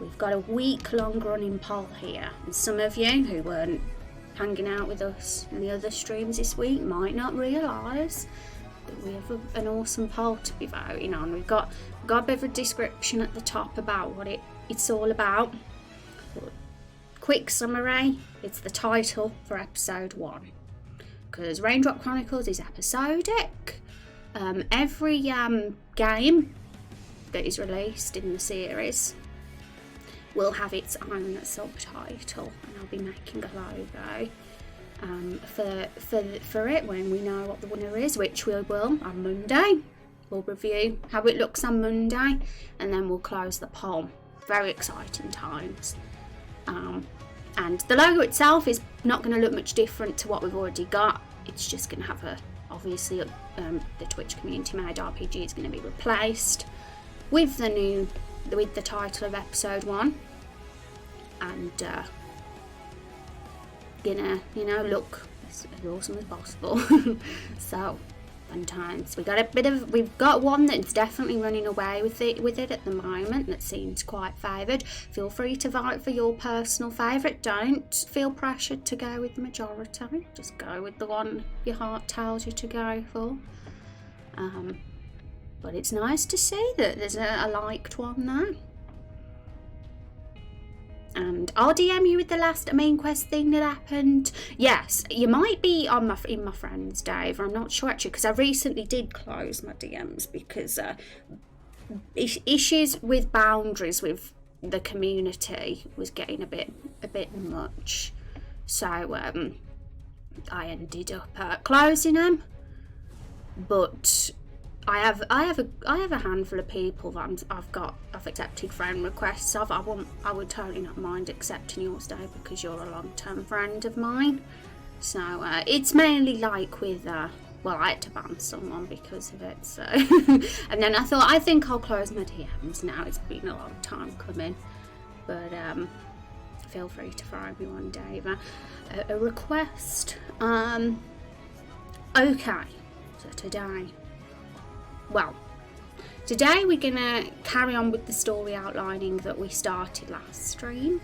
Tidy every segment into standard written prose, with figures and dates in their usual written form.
we've got a week-long running poll here, and some of you who weren't hanging out with us in the other streams this week might not realise that we have an awesome poll to be voting on. We've got a bit of a description at the top about what it's all about. Quick summary, it's the title for episode 1, because Raindrop Chronicles is episodic. Every game that is released in the series will have its own subtitle, and I'll be making a logo for it when we know what the winner is, which we will on Monday. We'll review how it looks on Monday, and then we'll close the poll. Very exciting times. And the logo itself is not going to look much different to what we've already got. It's just going to have obviously the Twitch community made RPG is going to be replaced with the title of episode 1, and gonna look as awesome as possible. So fun times. We've got one that's definitely running away with it at the moment, that seems quite favoured. Feel free to vote for your personal favourite. Don't feel pressured to go with the majority, just go with the one your heart tells you to go for. But it's nice to see that there's a liked one now. And I'll DM you with the last main quest thing that happened. Yes, you might be in my friends, Dave. I'm not sure actually, because I recently did close my DMs because issues with boundaries with the community was getting a bit much. So I ended up closing them. But I have a handful of people that I've accepted friend requests of. I would totally not mind accepting yours, Dave, because you're a long-term friend of mine. So it's mainly like with I had to ban someone because of it. So and then I think I'll close my DMs now. It's been a long time coming, but feel free to throw me one, Dave. A request. Okay, so today we're gonna carry on with the story outlining that we started last stream.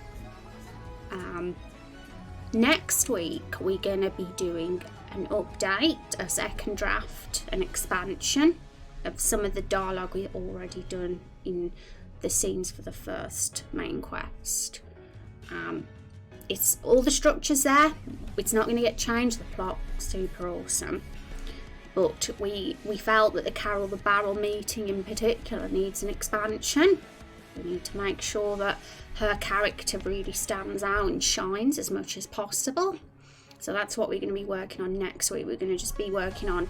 Next week we're gonna be doing an update, a second draft, an expansion of some of the dialogue we've already done in the scenes for the first main quest. It's all the structures there. It's not going to get changed. The plot's super awesome. But we felt that the Carol the Barrel meeting in particular needs an expansion. We need to make sure that her character really stands out and shines as much as possible. So that's what we're going to be working on next week. We're going to just be working on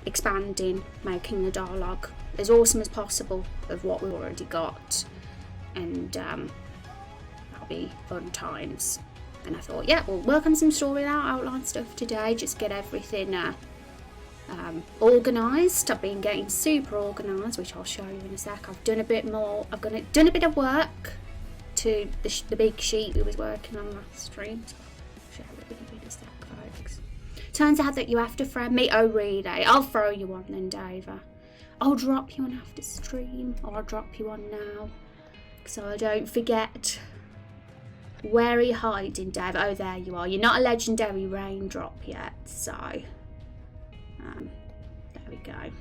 expanding, making the dialogue as awesome as possible of what we've already got. And that'll be fun times. And I thought, yeah, we'll work on some story outline stuff today, just get everything organised. I've been getting super organised, which I'll show you in a sec. I've done a bit more. I've done a bit of work to the big sheet we was working on last stream. So I'll show you in a sec, folks. Turns out that you have to friend me. Oh really? I'll throw you one then, Dave. I'll drop you one after stream, or I'll drop you one now, so I don't forget. Where are you hiding, Dave? Oh, there you are. You're not a legendary raindrop yet, so there we go.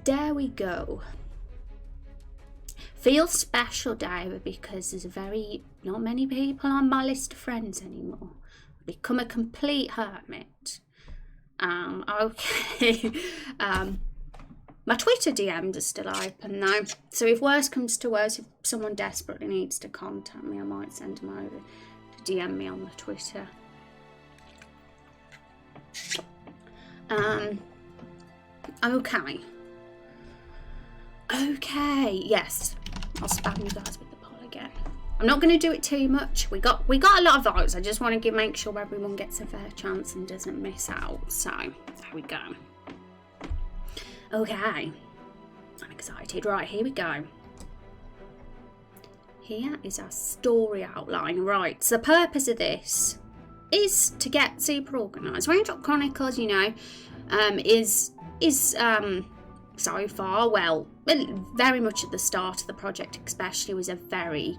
There we go. Feels special, David, because there's not many people on my list of friends anymore. I've become a complete hermit. Okay. My Twitter DMs are still open though, so if worse comes to worse, if someone desperately needs to contact me, I might send them over to DM me on the Twitter. Okay, yes, I'll spam you guys with the poll again. I'm not going to do it too much. We got a lot of votes. I just want to make sure everyone gets a fair chance and doesn't miss out. So there we go. Okay, I'm excited. Right, here we go. Here is our story outline. Right, so the purpose of this is to get super organised. Raindrop Chronicles, you know, is so far, well, very much at the start of the project especially, was a very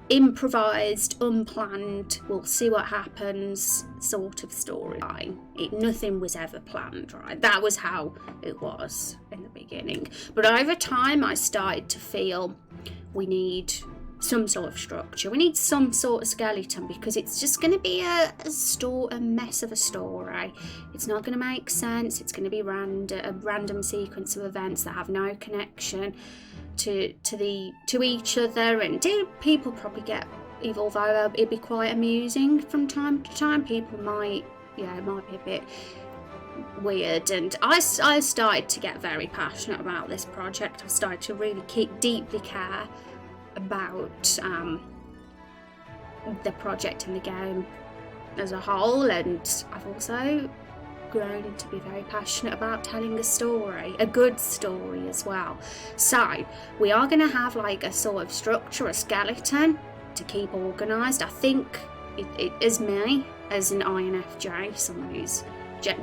improvised, unplanned, we'll see what happens sort of storyline. Nothing was ever planned, right? That was how it was in the beginning. But over time I started to feel we need some sort of structure, we need some sort of skeleton, because it's just going to be a mess of a story. It's not going to make sense. It's going to be a random sequence of events that have no connection to each other, and people probably get, although it'd be quite amusing from time to time, people might be a bit weird. And I started to get very passionate about this project. I started to really deeply care about the project and the game as a whole, and I've also grown to be very passionate about telling a story, a good story as well. So we are going to have like a sort of structure, a skeleton to keep organised. I think it is me as an INFJ, someone who's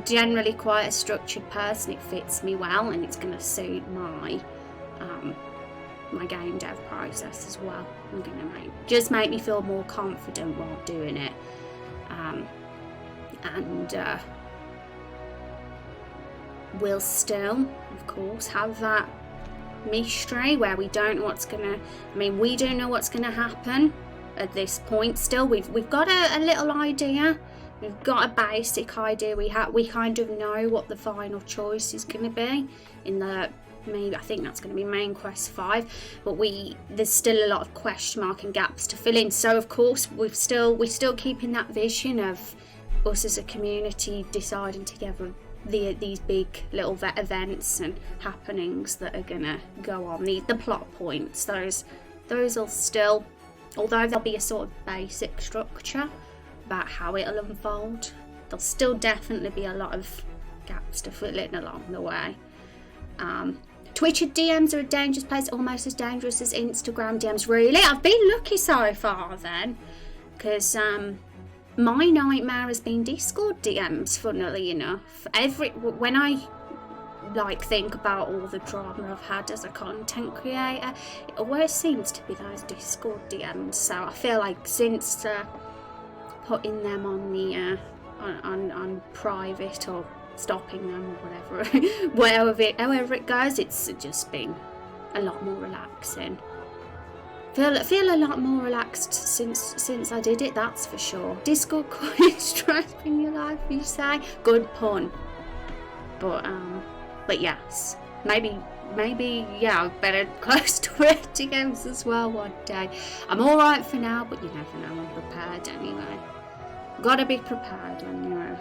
generally quite a structured person. It fits me well, and it's going to suit my game dev process as well. I'm going to make me feel more confident while doing it, and we'll still, of course, have that mystery where we don't know what's gonna. We don't know what's gonna happen at this point. Still, we've got a little idea. We've got a basic idea. We kind of know what the final choice is going to be in the. I think that's going to be main quest 5, but there's still a lot of question mark and gaps to fill in. So of course we're still keeping that vision of us as a community deciding together these big little events and happenings that are gonna go on, the plot points. Those will still, although there'll be a sort of basic structure about how it'll unfold, there'll still definitely be a lot of gaps to fill in along the way. Twitter DMs are a dangerous place, almost as dangerous as Instagram DMs. Really? I've been lucky so far then, because my nightmare has been Discord DMs, funnily enough. When I think about all the drama I've had as a content creator, it always seems to be those Discord DMs. So I feel like since putting them on the on private, or stopping them, or whatever, however it goes, it's just been a lot more relaxing. Feel a lot more relaxed since I did it, that's for sure. Discord quite stress in your life, you say? Good pun. But yes, maybe I better close Twitter games as well one day. I'm alright for now, but you never know, I'm prepared anyway. Gotta be prepared when you're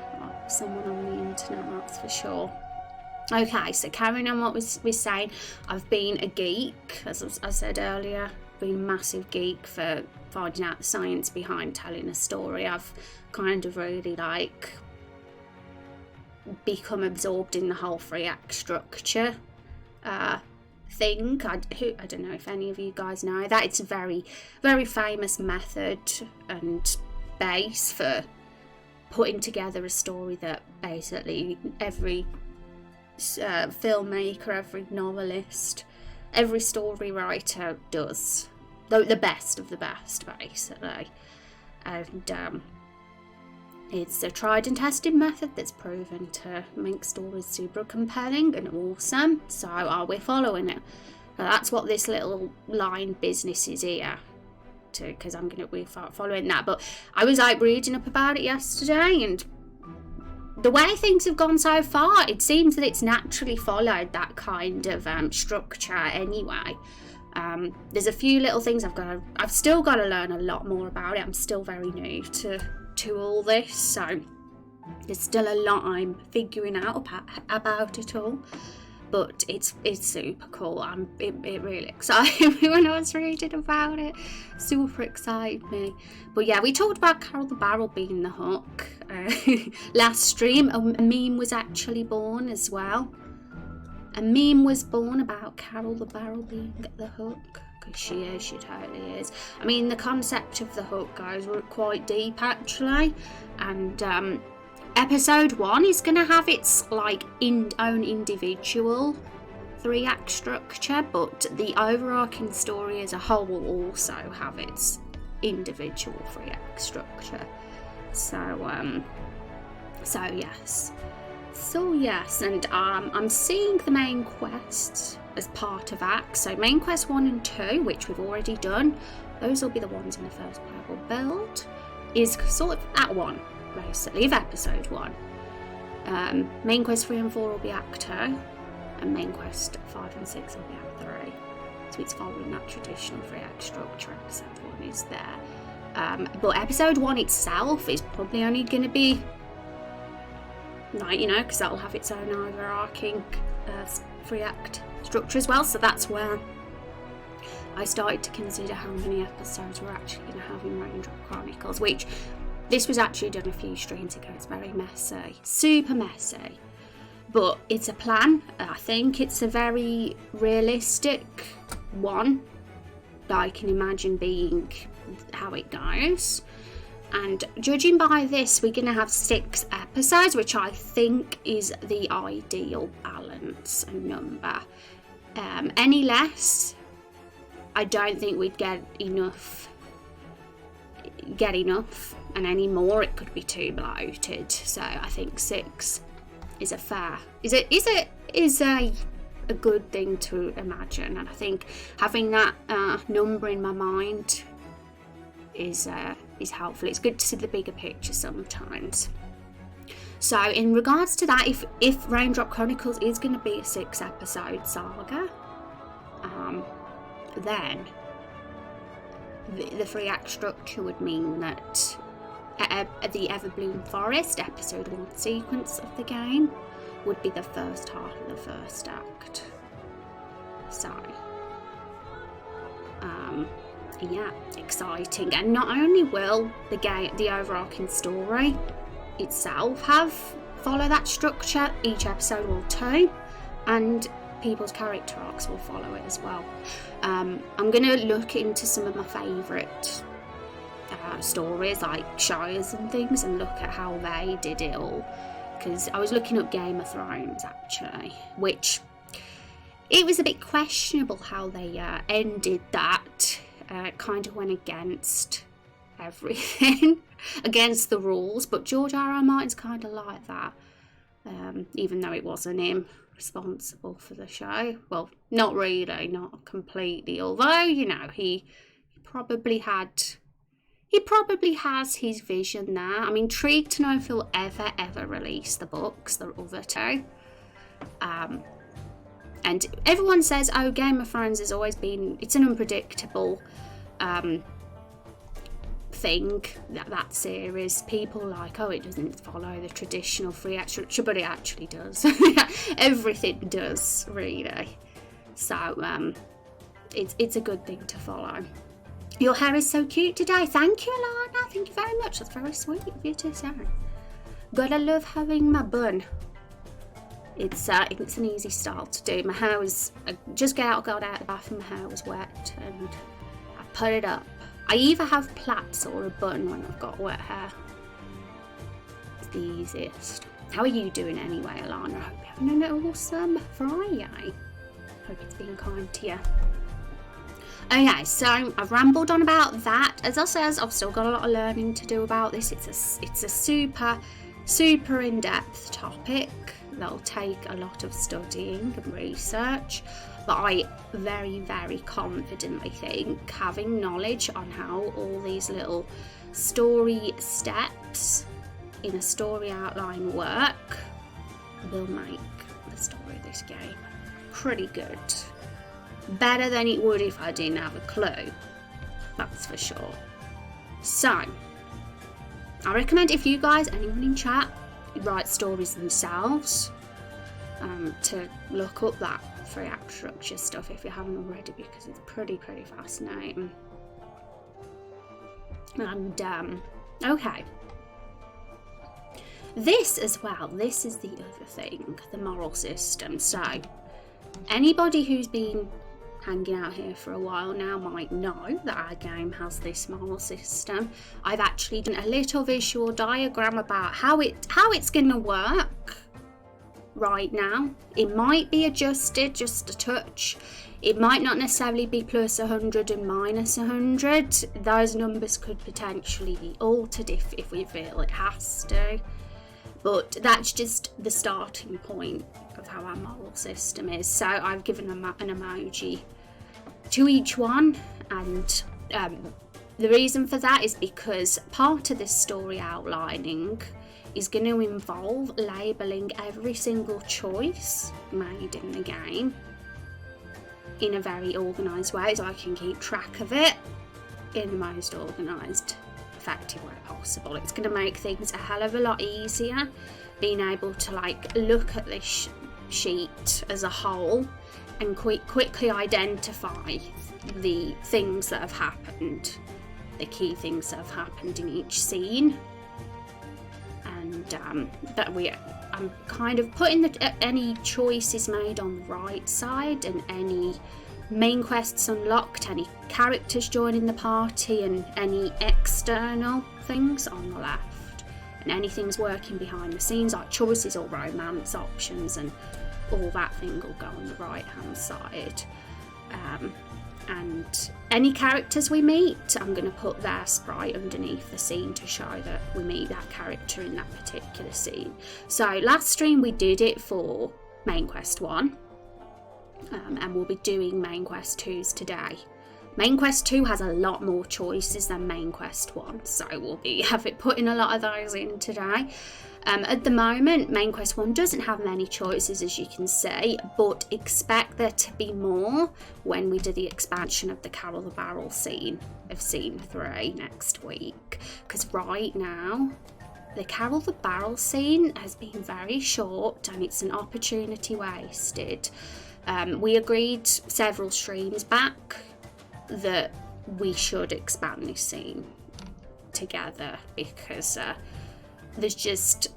someone on the internet, that's for sure. Okay, so carrying on what we're saying, I've been a geek, as I said earlier. Been a massive geek for finding out the science behind telling a story. I've kind of really become absorbed in the whole 3-act structure thing. I don't know if any of you guys know that. It's a very, very famous method and base for putting together a story that basically every filmmaker, every novelist, every story writer does. The best of the best, basically. And it's a tried and tested method that's proven to make stories super compelling and awesome. So we're following it. Now, that's what this little line business is here, because we're following that. But I was reading up about it yesterday, and the way things have gone so far, it seems that it's naturally followed that kind of structure anyway. There's a few little things I've still got to learn a lot more about it. I'm still very new to all this, so there's still a lot I'm figuring out about it all. But it's super cool. It really excited me when I was reading about it. Super excited me. But yeah, we talked about Carol the Barrel being the hook. Last stream, a meme was actually born as well. A meme was born about Carol the Barrel being the hook. Because she totally is. The concept of the hook goes quite deep actually. And episode 1 is going to have its own individual 3-act structure, but the overarching story as a whole will also have its individual 3-act structure. So yes, and I'm seeing the main quest as part of acts. So main quest 1 and 2, which we've already done, those will be the ones in the first playable build, is sort of Act 1, basically, of episode 1. Main quest 3 and 4 will be Act 2, and main quest 5 and 6 will be Act 3. So it's following that traditional 3-act structure. Episode 1 is there. But episode 1 itself is probably only going to be, like, because that'll have its own overarching 3-act structure as well. So that's where I started to consider how many episodes we're actually going to have in Raindrop Chronicles, which this was actually done a few streams ago. It's very messy, super messy, but it's a plan. I think it's a very realistic one that I can imagine being how it goes. And judging by this, we're going to have 6 episodes, which I think is the ideal balance and number. Any less, I don't think we'd get enough, and any more it could be too bloated. So I think 6 is a fair, is a good thing to imagine, and I think having that number in my mind is helpful. It's good to see the bigger picture sometimes. So in regards to that, if Raindrop Chronicles is going to be a 6-episode saga, then the 3-act structure would mean that the Everbloom Forest episode 1 sequence of the game would be the first half of the first act. So yeah, exciting. And not only will the overarching story itself follow that structure, each episode will too, and people's character arcs will follow it as well. I'm going to look into some of my favourite stories, like shows and things, and look at how they did it all, because I was looking up Game of Thrones actually, which it was a bit questionable how they ended that. Kind of went against everything, against the rules, but George R.R. Martin's kind of like that, even though it wasn't him responsible for the show. Well, not really, not completely, although, he probably has his vision there. I'm intrigued to know if he'll ever release the books, the other 2. And everyone says, oh, Game of Thrones has always been, it's an unpredictable thing, that series. People are like, oh, it doesn't follow the traditional 3-act structure, but it actually does. Everything does, really. So it's a good thing to follow. Your hair is so cute today. Thank you, Alana. Thank you very much. That's very sweet of you to say. Gotta love having my bun. It's an easy style to do. My hair was, I got out of the bath and my hair was wet, and I put it up. I either have plaits or a bun when I've got wet hair. It's the easiest. How are you doing anyway, Alana? I hope you're having an awesome Friday. Hope it's been kind to you. Okay, so I've rambled on about that. As I said, I've still got a lot of learning to do about this. It's a super in-depth topic that'll take a lot of studying and research, but I very, very confidently think having knowledge on how all these little story steps in a story outline work will make the story of this game pretty good. Better than it would if I didn't have a clue, that's for sure. So I recommend, if you guys, anyone in chat, write stories themselves, to look up that 3-act structure stuff if you haven't already, because it's pretty fascinating. And okay, this as well, this is the other thing, the moral system. So anybody who's been hanging out here for a while now might know that our game has this moral system. I've actually done a little visual diagram about how it's going to work right now. It might be adjusted just a touch. It might not necessarily be plus 100 and minus 100. Those numbers could potentially be altered if we feel it has to. But that's just the starting point of how our moral system is. So I've given an emoji to each one, and the reason for that is because part of this story outlining is going to involve labelling every single choice made in the game in a very organised way, so I can keep track of it in the most organised, effective way possible. It's going to make things a hell of a lot easier being able to like look at this sheet as a whole and quickly identify the things that have happened, the key things that have happened in each scene. And I'm kind of putting any choices made on the right side, and any main quests unlocked, any characters joining the party, and any external things on the left, and anything's working behind the scenes like choices or romance options, and all that thing will go on the right hand side. And any characters we meet, I'm going to put their sprite underneath the scene to show that we meet that character in that particular scene. So last stream we did it for Main Quest 1, and we'll be doing Main Quest 2s today. Main Quest 2 has a lot more choices than Main Quest 1, so we'll be putting a lot of those in today. At the moment, Main Quest 1 doesn't have many choices, as you can see, but expect there to be more when we do the expansion of the Carol the Barrel scene of Scene 3 next week. Because right now, the Carol the Barrel scene has been very short, and it's an opportunity wasted. We agreed several streams back that we should expand this scene together, because there's just,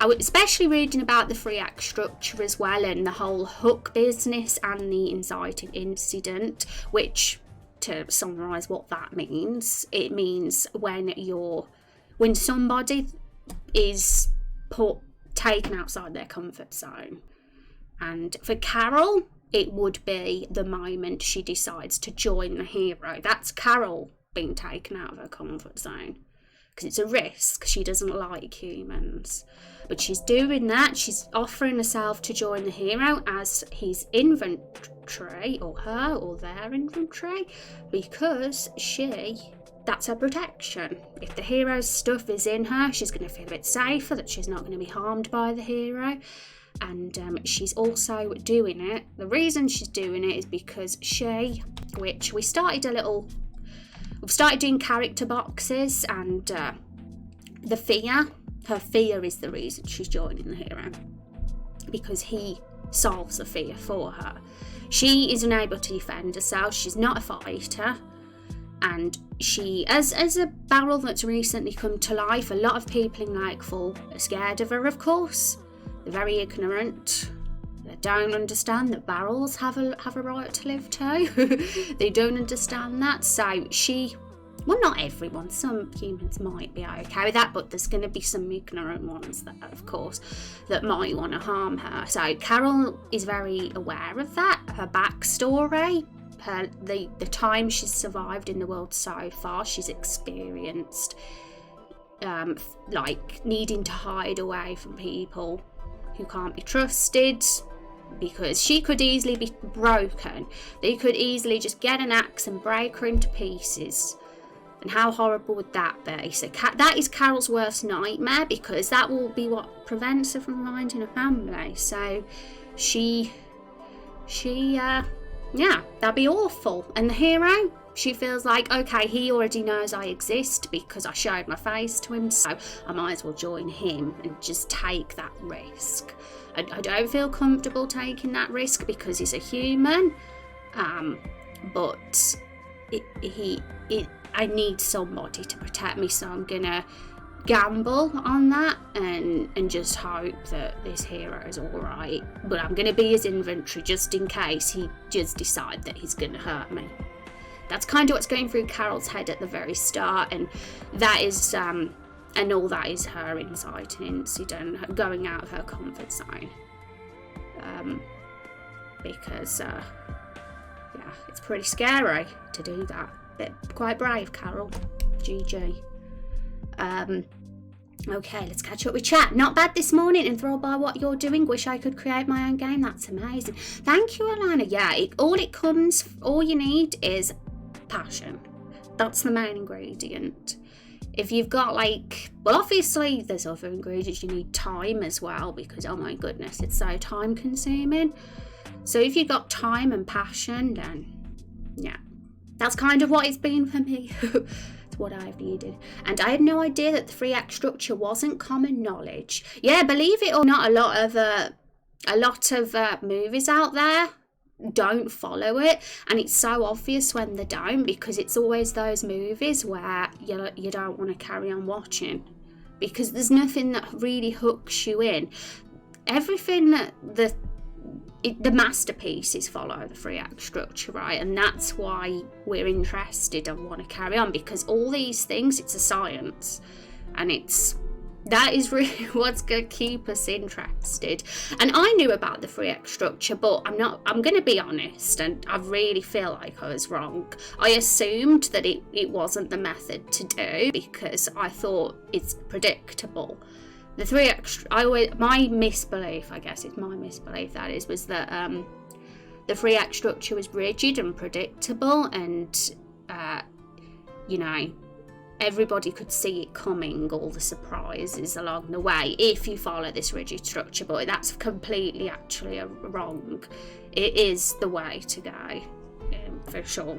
especially reading about the 3-act structure as well, and the whole hook business and the inciting incident, which, to summarise what that means, it means when somebody is taken outside their comfort zone. And for Carol, it would be the moment she decides to join the hero. That's Carol being taken out of her comfort zone, because it's a risk. She doesn't like humans, but she's doing that. She's offering herself to join the hero as his inventory, or her or their inventory, because that's her protection. If the hero's stuff is in her, she's going to feel a bit safer, that she's not going to be harmed by the hero. And she's also doing it. The reason she's doing it is because we've started doing character boxes, and her fear is the reason she's joining the hero, because he solves the fear for her. She isn't able to defend herself. She's not a fighter, and she, as a barrel that's recently come to life, a lot of people in Lakefall are scared of her, of course. They're very ignorant. They don't understand that barrels have a right to live too. They don't understand that. So not everyone, some humans might be okay with that, but there's going to be some ignorant ones that, of course, that might want to harm her. So Carol is very aware of that. Her backstory, the time she's survived in the world so far, she's experienced like needing to hide away from people who can't be trusted, because she could easily be broken. They could easily just get an axe and break her into pieces. And how horrible would that be? So that is Carol's worst nightmare, because that will be what prevents her from finding a family. So that'd be awful. And the hero, she feels like, okay, he already knows I exist because I showed my face to him, so I might as well join him and just take that risk. I don't feel comfortable taking that risk because he's a human, but I need somebody to protect me, so I'm gonna gamble on that and just hope that this hero is alright. But I'm gonna be his inventory just in case he just decides that he's gonna hurt me. That's kind of what's going through Carol's head at the very start, and that is all that is her inciting incident, going out of her comfort zone. because yeah, it's pretty scary to do that. But quite brave, Carol. GG. Okay, let's catch up with chat. Not bad this morning, enthralled by what you're doing. Wish I could create my own game. That's amazing. Thank you, Alana. Yeah, all you need is passion. That's the main ingredient. If you've got well, obviously there's other ingredients. You need time as well, because oh my goodness, it's so time consuming. So if you've got time and passion, then yeah, that's kind of what it's been for me. It's what I've needed. And I had no idea that the 3-act structure wasn't common knowledge. Yeah, believe it or not, a lot of movies out there don't follow it, and it's so obvious when they don't, because it's always those movies where you don't want to carry on watching because there's nothing that really hooks you in. Everything that the masterpieces follow the 3-act structure, right? And that's why we're interested and want to carry on, because all these things, it's a science, and that is really what's going to keep us interested. And I knew about the 3-act structure, but I'm going to be honest, and I really feel like I was wrong. I assumed that it wasn't the method to do, because I thought it's predictable. The 3-act, my misbelief, I guess it's my misbelief, that is, was that the 3-act structure was rigid and predictable, and everybody could see it coming, all the surprises along the way, if you follow this rigid structure. But that's completely actually wrong. It is the way to go, for sure.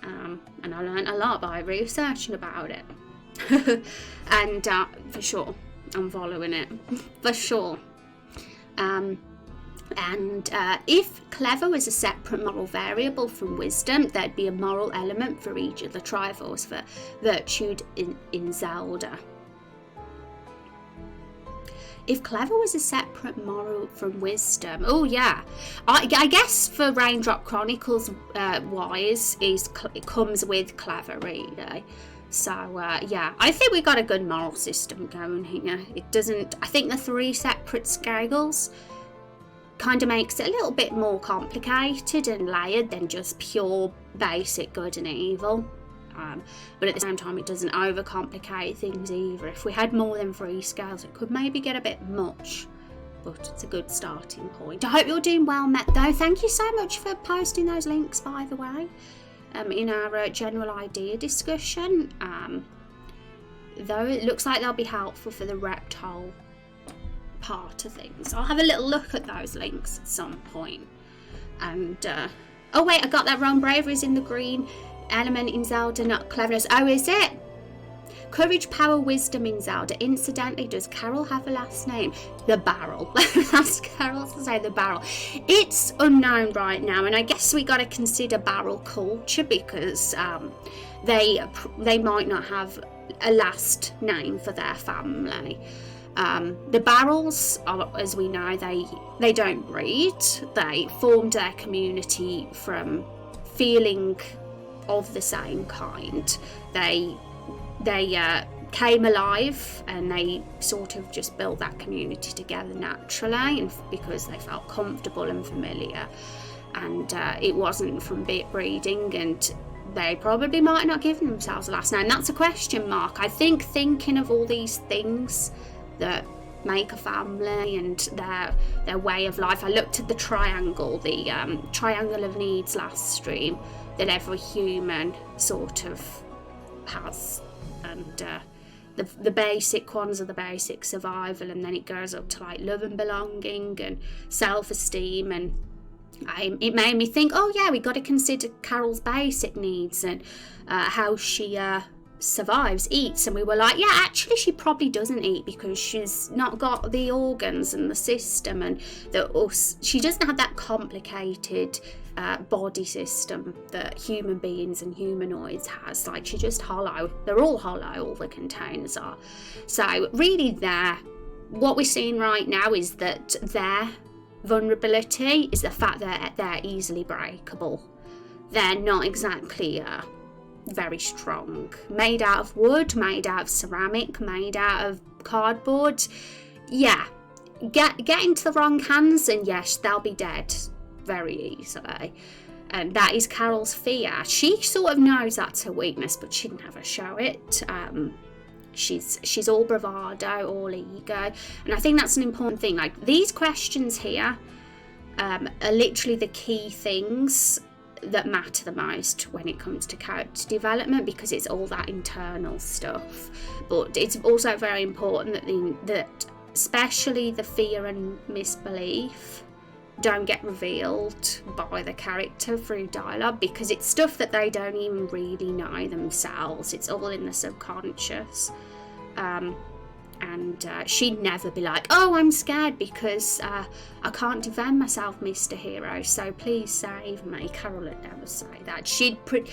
And I learned a lot by researching about it. And for sure, I'm following it, for sure. And if clever was a separate moral variable from wisdom, there'd be a moral element for each of the triforce for virtue in Zelda. If clever was a separate moral from wisdom, oh yeah, I guess for Raindrop Chronicles, wise it comes with clever, really. So yeah, I think we got a good moral system going here. It doesn't. I think the 3 separate scales kind of makes it a little bit more complicated and layered than just pure basic good and evil. But at the same time, it doesn't overcomplicate things either. If we had more than 3 scales, it could maybe get a bit much, but it's a good starting point. I hope you're doing well, Met, though. Thank you so much for posting those links, by the way, in our general idea discussion. Though it looks like they'll be helpful for the reptile part of things. I'll have a little look at those links at some point. And oh wait, I got that wrong. Bravery is in the green element in Zelda, not cleverness. Oh, is it? Courage, power, wisdom in Zelda. Incidentally, does Carol have a last name? The Barrel. That's Carol to say, the Barrel. It's unknown right now, and I guess we got to consider barrel culture, because they might not have a last name for their family. The Barrels, as we know, they don't breed. They formed their community from feeling of the same kind. They came alive, and they sort of just built that community together naturally, and because they felt comfortable and familiar, and it wasn't from breeding, and they probably might not give themselves a last name. That's a question mark. I think thinking of all these things that make a family and their way of life. I looked at the triangle, the triangle of needs last stream, that every human sort of has, and the basic ones are the basic survival, and then it goes up to like love and belonging and self-esteem, and it made me think, oh yeah, we got to consider Carol's basic needs and how she survives, eats. And we were like, yeah, actually she probably doesn't eat because she's not got the organs and the system, and she doesn't have that complicated body system that human beings and humanoids has. Like, she's just hollow. They're all hollow, all the containers are. So really what we're seeing right now is that their vulnerability is the fact that they're easily breakable. They're not exactly very strong. Made out of wood, made out of ceramic, made out of cardboard. Yeah, get into the wrong hands, and yes, they'll be dead very easily. And that is Carol's fear. She sort of knows that's her weakness, but she'd never show it. She's all bravado, all ego, and I think that's an important thing. Like, these questions here are literally the key things that matter the most when it comes to character development, because it's all that internal stuff. But it's also very important that especially the fear and misbelief don't get revealed by the character through dialogue, because it's stuff that they don't even really know themselves. It's all in the subconscious. And she'd never be like, oh, I'm scared because I can't defend myself, Mr. Hero, so please save me. Carol would never say that. She'd be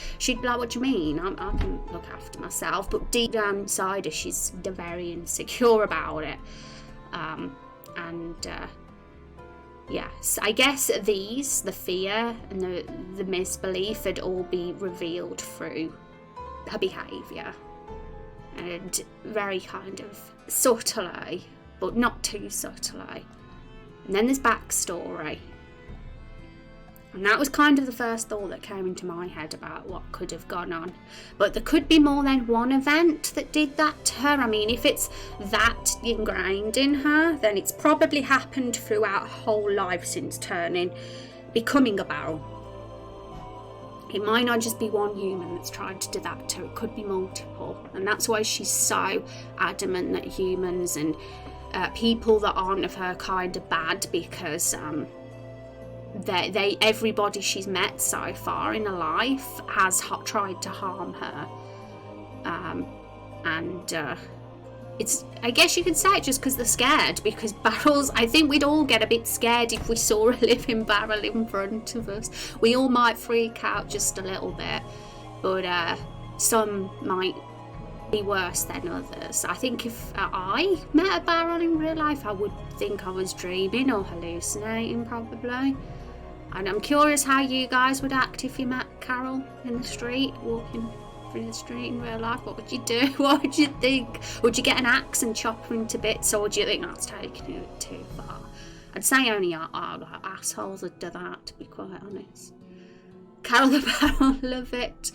like, what do you mean? I can look after myself. But deep down inside her, she's very insecure about it. Yes, I guess the fear and the misbelief would all be revealed through her behaviour. And very kind of subtly, but not too subtly. And then there's backstory. And that was kind of the first thought that came into my head about what could have gone on. But there could be more than one event that did that to her. I mean, if it's that ingrained in her, then it's probably happened throughout her whole life since becoming a Barrel. It might not just be one human that's tried to do that to her, it could be multiple. And that's why she's so adamant that humans and people that aren't of her kind are bad, because everybody she's met so far in her life has tried to harm her. It's, I guess you could say it just because they're scared, because barrels, I think we'd all get a bit scared if we saw a living barrel in front of us. We all might freak out just a little bit, but some might be worse than others. I think if I met a barrel in real life, I would think I was dreaming or hallucinating probably. And I'm curious how you guys would act if you met Carol in the street, walking through the street in real life. What would you do? What would you think? Would you get an axe and chop her into bits, or would you think that's taking it too far? I'd say only our assholes would do that, to be quite honest. Carol the Barrel, love it.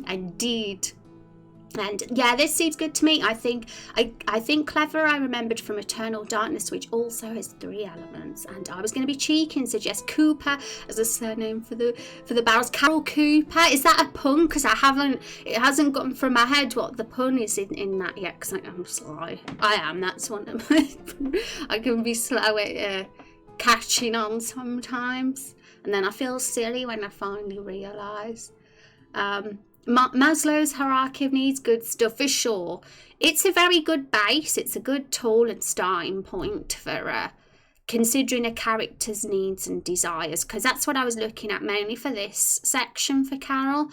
Indeed. And yeah, this seems good to me. I think Clever I remembered from Eternal Darkness, which also has 3 elements. And I was going to be cheeky and suggest Cooper as a surname for the barrels. Carol Cooper, is that a pun? Because it hasn't gotten from my head what the pun is in that yet. Because I'm slow. I am. That's one of my. I can be slow at catching on sometimes, and then I feel silly when I finally realise. Maslow's hierarchy of needs, good stuff for sure. It's a very good base. It's a good tool and starting point for considering a character's needs and desires, because that's what I was looking at mainly for this section for Carol,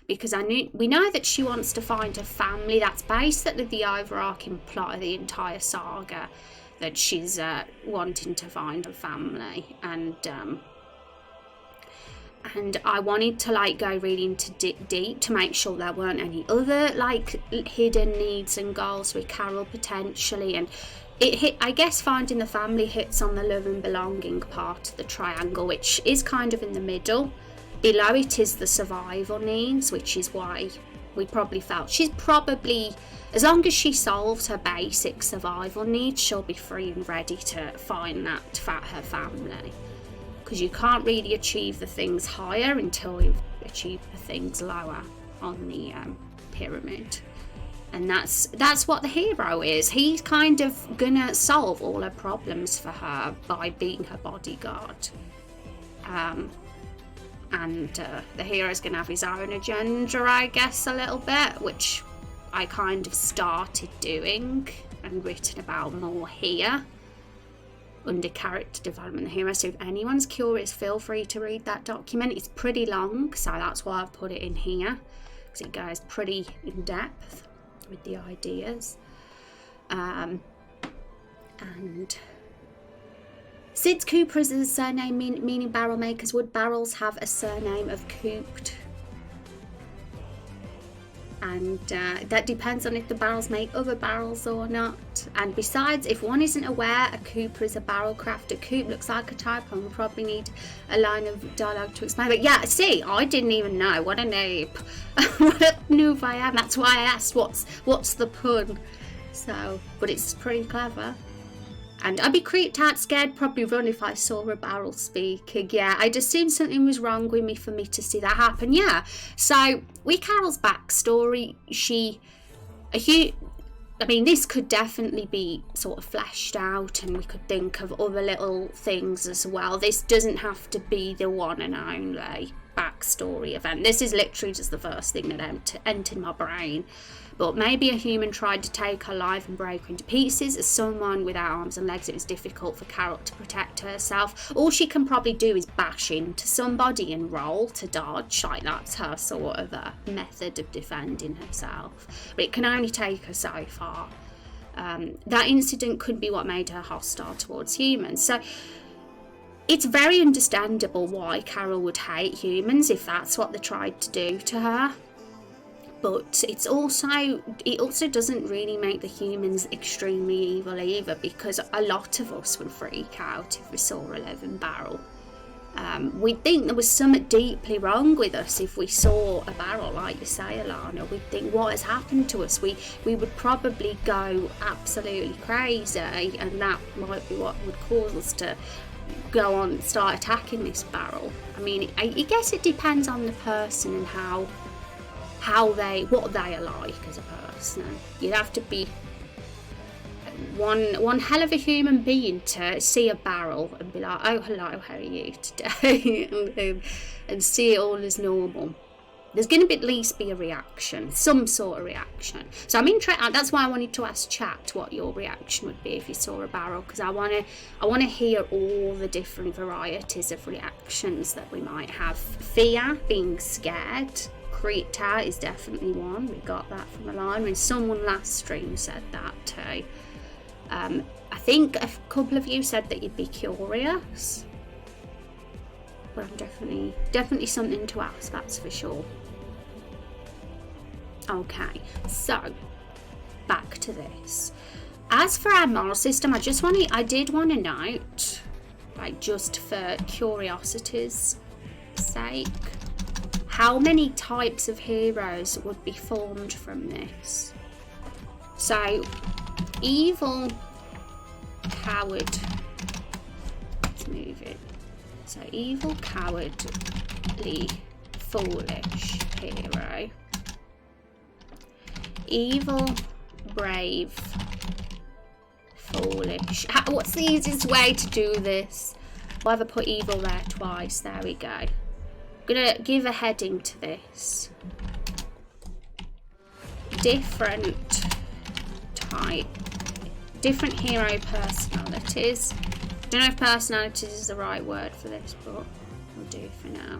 because we know that she wants to find a family. That's basically the overarching plot of the entire saga, that she's wanting to find a family. And I wanted to go really into deep to make sure there weren't any other hidden needs and goals with Carol potentially. And I guess finding the family hits on the love and belonging part of the triangle, which is kind of in the middle. Below it is the survival needs, which is why we probably felt she's probably, as long as she solves her basic survival needs, she'll be free and ready to find her family. Because you can't really achieve the things higher until you've achieved the things lower on the pyramid. And that's what the hero is. He's kind of gonna solve all her problems for her by being her bodyguard. The hero's gonna have his own agenda, I guess, a little bit, which I kind of started doing and written about more here under character development, the hero. So if anyone's curious, feel free to read that document. It's pretty long, so that's why I've put it in here, because it goes pretty in depth with the ideas. And Sid's Cooper is a surname meaning barrel makers. Would barrels have a surname of cooped? and that depends on if the barrels make other barrels or not. And besides, if one isn't aware a Cooper is a barrel craft, a Coop looks like a type, and we probably need a line of dialogue to explain. But yeah, see, I didn't even know. What a noob. What a noob I am. That's why I asked what's the pun. So, but it's pretty clever. And I'd be creeped out, scared, probably run if I saw a barrel speaking. Yeah, I'd assume something was wrong with me for me to see that happen. Yeah. So, with Carol's backstory, this could definitely be sort of fleshed out, and we could think of other little things as well. This doesn't have to be the one and only backstory event. This is literally just the first thing that entered my brain. But maybe a human tried to take her life and break her into pieces. As someone without arms and legs, it was difficult for Carol to protect herself. All she can probably do is bash into somebody and roll to dodge. Like, that's her sort of a method of defending herself. But it can only take her so far. That incident could be what made her hostile towards humans. So it's very understandable why Carol would hate humans if that's what they tried to do to her. But it also doesn't really make the humans extremely evil either, because a lot of us would freak out if we saw a 11 barrel. We'd think there was something deeply wrong with us if we saw a barrel, like you say, Alana. We'd think, what has happened to us? We would probably go absolutely crazy, and that might be what would cause us to go on and start attacking this barrel. I mean, I guess it depends on the person and what they are like as a person. You'd have to be one hell of a human being to see a barrel and be like, oh hello, how are you today? and see it all as normal. There's going to at least be a reaction, some sort of reaction. So I'm interested. That's why I wanted to ask chat what your reaction would be if you saw a barrel, because I want to hear all the different varieties of reactions that we might have. Fear, being scared, creeped out is definitely one. We got that from a line when someone last stream said that too. I think a couple of you said that you'd be curious, but I'm definitely something to ask, that's for sure. Okay, so back to this. As for our moral system, I did want to note, like, just for curiosity's sake, how many types of heroes would be formed from this. So, evil, coward, let's move it. So, evil, cowardly, foolish hero. Evil, brave, foolish. What's the easiest way to do this? I'll have to put evil there twice. There we go. I'm gonna give a heading to this. Different hero personalities. Don't know if personalities is the right word for this, but we'll do for now.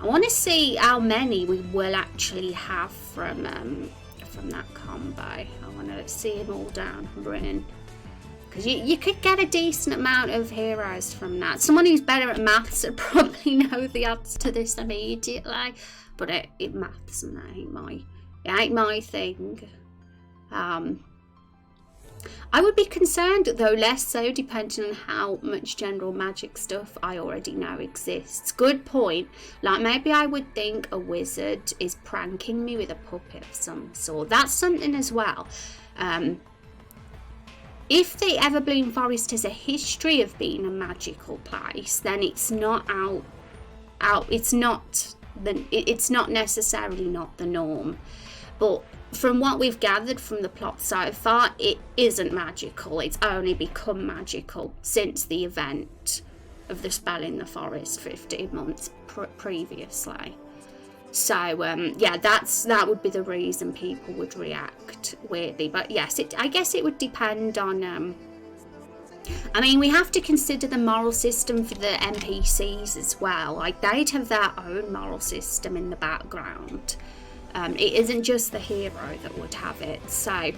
I want to see how many we will actually have from that combo. I want to see them all down written, because you could get a decent amount of heroes from that. Someone who's better at maths would probably know the answer to this immediately, but it maths and that ain't my thing. I would be concerned, though less so, depending on how much general magic stuff I already know exists. Good point. Like, maybe I would think a wizard is pranking me with a puppet of some sort. That's something as well. If the Everbloom Forest has a history of being a magical place, then it's not it's not necessarily not the norm. But from what we've gathered from the plot so far, it isn't magical. It's only become magical since the event of the spell in the forest 15 months previously. So, yeah, that would be the reason people would react weirdly. But yes, I guess it would depend on... I mean, we have to consider the moral system for the NPCs as well. Like, they'd have their own moral system in the background. It isn't just the hero that would have it. So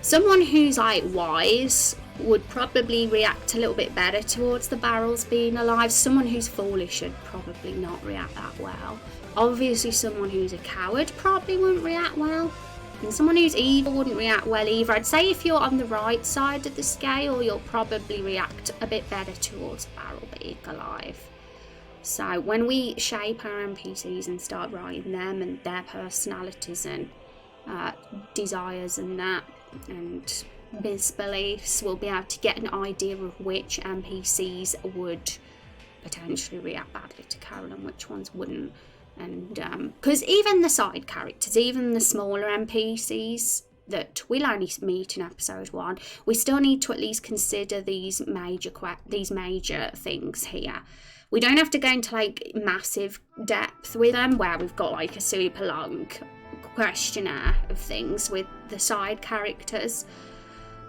someone who's like wise would probably react a little bit better towards the barrels being alive. Someone who's foolish would probably not react that well. Obviously someone who's a coward probably wouldn't react well, and someone who's evil wouldn't react well either. I'd say if you're on the right side of the scale, you'll probably react a bit better towards a barrel being alive. So when we shape our NPCs and start writing them and their personalities and desires and that, and misbeliefs, we'll be able to get an idea of which NPCs would potentially react badly to Carol and which ones wouldn't. And because even the side characters, even the smaller NPCs that we'll only meet in episode 1, we still need to at least consider these major things here. We don't have to go into like massive depth with them where we've got like a super long questionnaire of things with the side characters.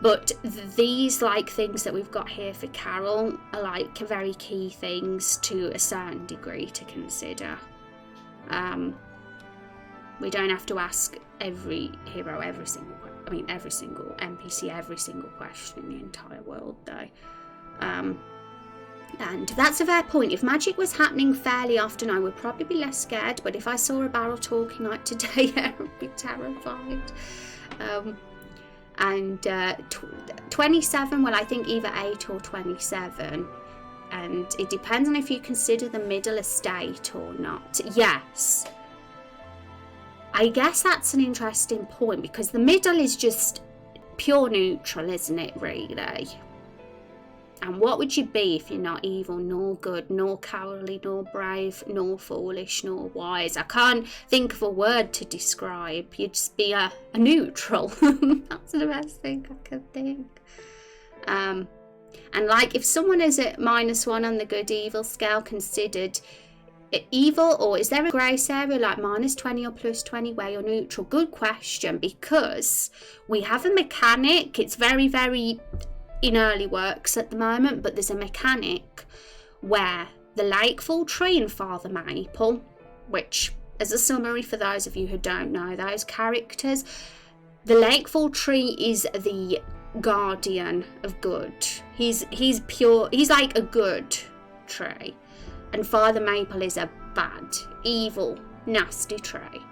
But these like things that we've got here for Carol are like very key things to a certain degree to consider. We don't have to ask every hero every single NPC every single question in the entire world though. And that's a fair point. If magic was happening fairly often, I would probably be less scared, but if I saw a barrel talking like today, I would be terrified. And 27, well, I think either 8 or 27, and it depends on if you consider the middle estate or not. Yes, I guess that's an interesting point, because the middle is just pure neutral, isn't it, really? And what would you be if you're not evil, nor good, nor cowardly, nor brave, nor foolish, nor wise? I can't think of a word to describe. You'd just be a neutral. That's the best thing I could think. And like if someone is at -1 on the good evil scale considered evil, or is there a grace area like -20 or +20 where you're neutral? Good question, because we have a mechanic. It's very, very in early works at the moment, but there's a mechanic where the Lakefall Tree and Father Maple, which, as a summary for those of you who don't know those characters, the Lakefall Tree is the guardian of good. He's pure, he's like a good tree, and Father Maple is a bad, evil, nasty tree.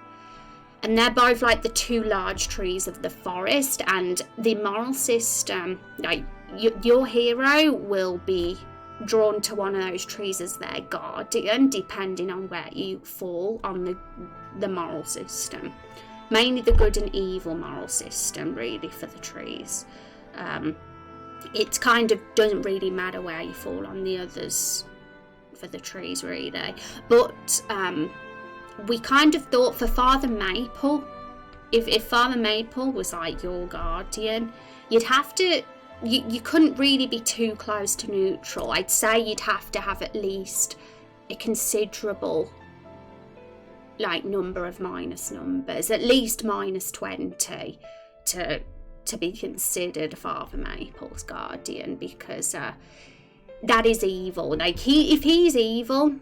And they're both like the two large trees of the forest, and the moral system, like your hero will be drawn to one of those trees as their guardian, depending on where you fall on the moral system. Mainly the good and evil moral system, really, for the trees. It kind of doesn't really matter where you fall on the others for the trees, really. But we kind of thought for Father Maple, if Father Maple was like your guardian, you'd have to, you couldn't really be too close to neutral. I'd say you'd have to have at least a considerable like number of minus numbers, at least -20 to be considered Father Maple's guardian, because that is evil. Like if he's evil,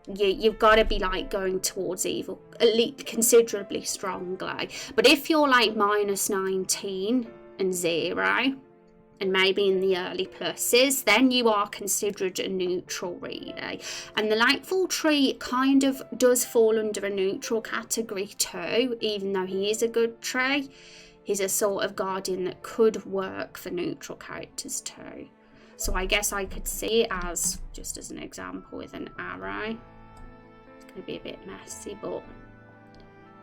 you've got to be like going towards evil at least considerably strongly. But if you're like -19 and 0, and maybe in the early pluses, then you are considered a neutral, really. And the Lakefall Tree kind of does fall under a neutral category too, even though he is a good tree. He's a sort of guardian that could work for neutral characters too. So I guess I could see it as, just as an example with an arrow. It's going to be a bit messy, but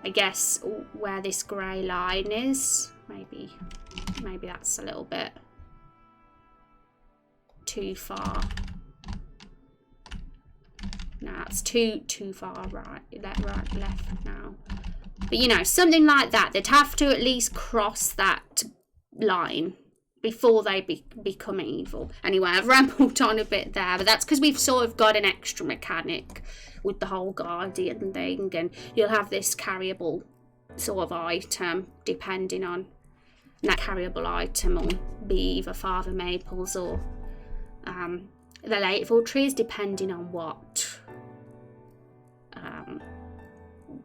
I guess where this grey line is, maybe that's a little bit too far. No, that's too far right, left now. But you know, something like that. They'd have to at least cross that line before they become evil. Anyway, I've rambled on a bit there, but that's because we've sort of got an extra mechanic with the whole guardian thing, and you'll have this carryable sort of item depending on, and that carryable item will be either Father Maple's or the Lakefall Trees, depending on what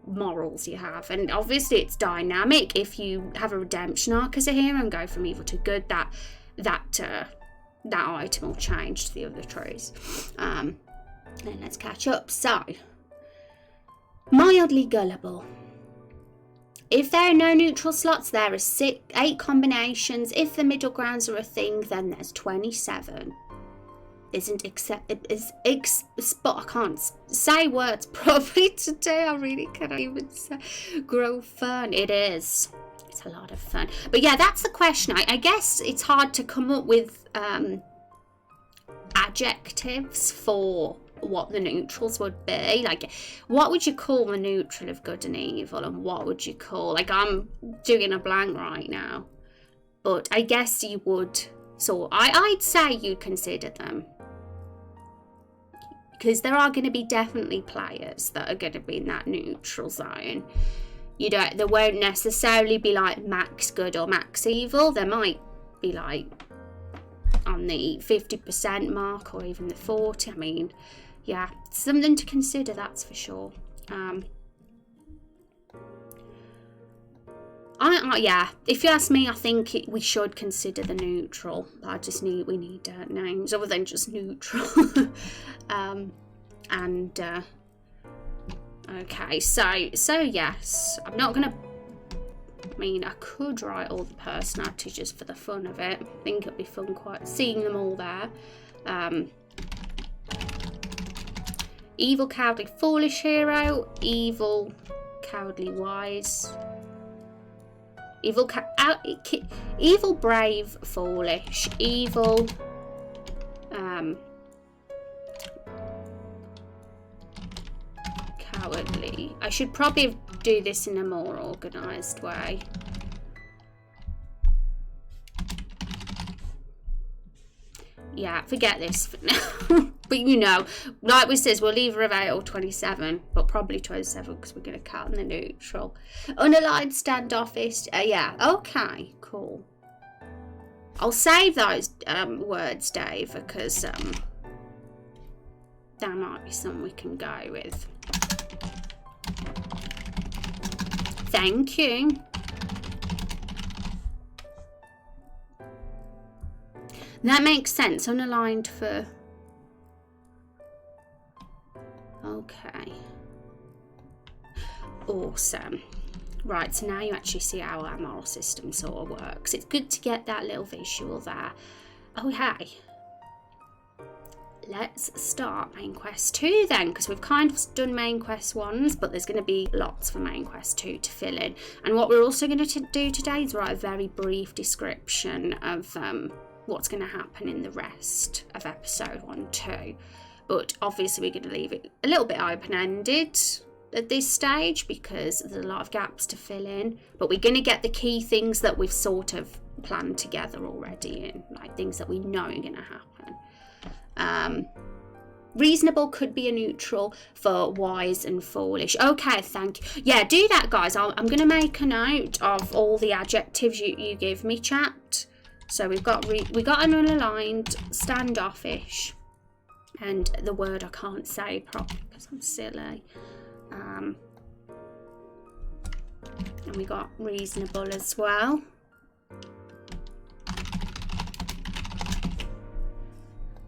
morals you have. And obviously it's dynamic. If you have a redemption arc as a hero and go from evil to good, that that item will change to the other trees. Then let's catch up. So, mildly gullible. If there are no neutral slots, there are 8 combinations. If the middle grounds are a thing, then there's 27. But I can't say words properly today. I really can't even say. Grow fun. It is. It's a lot of fun. But yeah, that's the question. I guess it's hard to come up with adjectives for what the neutrals would be. Like, what would you call the neutral of good and evil, and what would you call, like, I'm doing a blank right now, but I guess you would. So I'd say you'd consider them, because there are going to be definitely players that are going to be in that neutral zone. There won't necessarily be like max good or max evil. There might be like on the 50% mark, or even the 40. I mean, yeah, something to consider, that's for sure. Yeah, if you ask me, I think we should consider the neutral. But we need names other than just neutral. Okay, so yes, I'm not gonna. I mean, I could write all the personalities just for the fun of it. I think it'd be fun seeing them all there. Evil, cowardly, foolish hero. Evil, cowardly, wise. Evil, brave, foolish. Evil, cowardly. I should probably do this in a more organised way. Yeah, forget this for now. But like we says, we'll either have 8 or 27, but probably 27 because we're going to cut on the neutral. Unaligned, standoffish. Yeah, okay, cool. I'll save those words, Dave, because that might be something we can go with. Thank you. That makes sense. Unaligned for... Okay. Awesome. Right, so now you actually see how our moral system sort of works. It's good to get that little visual there. Oh, hey. Let's start main quest 2 then, because we've kind of done main quest 1s, but there's going to be lots for main quest 2 to fill in. And what we're also going to do today is write a very brief description of what's going to happen in the rest of episode 1 too. But obviously we're going to leave it a little bit open-ended at this stage because there's a lot of gaps to fill in. But we're going to get the key things that we've sort of planned together already in, like things that we know are going to happen. Reasonable could be a neutral for wise and foolish. Okay, thank you. Yeah, do that, guys. I'm going to make a note of all the adjectives you give me, chat. So we got an unaligned, standoffish, and the word I can't say properly because I'm silly. And we got reasonable as well.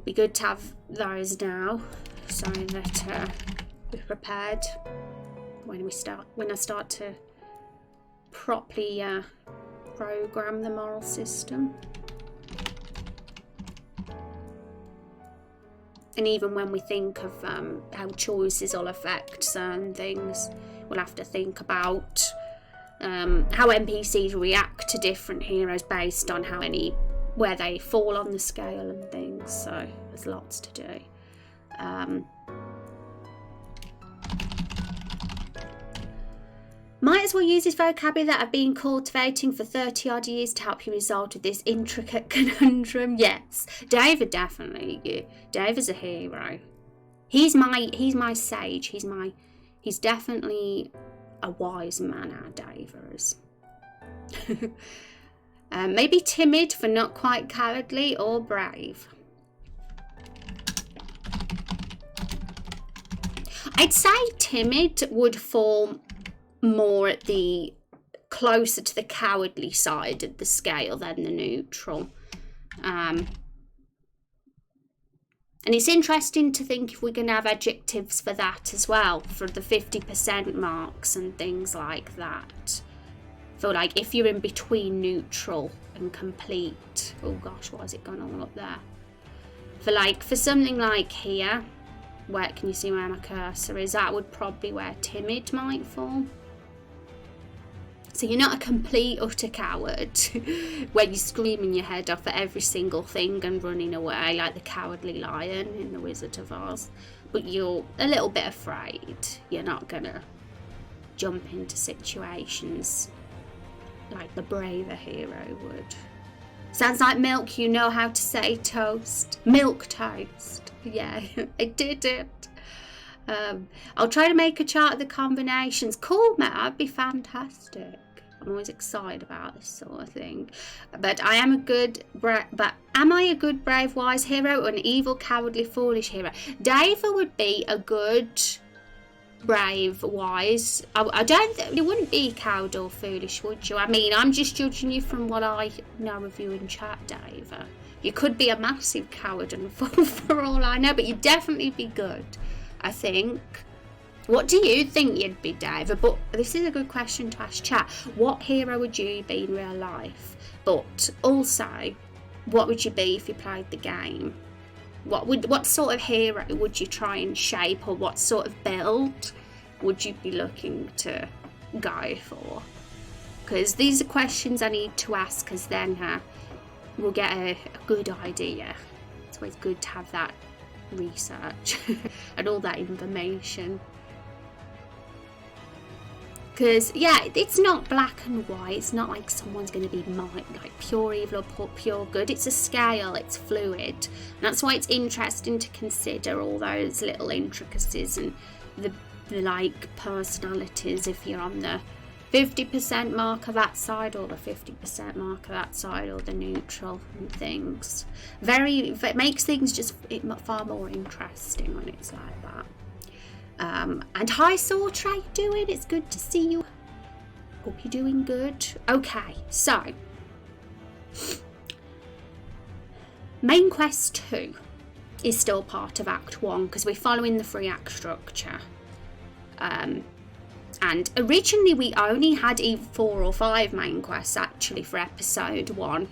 Be good to have those now so that we're prepared when I start to properly program the moral system. And even when we think of how choices will affect certain things, we'll have to think about how NPCs react to different heroes based on where they fall on the scale and things. So there's lots to do. Might as well use this vocabulary that I've been cultivating for 30 odd years to help you resolve this intricate conundrum. Yes, David definitely. Dave is a hero. He's my sage. He's definitely a wise man, our Dave is. Maybe timid for not quite cowardly, or brave. I'd say timid would fall more at the closer to the cowardly side of the scale than the neutral. And it's interesting to think if we're going to have adjectives for that as well, for the 50% marks and things like that. So like if you're in between neutral and complete. Oh gosh, what has it gone all up there? For something like here, where can you see where my cursor is? That would probably where timid might fall. So you're not a complete utter coward where you're screaming your head off at every single thing and running away like the cowardly lion in The Wizard of Oz. But you're a little bit afraid. You're not gonna jump into situations like the braver hero would. Sounds like Milk, you know how to say toast. Milk toast. Yeah, I did it. I'll try to make a chart of the combinations. Cool, Matt, that'd be fantastic. I'm always excited about this sort of thing. But am I a good, brave, wise hero or an evil, cowardly, foolish hero? Dava would be a good, brave, wise. I don't think you wouldn't be coward or foolish, would you? I mean, I'm just judging you from what I know of you in chat, Dava. You could be a massive coward and fool for all I know, but you'd definitely be good, I think. What do you think you'd be, Dava? But this is a good question to ask chat. What hero would you be in real life? But also, what would you be if you played the game? What sort of hero would you try and shape, or what sort of build would you be looking to go for? Because these are questions I need to ask, because then we'll get a good idea. It's always good to have that research and all that information. Because, yeah, it's not black and white. It's not like someone's going to be like pure evil or pure good. It's a scale. It's fluid. And that's why it's interesting to consider all those little intricacies and the like personalities if you're on the 50% marker that side or the 50% marker that side or the neutral and things. It makes things just far more interesting when it's like that. And hi Sortra, how you doing? It's good to see you. Hope you're doing good. Okay, so main quest 2 is still part of Act 1 because we're following the 3 act structure. And originally we only had either 4 or 5 main quests actually for episode 1.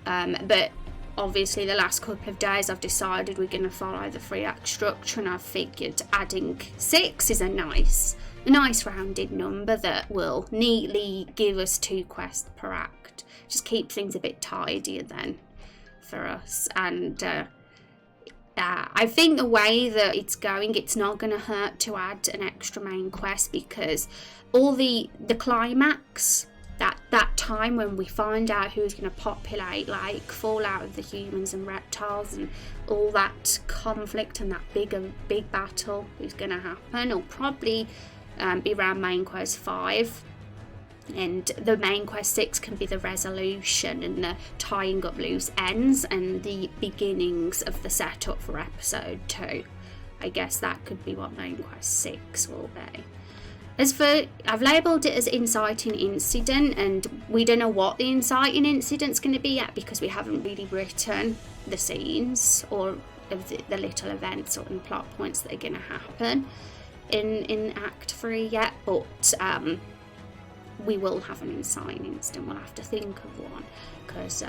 But obviously the last couple of days I've decided we're going to follow the 3 act structure, and I've figured adding 6 is a nice rounded number that will neatly give us 2 quests per act. Just keep things a bit tidier then for us. And I think the way that it's going, it's not going to hurt to add an extra main quest, because all the climax, that time when we find out who's going to populate, like fall out of the humans and reptiles, and all that conflict and that big battle is going to happen, will probably be around main quest 5. And the main quest 6 can be the resolution and the tying up loose ends and the beginnings of the setup for episode 2. I guess that could be what main quest 6 will be. As for, I've labelled it as inciting incident, and we don't know what the inciting incident's going to be yet because we haven't really written the scenes or of the little events or plot points that are going to happen in Act 3 yet, but we will have an inciting incident. We'll have to think of one, because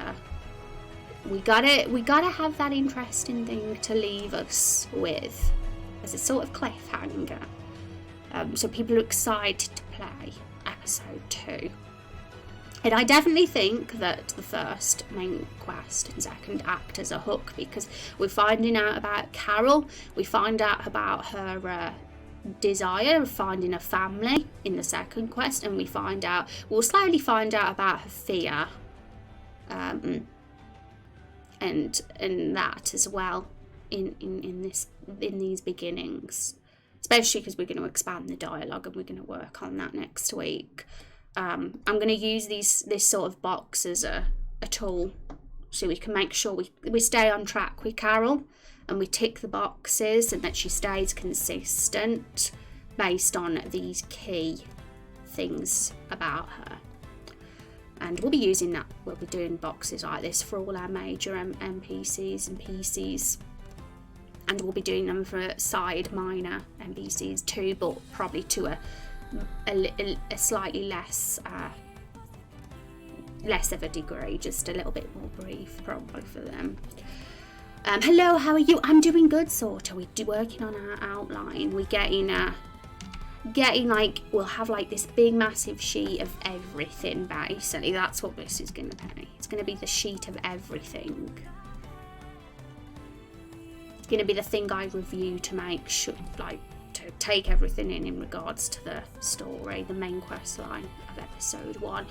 we gotta have that interesting thing to leave us with as a sort of cliffhanger. So people are excited to play episode 2. And I definitely think that the first main quest and second act is a hook, because we're finding out about Carol, we find out about her desire of finding a family in the second quest, and we'll slowly find out about her fear and that as well in these beginnings. Especially because we're going to expand the dialogue and we're going to work on that next week. I'm going to use this sort of box as a tool, so we can make sure we stay on track with Carol and we tick the boxes and that she stays consistent based on these key things about her. And we'll be using that, we'll be doing boxes like this for all our major NPCs and PCs. And we'll be doing them for side minor NPCs too, but probably to a slightly less of a degree, just a little bit more brief probably for them. Hello, how are you? I'm doing good, sort of. We're working on our outline. We're getting like, we'll have like this big massive sheet of everything basically. That's what this is going to be. It's going to be the sheet of everything. It's going to be the thing I review to make sure, like, to take everything in regards to the story, the main quest line of episode 1.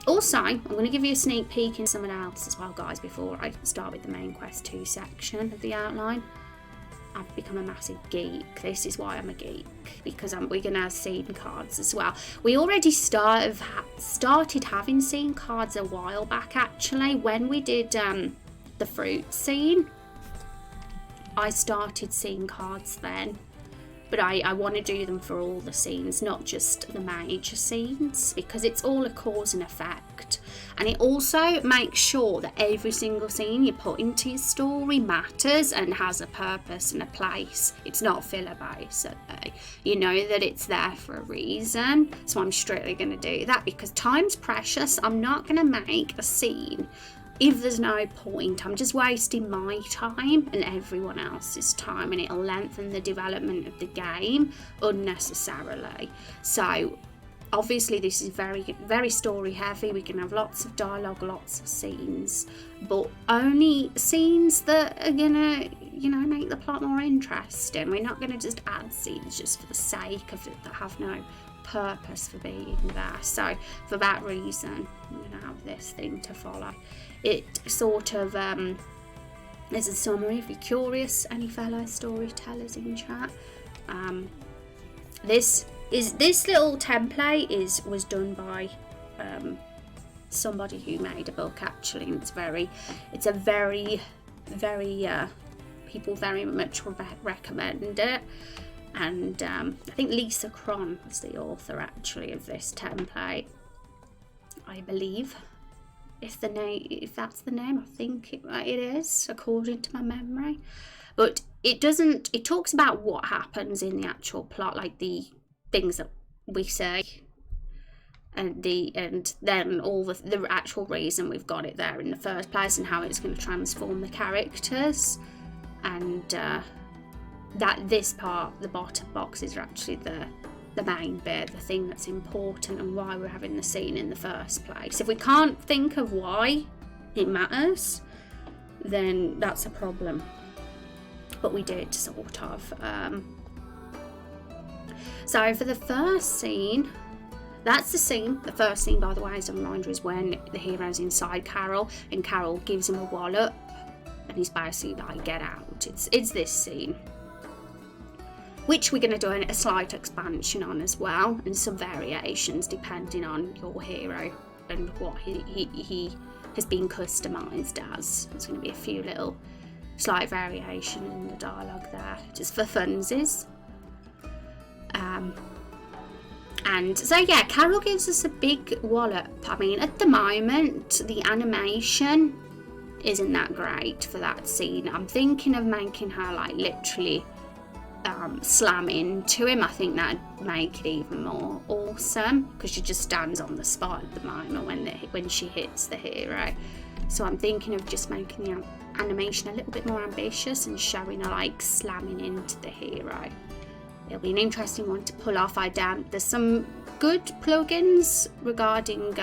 Also, I'm going to give you a sneak peek in someone else as well, guys, before I start with the main quest 2 section of the outline. I've become a massive geek. This is why I'm a geek, because we're going to have scene cards as well. We already started having scene cards a while back, actually. When we did the fruit scene, I started scene cards then. But I want to do them for all the scenes, not just the major scenes, because it's all a cause and effect. And it also makes sure that every single scene you put into your story matters and has a purpose and a place. It's not filler basically. You know that it's there for a reason. So I'm strictly going to do that because time's precious. I'm not going to make a scene if there's no point. I'm just wasting my time and everyone else's time, and it'll lengthen the development of the game unnecessarily. So obviously this is very, very story heavy. We can have lots of dialogue, lots of scenes, but only scenes that are gonna, you know, make the plot more interesting. We're not gonna just add scenes just for the sake of it that have no purpose for being there. So for that reason, I'm gonna have this thing to follow. It sort of is a summary if you're curious, any fellow storytellers in chat. This little template was done by somebody who made a book actually, and it's a very people very much recommend it. And I think Lisa Cron was the author actually of this template, I believe. If that's the name, I think it is, according to my memory. But it talks about what happens in the actual plot, like the things that we say, and then all the actual reason we've got it there in the first place, and how it's going to transform the characters. And that this part, the bottom boxes, are actually the main bit, the thing that's important, and why we're having the scene in the first place. If we can't think of why it matters, then that's a problem. But we did, sort of. So for the first scene, that's the scene. The first scene, by the way, as a reminder, is when the hero's inside Carol, and Carol gives him a wallop, and he's basically like, get out. It's this scene, which we're going to do a slight expansion on as well, and some variations depending on your hero and what he has been customised as. There's going to be a few little slight variation in the dialogue there, just for funsies. And so yeah, Carol gives us a big wallop. I mean, at the moment, the animation isn't that great for that scene. I'm thinking of making her like literally slam into him. I think that'd make it even more awesome, because she just stands on the spot at the moment when she hits the hero. So I'm thinking of just making the animation a little bit more ambitious and showing her like slamming into the hero. It'll be an interesting one to pull off. There's some good plugins regarding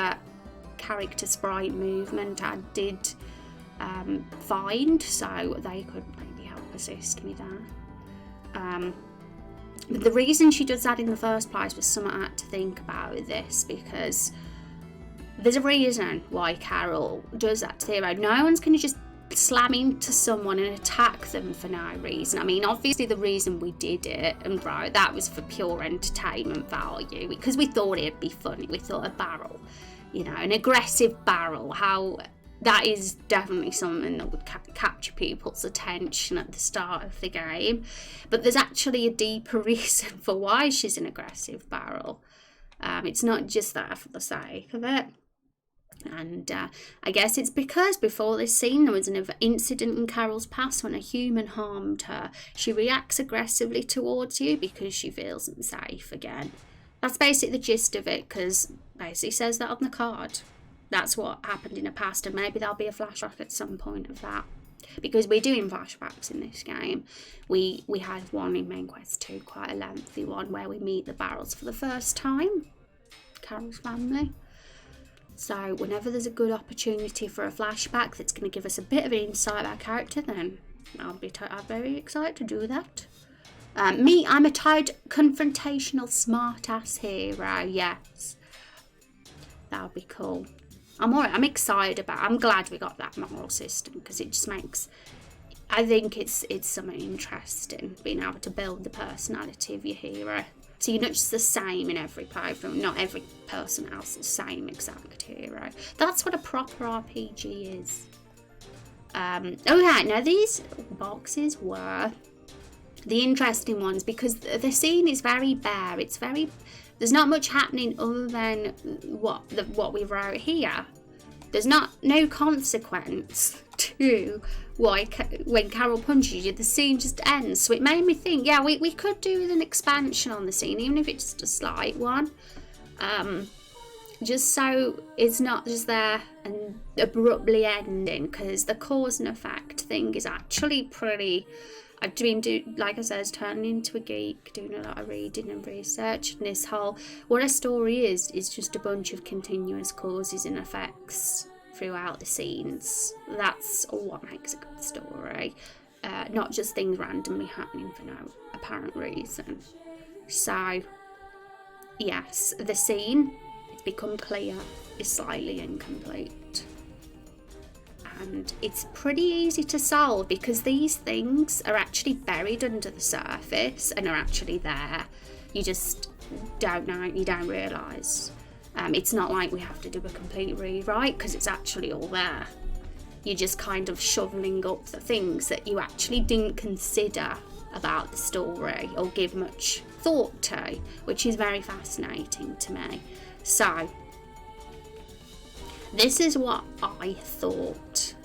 character sprite movement I did find, so they could maybe help assist me there. But the reason she does that in the first place was something I had to think about with this, because there's a reason why Carol does that to the hero. No one's going to just slam into someone and attack them for no reason. I mean, obviously the reason we did it, and right, that was for pure entertainment value, because we thought it'd be funny. We thought a barrel, you know, an aggressive barrel, how that is definitely something that would capture people's attention at the start of the game. But there's actually a deeper reason for why she's an aggressive barrel. It's not just that for the sake of it. And I guess it's because before this scene there was an incident in Carol's past when a human harmed her. She reacts aggressively towards you because she feels unsafe again. That's basically the gist of it, because basically says that on the card. That's what happened in the past, and maybe there'll be a flashback at some point of that. Because we're doing flashbacks in this game. We had one in Main Quest 2, quite a lengthy one, where we meet the Barrels for the first time. Carol's family. So whenever there's a good opportunity for a flashback that's going to give us a bit of an insight about our character, then I'm very excited to do that. I'm a tired, confrontational, smart-ass hero, yes. That would be cool. I'm excited I'm glad we got that moral system, because it just makes, I think it's something interesting, being able to build the personality of your hero. So you're not just the same in every playthrough, not every person else the same exact hero. That's what a proper RPG is. Okay, now these boxes were the interesting ones, because the scene is very bare. There's not much happening other than what we wrote here. There's no consequence to when Carol punches you. The scene just ends. So it made me think, yeah, we could do with an expansion on the scene, even if it's just a slight one. Just so it's not just there and abruptly ending, because the cause and effect thing is actually pretty. I've been like I said, turning into a geek, doing a lot of reading and research, and this whole, what a story is just a bunch of continuous causes and effects throughout the scenes. That's what makes a good story, not just things randomly happening for no apparent reason. So yes, the scene, it's become clear, is slightly incomplete. And it's pretty easy to solve, because these things are actually buried under the surface and are actually there. You just don't know, you don't realise. It's not like we have to do a complete rewrite, because it's actually all there. You're just kind of shoveling up the things that you actually didn't consider about the story or give much thought to, which is very fascinating to me. So this is what I thought,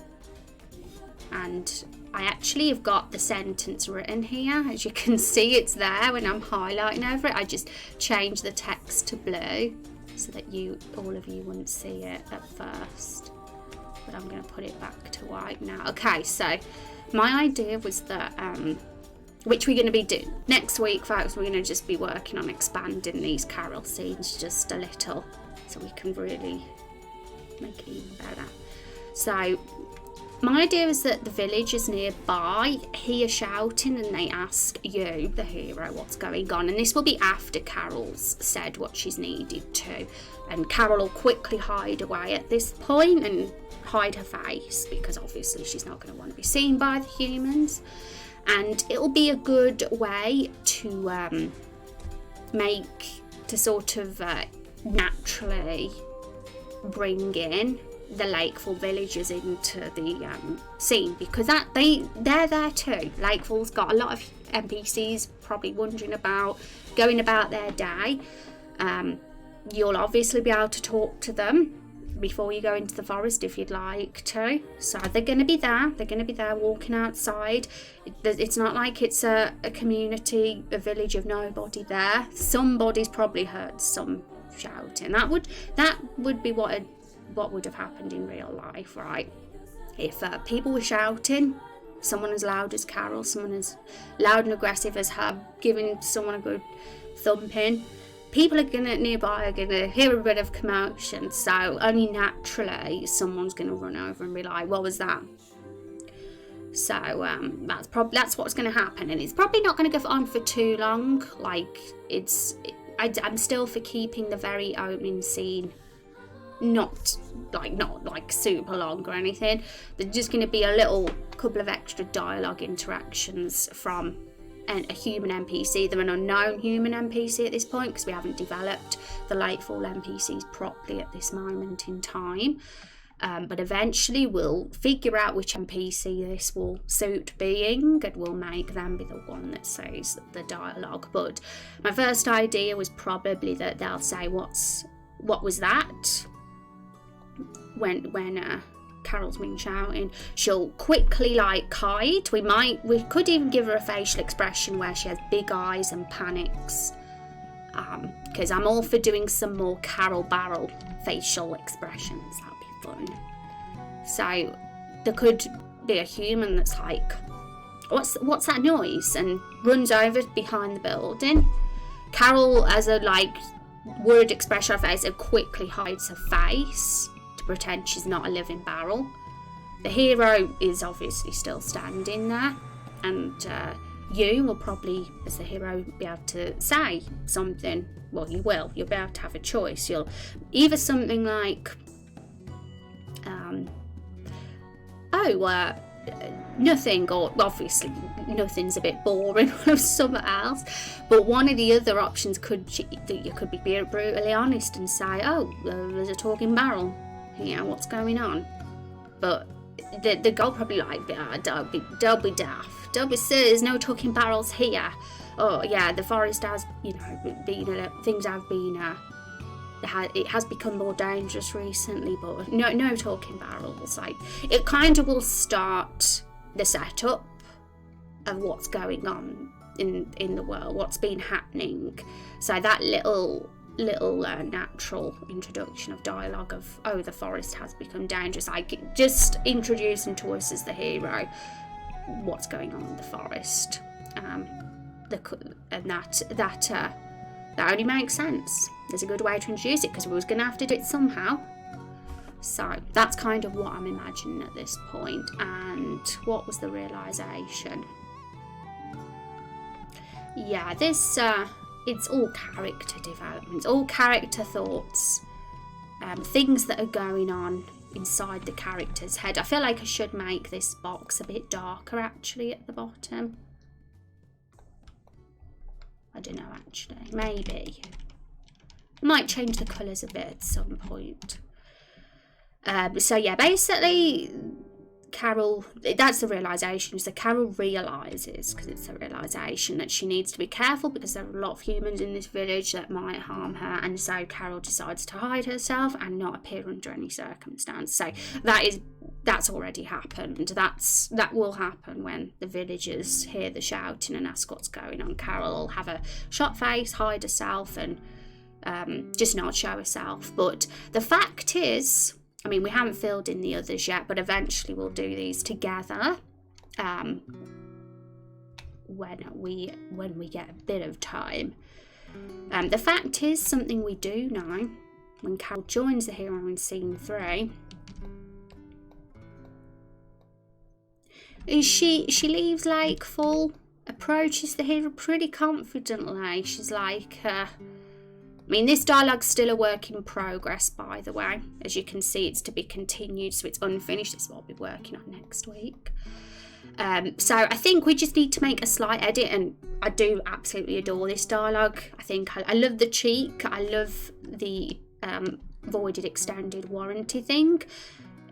and I actually have got the sentence written here. As you can see, it's there when I'm highlighting over it. I just changed the text to blue so that all of you wouldn't see it at first, but I'm going to put it back to white now. Okay, so my idea was that which we're going to be doing next week, folks. We're going to just be working on expanding these Carol scenes just a little, so we can really make it even better. So my idea is that the villagers nearby hear shouting, and they ask you, the hero, what's going on. And this will be after Carol's said what she's needed to, and Carol will quickly hide away at this point and hide her face, because obviously she's not going to want to be seen by the humans. And it'll be a good way to sort of naturally bring in the Lakefall villagers into the scene, because they're there too. Lakefall's got a lot of NPCs probably wondering about going about their day. You'll obviously be able to talk to them before you go into the forest if you'd like to. So they're going to be there walking outside. It's not like it's a community, a village of nobody there. Somebody's probably heard some shouting. That would be what would have happened in real life, right? If people were shouting, someone as loud as Carol, someone as loud and aggressive as her, giving someone a good thumping, people nearby are gonna hear a bit of commotion. So only naturally someone's gonna run over and be like, what was that? So that's what's gonna happen, and it's probably not gonna go on for too long. Like I'm still for keeping the very opening scene not like super long or anything. There's just going to be a little couple of extra dialogue interactions from a human NPC. They're an unknown human NPC at this point, because we haven't developed the Lakefall NPCs properly at this moment in time. But eventually we'll figure out which NPC this will suit being, and we'll make them be the one that says the dialogue. But my first idea was probably that they'll say, what was that? when Carol's been shouting, she'll quickly like hide. We could even give her a facial expression where she has big eyes and panics. Because I'm all for doing some more Carol Barrel facial expressions. That'd be fun. So there could be a human that's like, what's that noise? And runs over behind the building. Carol, as a like worried expression on her face, quickly hides her face to pretend she's not a living barrel. The hero is obviously still standing there, and you will probably, as the hero, be able to say something. Well, you'll be able to have a choice. You'll either something like, nothing, or obviously nothing's a bit boring or something else. But one of the other options you could be brutally honest and say, there's a talking barrel here, what's going on? But the girl probably like, don't be daft. Don't be silly, there's no talking barrels here. Oh yeah, the forest has, things have been, it has become more dangerous recently, but no talking barrels. Like, it kind of will start the setup of what's going on in the world, what's been happening. So that little natural introduction of dialogue of, the forest has become dangerous, like just introducing to us as the hero what's going on in the forest, and that only makes sense. There's a good way to introduce it, because we was going to have to do it somehow. So that's kind of what I'm imagining at this point. And what was the realisation? Yeah, this it's all character development, all character thoughts, things that are going on inside the character's head. I feel like I should make this box a bit darker actually at the bottom. I don't know, actually, maybe I might change the colours a bit at some point. So yeah, basically Carol, that's the realisation. So Carol realises, because it's a realisation, that she needs to be careful because there are a lot of humans in this village that might harm her, and so Carol decides to hide herself and not appear under any circumstance. So that's already happened. That will happen when the villagers hear the shouting and ask what's going on. Carol will have a shot face, hide herself, and just not show herself. But the fact is, I mean, we haven't filled in the others yet, but eventually we'll do these together when we get a bit of time. The fact is, something we do know, when Carol joins the hero in scene 3, is she leaves Lakeful, approaches the hero pretty confidently. She's like, I mean, this dialogue's still a work in progress, by the way. As you can see, it's to be continued, so it's unfinished. This is what I'll be working on next week. So I think we just need to make a slight edit, and I do absolutely adore this dialogue. I think I love the cheek. I love the voided extended warranty thing.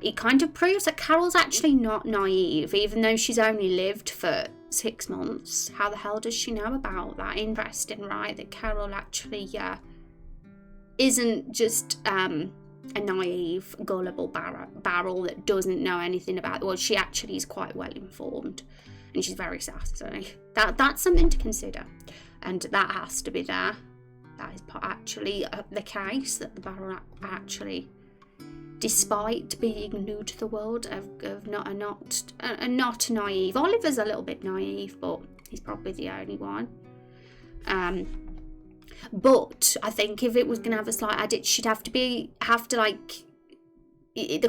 It kind of proves that Carol's actually not naive, even though she's only lived for 6 months. How the hell does she know about that? Interesting, right? That Carol actually isn't just a naive, gullible barrel that doesn't know anything about the world. She actually is quite well informed, and she's very sassy. That's something to consider, and that has to be there. That is actually the case, that the barrel actually, despite being new to the world, not naive. Oliver's a little bit naive, but he's probably the only one. But I think if it was going to have a slight edit, she'd have to the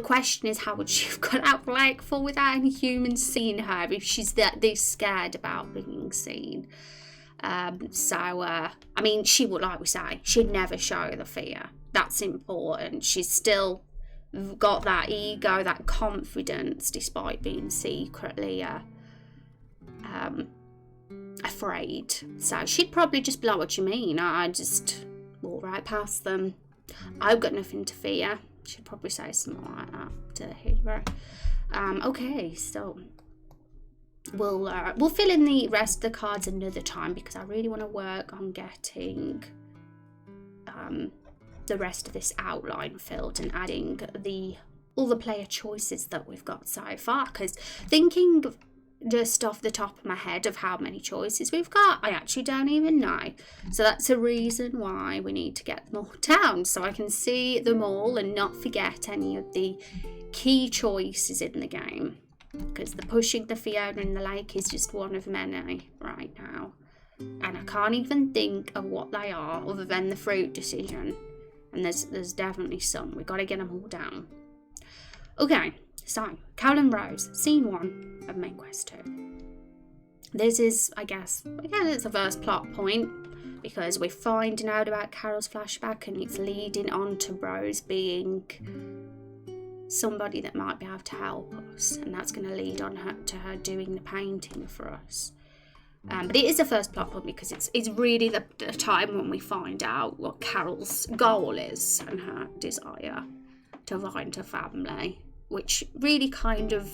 question is, how would she have got out Lakeful without any humans seeing her if she's this scared about being seen? I mean, she would, like we say, she'd never show the fear. That's important. She's still got that ego, that confidence, despite being secretly afraid. So she'd probably just be like, what do you mean? I just walk right past them. I've got nothing to fear. She'd probably say something like that to the hero. Okay, so we'll fill in the rest of the cards another time, because I really want to work on getting the rest of this outline filled and adding the all the player choices that we've got so far, because thinking just off the top of my head of how many choices we've got, I actually don't even know. So that's a reason why we need to get them all down, so I can see them all and not forget any of the key choices in the game, because the pushing the Fiona in the lake is just one of many right now, and I can't even think of what they are other than the fruit decision, and there's definitely some. We've got to get them all down. Okay, so Carol and Rose, scene 1 of main quest 2. This is, I guess it's the first plot point, because we're finding out about Carol's flashback and it's leading on to Rose being somebody that might be able to help us, and that's going to lead on to her doing the painting for us. But it is the first plot point because it's really the time when we find out what Carol's goal is and her desire to find her family, which really kind of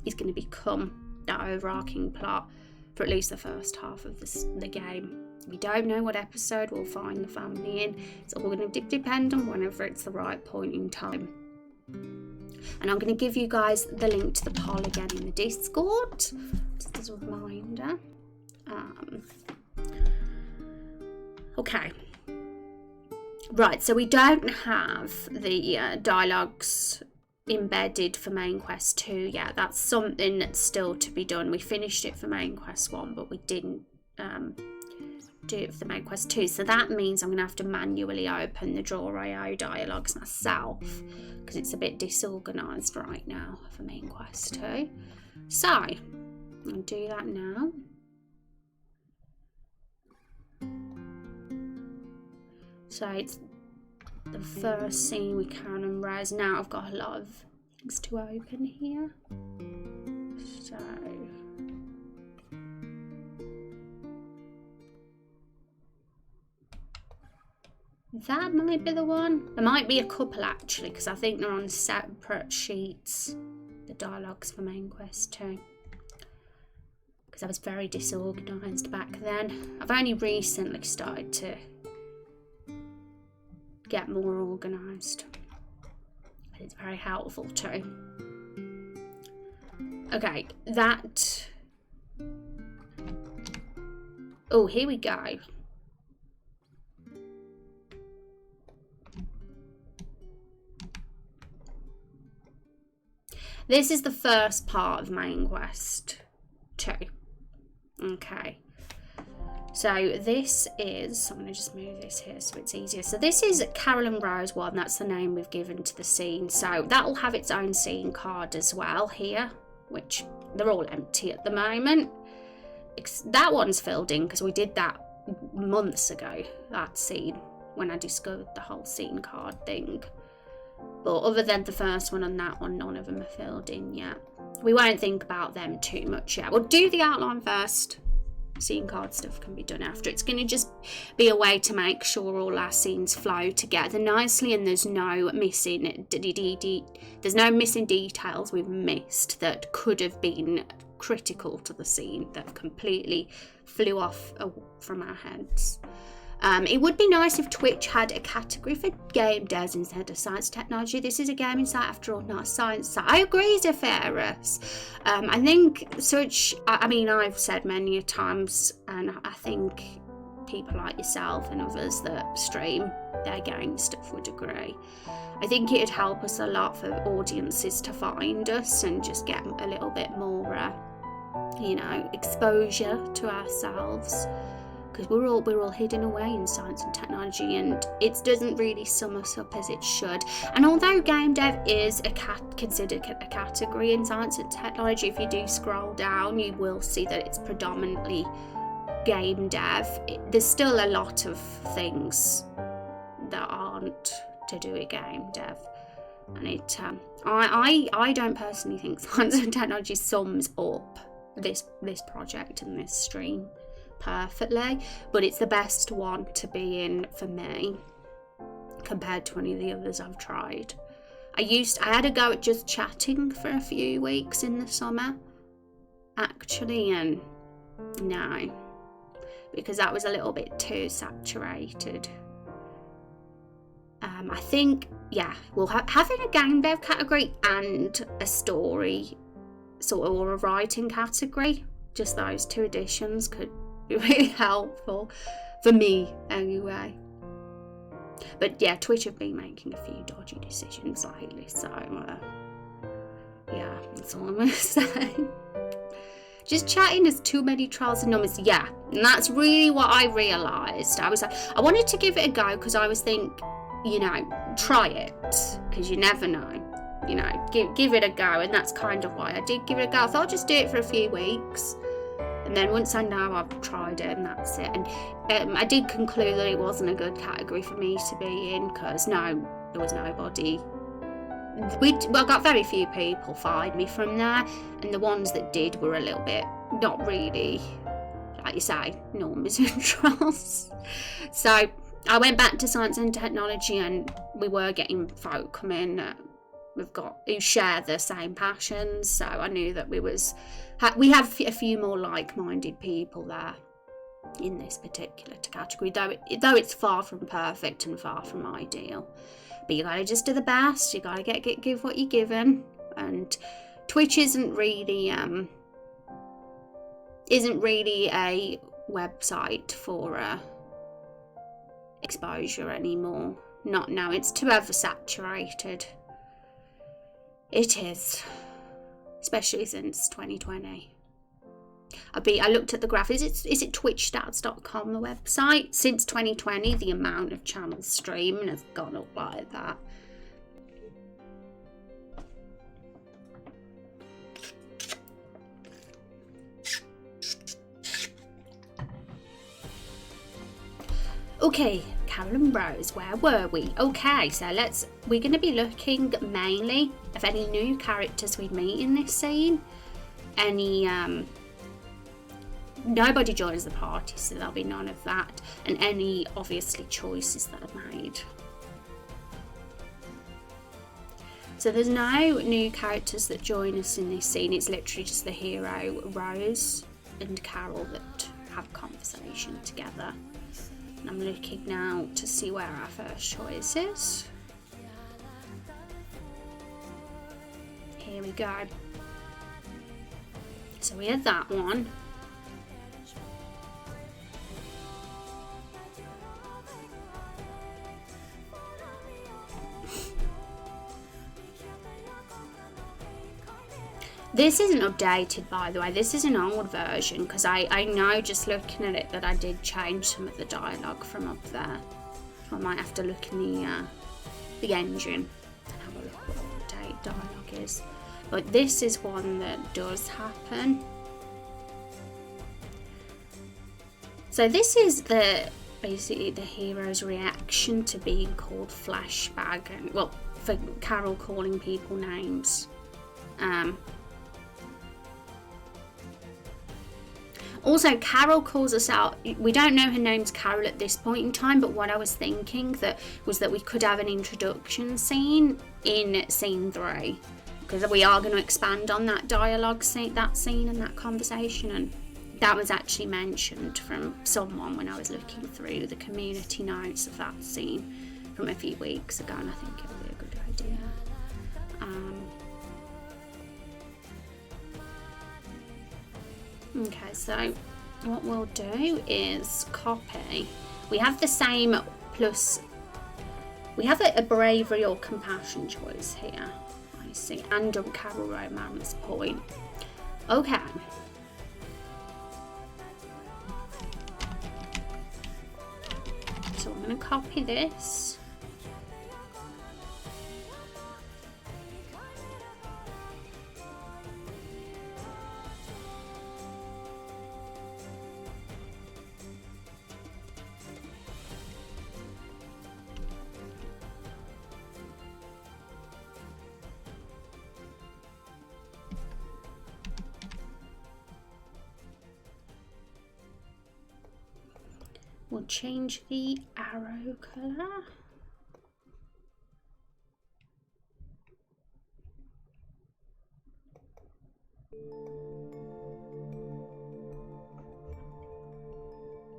is going to become that overarching plot for at least the first half of the game. We don't know what episode we'll find the family in. It's all going to depend on whenever it's the right point in time. And I'm going to give you guys the link to the poll again in the Discord, just as a reminder. Okay. Right, so we don't have the dialogues embedded for main quest 2 yet. That's something that's still to be done. We finished it for main quest 1, but we didn't do it for the main quest 2, so that means I'm gonna have to manually open the Draw.io dialogues myself because it's a bit disorganized right now for main quest 2. So I'll do that now. So it's the first scene with Karen and Rose. Now I've got a lot of things to open here. So that might be the one. There might be a couple actually, because I think they're on separate sheets, the dialogues for main quest 2. Because I was very disorganised back then. I've only recently started to get more organised. It's very helpful too. Okay, that... Oh, here we go. This is the first part of main quest 2. Okay. So this is, I'm going to just move this here so it's easier. So this is Carol and Rose 1, that's the name we've given to the scene. So that'll have its own scene card as well here, which they're all empty at the moment. That one's filled in because we did that months ago, that scene, when I discovered the whole scene card thing. But other than the first one and that one, none of them are filled in yet. We won't think about them too much yet. We'll do the outline first. Scene card stuff can be done after. It's going to just be a way to make sure all our scenes flow together nicely and there's no missing details we've missed that could have been critical to the scene that completely flew off from our heads. It would be nice if Twitch had a category for game devs instead of science technology. This is a gaming site after all, not a science site. I agree, Zephyrus. I think such, I mean, I've said many a times, and I think people like yourself and others that stream their game stuff would agree. I think it'd help us a lot for audiences to find us and just get a little bit more, exposure to ourselves. Because we're all hidden away in science and technology, and it doesn't really sum us up as it should. And although game dev is considered a category in science and technology, if you do scroll down, you will see that it's predominantly game dev. There's still a lot of things that aren't to do with game dev, and I don't personally think science and technology sums up this project and this stream perfectly, but it's the best one to be in for me compared to any of the others I've tried. I had a go at just chatting for a few weeks in the summer actually, and no, because that was a little bit too saturated. I think, yeah, we'll having a game dev category and a story sort of, or a writing category. Just those two additions could be really helpful for me anyway. But yeah, Twitch have been making a few dodgy decisions lately, so yeah, that's all I'm gonna say. Just chatting has too many trials and numbers. Yeah, and that's really what I realised. I was like, I wanted to give it a go because I was thinking, you know, try it, because you never know. You know, give it a go, and that's kind of why I did give it a go. I thought I'll just do it for a few weeks, and then once I know I've tried it, and that's it. And I did conclude that it wasn't a good category for me to be in, because there was nobody. I got very few people find me from there, and the ones that did were a little bit not really, like you say, normies and trolls. So I went back to science and technology, and we were getting folk come in who share the same passions. So I knew that we have a few more like-minded people there in this particular category, though it's far from perfect and far from ideal. But you gotta just do the best. You gotta give what you're given. And Twitch isn't really a website for exposure anymore. Not now. It's too oversaturated. It is, especially since 2020. I looked at the graph. Is it twitchstats.com, the website? Since 2020, the amount of channels streaming has gone up like that. Okay, Carolyn Rose, where were we? Okay, so we're going to be looking mainly of any new characters we meet in this scene. Nobody joins the party, so there'll be none of that, and any obviously choices that are made. So there's no new characters that join us in this scene. It's literally just the hero Rose and Carol that have a conversation together. And I'm looking now to see where our first choice is. Here we go. So we had that one. This isn't updated, by the way. This is an old version, because I know just looking at it that I did change some of the dialogue from up there. So I might have to look in the engine and have a look what the update dialogue is. But this is one that does happen. So this is basically the hero's reaction to being called flashbag, and well, for Carol calling people names. Also, Carol calls us out. We don't know her name's Carol at this point in time, but what I was thinking was that we could have an introduction scene in scene 3, because we are going to expand on that dialogue scene, that scene and that conversation, and that was actually mentioned from someone when I was looking through the community notes of that scene from a few weeks ago, and I think it would be a good idea. Okay, so what we'll do is copy. We have the same plus, we have a bravery or compassion choice here, I see, and a Carol romance point. Okay. So I'm going to copy this. We'll change the arrow colour.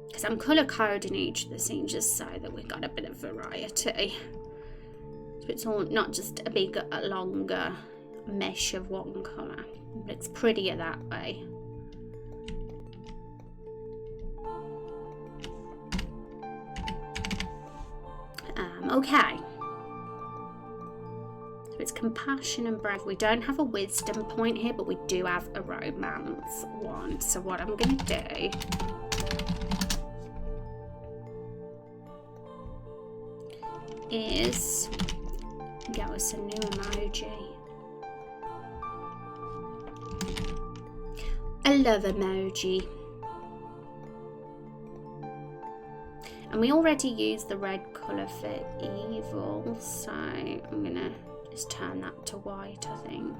Because I'm colour coding each of the scenes just so that we've got a bit of variety. it's all not just a big, longer mesh of one colour. But it's prettier that way. Okay. So it's compassion and bravery. We don't have a wisdom point here, but we do have a romance one. So what I'm going to do is get us a new emoji. A love emoji. And we already used the red colour for evil, so I'm gonna just turn that to white, I think.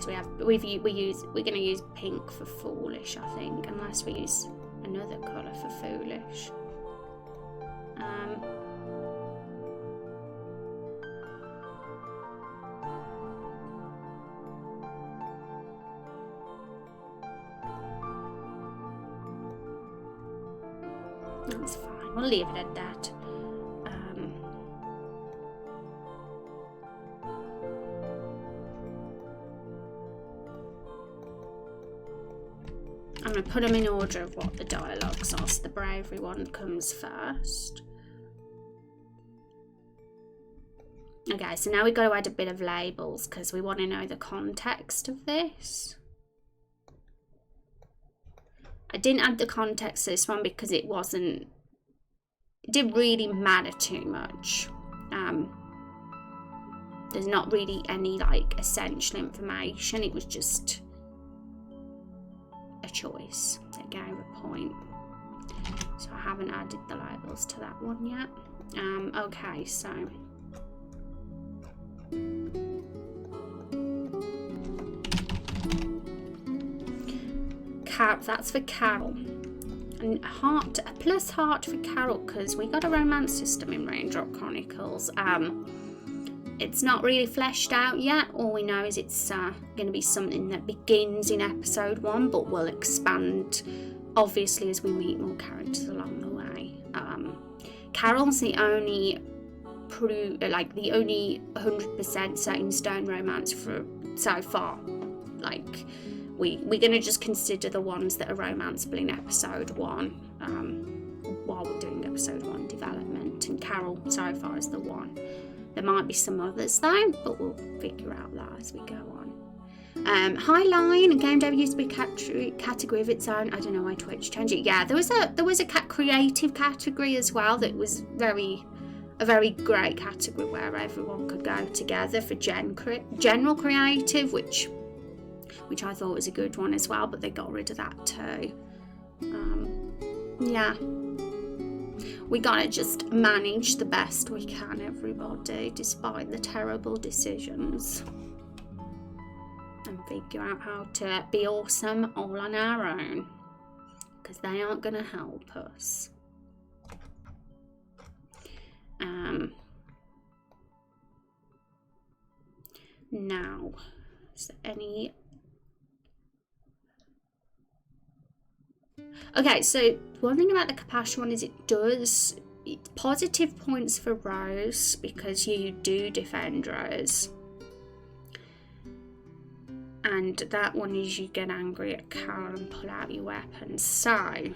So we're gonna use pink for foolish, I think, unless we use another colour for foolish. That's fine, we'll leave it at that. I'm going to put them in order of what the dialogues are, so the bravery one comes first. Okay, so now we've got to add a bit of labels because we want to know the context of this. I didn't add the context to this one because it didn't really matter too much. There's not really any like essential information. It was just a choice that gave a point. So I haven't added the labels to that one yet. Okay, so that's for Carol, and a plus heart for Carol because we got a romance system in Raindrop Chronicles. It's not really fleshed out yet. All we know is it's going to be something that begins in episode 1, but will expand obviously as we meet more characters along the way. Carol's the only 100% set in stone romance for so far. Like we're going to just consider the ones that are romanceable in episode 1 while we're doing episode 1 development, and Carol so far is the one. There might be some others though, but we'll figure out that as we go on. Highline, a game dev used to be a category of its own. I don't know why Twitch changed it. Yeah, there was a creative category as well that was a very great category where everyone could go together for general creative, which I thought was a good one as well, but they got rid of that too. Yeah. We gotta just manage the best we can, everybody, despite the terrible decisions. And figure out how to be awesome all on our own. Because they aren't gonna help us. Now, is there any... Okay, so one thing about the compassion one is it's positive points for Rose because you do defend Rose, and that one is you get angry at Carol and pull out your weapons. So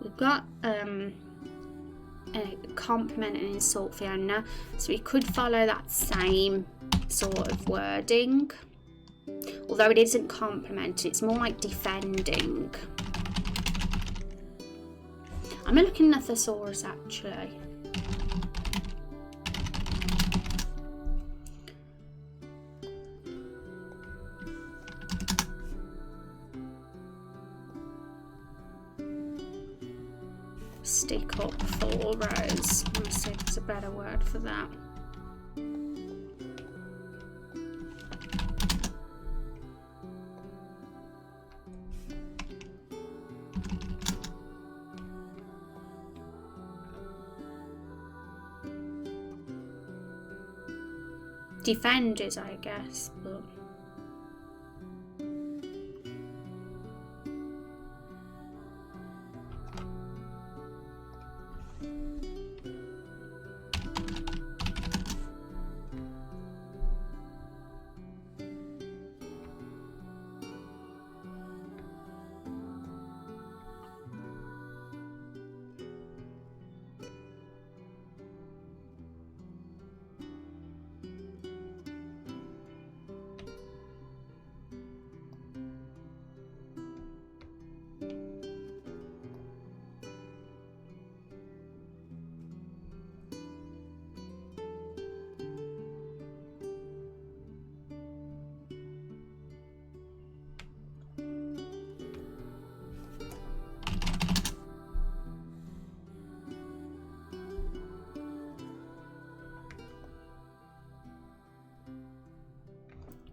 we've got a compliment and insult Fiona, so we could follow that same sort of wording, although it isn't compliment, it's more like defending. I'm looking at the thesaurus actually. Stick up for Rose. Let's see if there's a better word for that. defenders, I guess, but...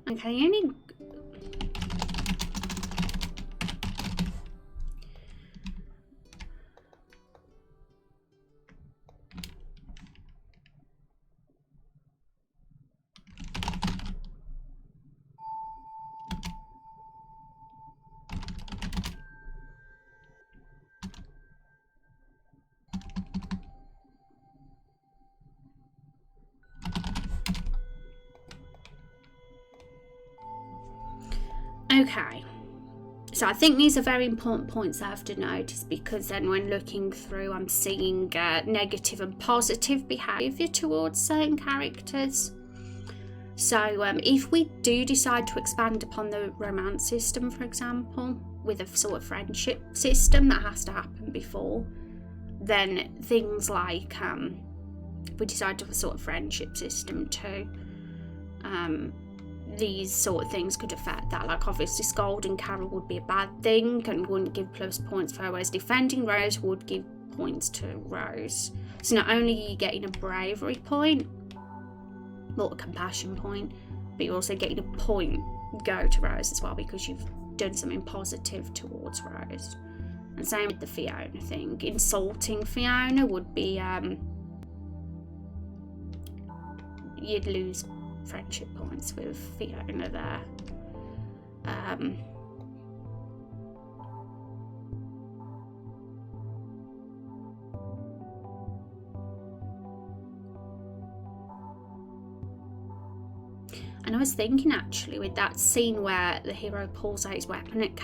Okay, only... Okay, so I think these are very important points I have to notice, because then when looking through I'm seeing negative and positive behaviour towards certain characters. So if we do decide to expand upon the romance system, for example, with a sort of friendship system, that has to happen before, then things like if we decide to have a sort of friendship system too, these sort of things could affect that. Like obviously scolding Carol would be a bad thing and wouldn't give plus points for her, whereas defending Rose would give points to Rose. So not only are you getting a bravery point, or a compassion point, but you're also getting a point go to Rose as well, because you've done something positive towards Rose. And same with the Fiona thing. Insulting Fiona would be you'd lose friendship points with Fiona there. And I was thinking actually, with that scene where the hero pulls out his weapon at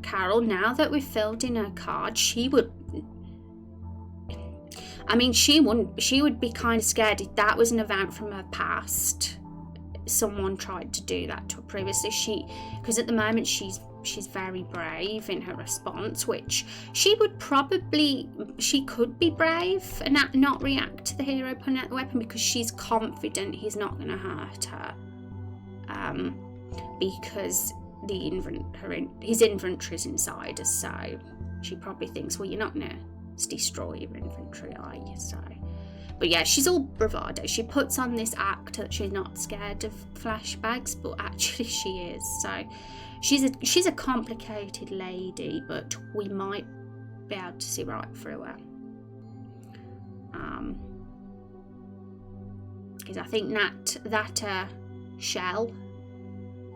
Carol, now that we've filled in her card, she would... I mean, she would be kind of scared if that was an event from her past. Someone tried to do that to her previously. Because at the moment she's very brave in her response, which she could be brave and not react to the hero pulling out the weapon, because she's confident he's not going to hurt her. Because his inventory's inside her, so she probably thinks, well, you're not going to destroy your inventory, are you? So, but yeah, she's all bravado. She puts on this act that she's not scared of flashbacks, but actually she is. So she's a complicated lady, but we might be able to see right through her. Because I think that shell,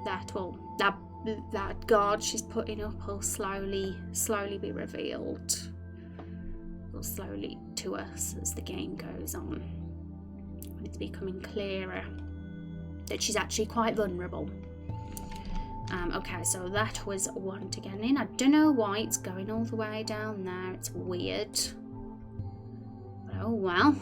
that guard she's putting up will slowly be revealed, or slowly to us as the game goes on, when it's becoming clearer that she's actually quite vulnerable. Okay, so that was one to get in. I don't know why it's going all the way down there. It's weird. But oh well.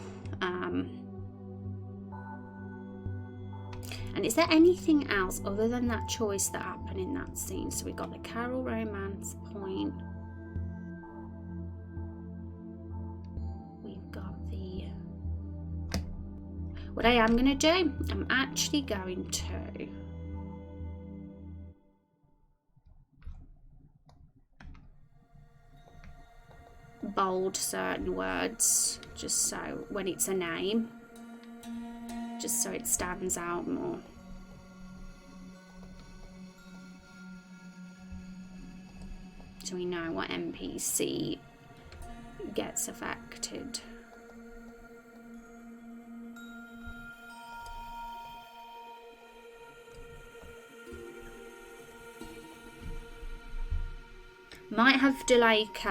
And is there anything else other than that choice that happened in that scene? So we got the Carol romance point. We've got the... What I am going to do, I'm actually going to... bold certain words, just so when it's a name, just so it stands out more. So we know what NPC gets affected. Might have to like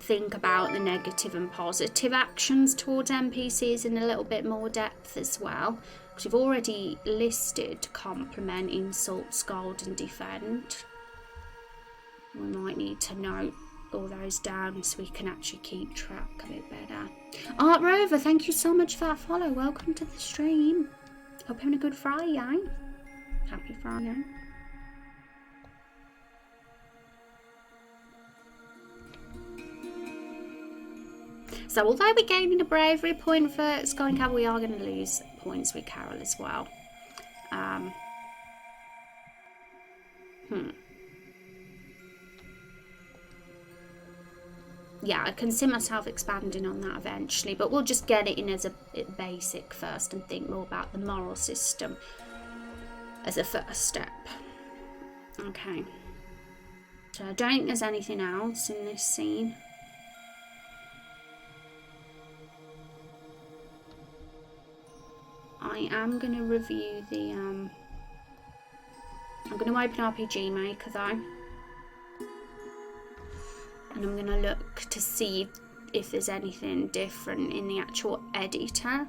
think about the negative and positive actions towards NPCs in a little bit more depth as well. Because we've already listed compliment, insult, scold and defend. We might need to note all those down so we can actually keep track a bit better. Art Rover, thank you so much for that follow. Welcome to the stream. Hope you're having a good Friday. Happy Friday. So although we're gaining a bravery point for Sky and Carol, we are going to lose points with Carol as well. Yeah, I can see myself expanding on that eventually, but we'll just get it in as a basic first and think more about the moral system as a first step. Okay. So I don't think there's anything else in this scene. I am going to review the, I'm going to open RPG Maker though. And I'm going to look to see if there's anything different in the actual editor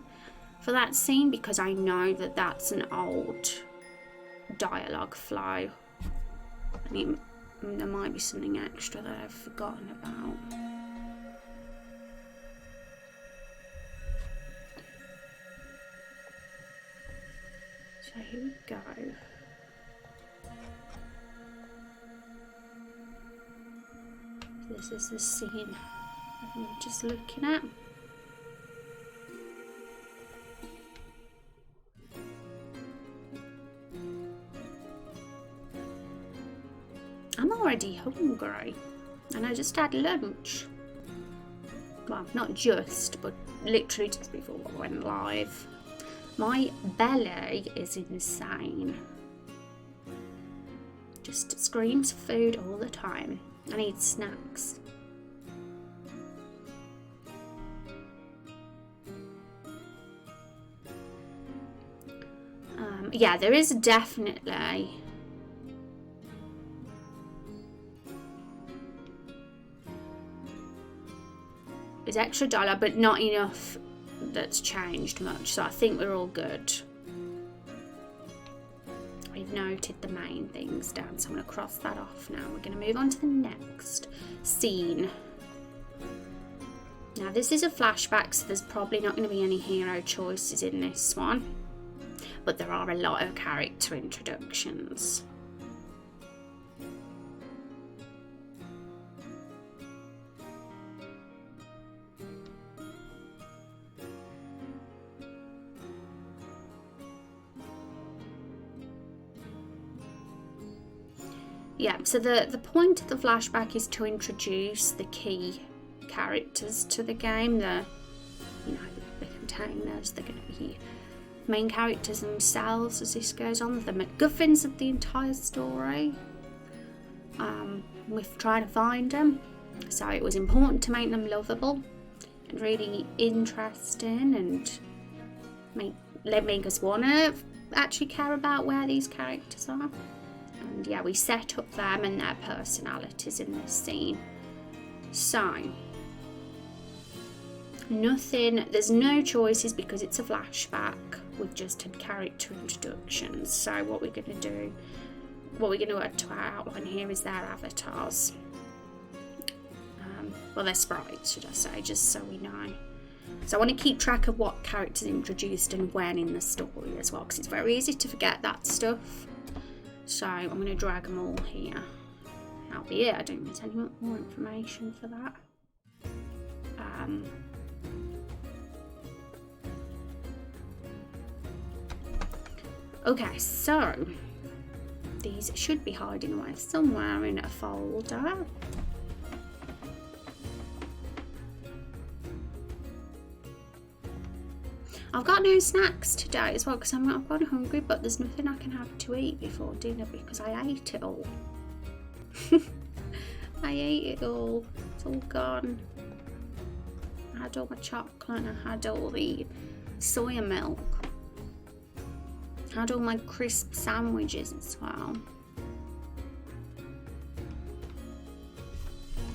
for that scene, because I know that that's an old dialogue flow. I mean, there might be something extra that I've forgotten about. So here we go. This is the scene I'm just looking at. I'm already hungry and I just had lunch. Well, not just, but literally just before I went live. My belly is insane. Just screams food all the time. I need snacks. Yeah, there is definitely there's extra dialogue, but not enough that's changed much, so I think we're all good. We've noted the main things down, so I'm going to cross that off now. We're going to move on to the next scene. Now this is a flashback, so there's probably not going to be any hero choices in this one, but there are a lot of character introductions. Yeah, so the point of the flashback is to introduce the key characters to the game. The containers, they're going to be main characters themselves as this goes on. The MacGuffins of the entire story. We're trying to find them, so it was important to make them lovable and really interesting and make us want to actually care about where these characters are. And yeah, we set up them and their personalities in this scene. So, there's no choices because it's a flashback. We've just had character introductions. So what we're going to add to our outline here is their avatars. Well, their sprites, should I say, just so we know. So I want to keep track of what characters introduced and when in the story as well, because it's very easy to forget that stuff. So I'm going to drag them all here. That'll be it. I don't need any more information for that. Okay, so these should be hiding away somewhere in a folder. I've got no snacks today as well because I've gone hungry, but there's nothing I can have to eat before dinner because I ate it all. I ate it all. It's all gone. I had all my chocolate and I had all the soya milk. I had all my crisp sandwiches as well.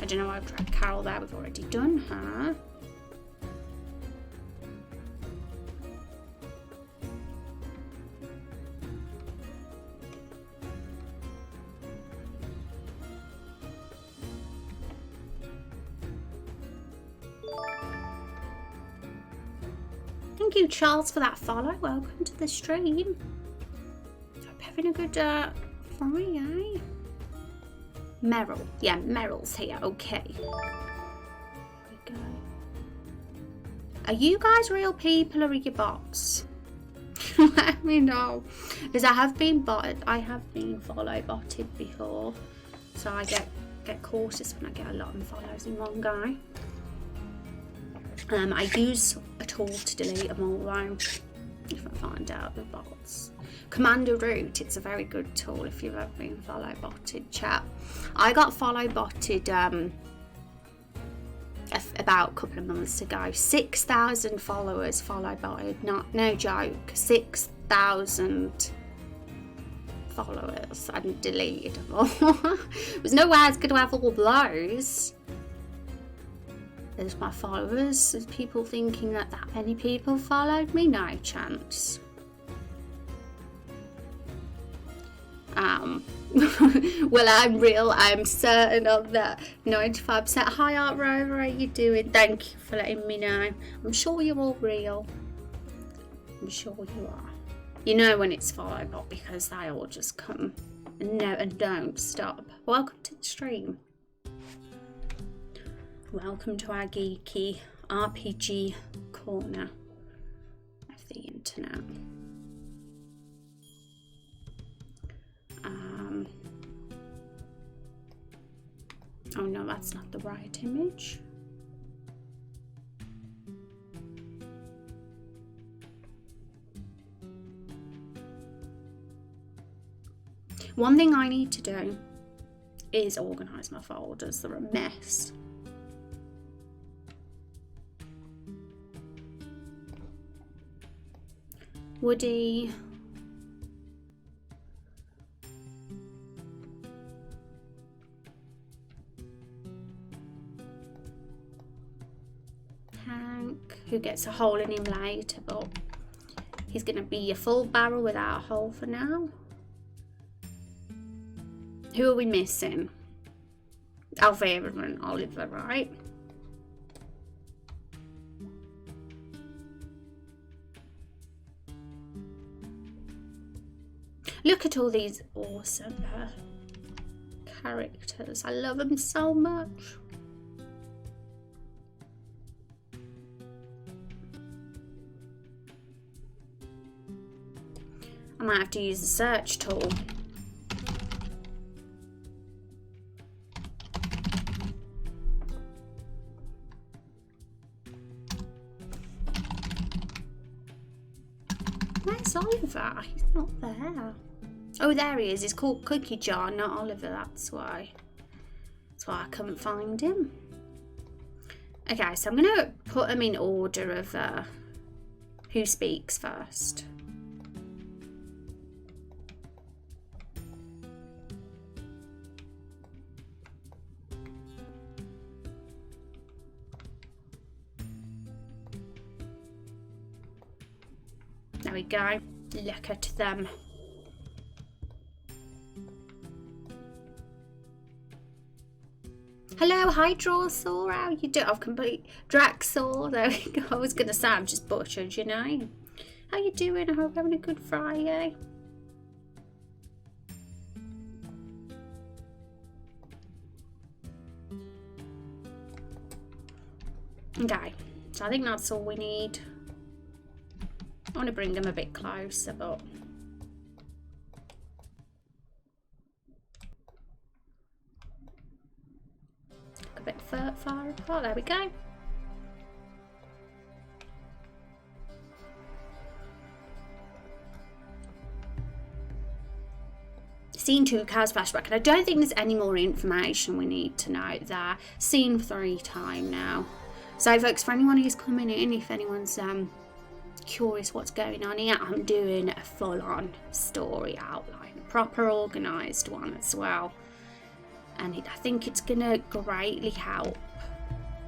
don't know why I've tried Carol there. We've already done her. Thank you, Charles, for that follow. Welcome to the stream. Hope having a good Friday. Meryl. Yeah, Meryl's here. Okay. Here we go. Are you guys real people or are you bots? Let me know. Because I have been follow botted before. So I get cautious when I get a lot of follows in one guy. I use a tool to delete them all though, if I find out the bots. Commander Root, it's a very good tool if you've ever been follow botted, chat. I got follow botted about a couple of months ago. 6,000 followers follow botted, no joke. 6,000 followers and deleted them all. There's no way I was going to have all those. There's my followers. There's people thinking that many people followed me. No chance. Well, I'm real. I'm certain of that. 95%. Hi, Art Rover. How you doing? Thank you for letting me know. I'm sure you're all real. I'm sure you are. You know when it's follow bot because they all just come and don't stop. Welcome to the stream. Welcome to our geeky RPG corner of the internet. Oh no, that's not the right image. One thing I need to do is organise my folders. They're a mess. Woody. Hank, who gets a hole in him later, but he's going to be a full barrel without a hole for now. Who are we missing? Alvera and Oliver, right? Look at all these awesome characters. I love them so much. I might have to use the search tool. Where's Oliver? He's not there. Oh, there he is. He's called Cookie Jar, not Oliver. That's why. That's why I couldn't find him. Okay, so I'm going to put them in order of who speaks first. There we go. Look at them. Hello, Hydrosaur. How you doing? I've complete Draxor. There we go. I was gonna say I've just butchered your name. How you doing? I hope you're having a good Friday. Okay, so I think that's all we need. I want to bring them a bit closer, but a bit far apart. There we go. Scene 2, Cow's flashback, and I don't think there's any more information we need to know there. Scene 3 time now. So folks, for anyone who's coming in, if anyone's curious what's going on here, I'm doing a full-on story outline, a proper organised one as well. and I think it's going to greatly help.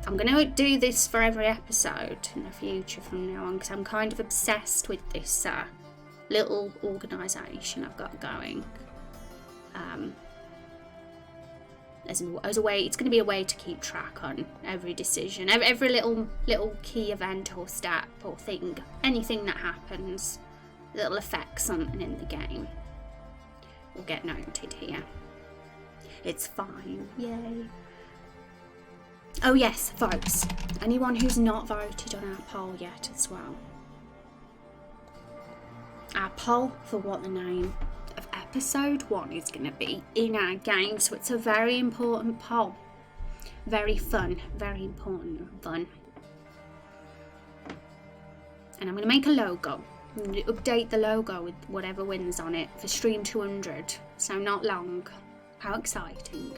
I'm going to do this for every episode in the future from now on, because I'm kind of obsessed with this little organisation I've got going. As a way, it's going to be a way to keep track on every decision, every little key event or step or thing, anything that happens that'll affect something in the game will get noted here. It's fine, yay. Oh yes, votes. Anyone who's not voted on our poll yet as well. Our poll for what the name of episode 1 is going to be in our game, so it's a very important poll. Very fun, very important and fun. And I'm going to make a logo. I'm going to update the logo with whatever wins on it for stream 200, so not long. How exciting.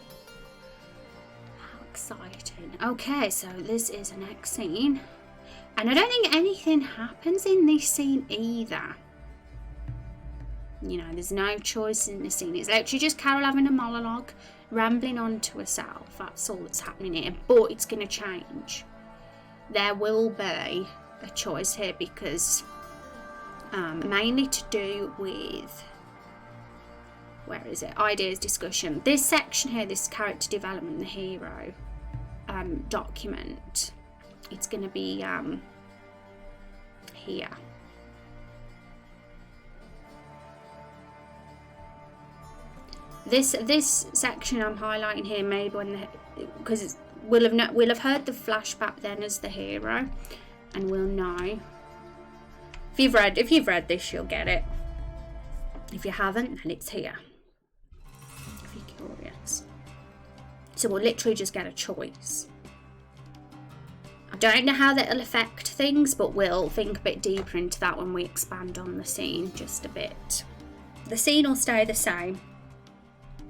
How exciting. Okay, so this is the next scene. And I don't think anything happens in this scene either. You know, there's no choice in this scene. It's literally just Carol having a monologue, rambling on to herself. That's all that's happening here. But it's going to change. There will be a choice here because mainly to do with, where is it? Ideas discussion. This section here, this character development, the hero document, it's going to be here. This section I'm highlighting here, maybe because we'll have heard the flashback then as the hero, and we'll know. If you've read this, you'll get it. If you haven't, then it's here. If you're curious. So we'll literally just get a choice. I don't know how that'll affect things, but we'll think a bit deeper into that when we expand on the scene just a bit. The scene will stay the same.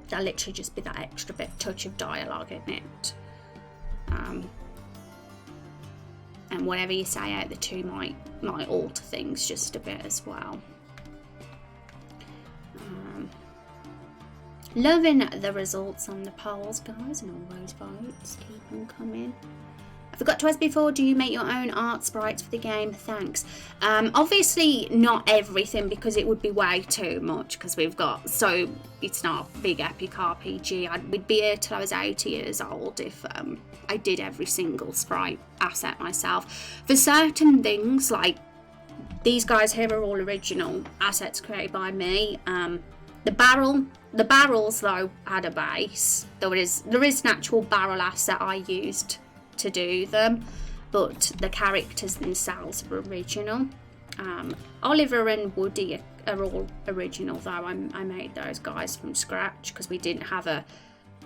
There'll literally just be that extra bit touch of dialogue in it. And whatever you say out the two might alter things just a bit as well. Loving the results on the polls, guys, and all those votes. Keep them coming. I forgot to ask before, do you make your own art sprites for the game? Thanks. Obviously not everything, because it would be way too much, because we've got, so it's not a big epic RPG. We'd be here till I was 80 years old if I did every single sprite asset myself. For certain things, like these guys here are all original assets created by me. The barrels though had a base. There is an actual barrel asset I used to do them, but the characters themselves were original. Oliver and Woody are all original though. I made those guys from scratch because we didn't have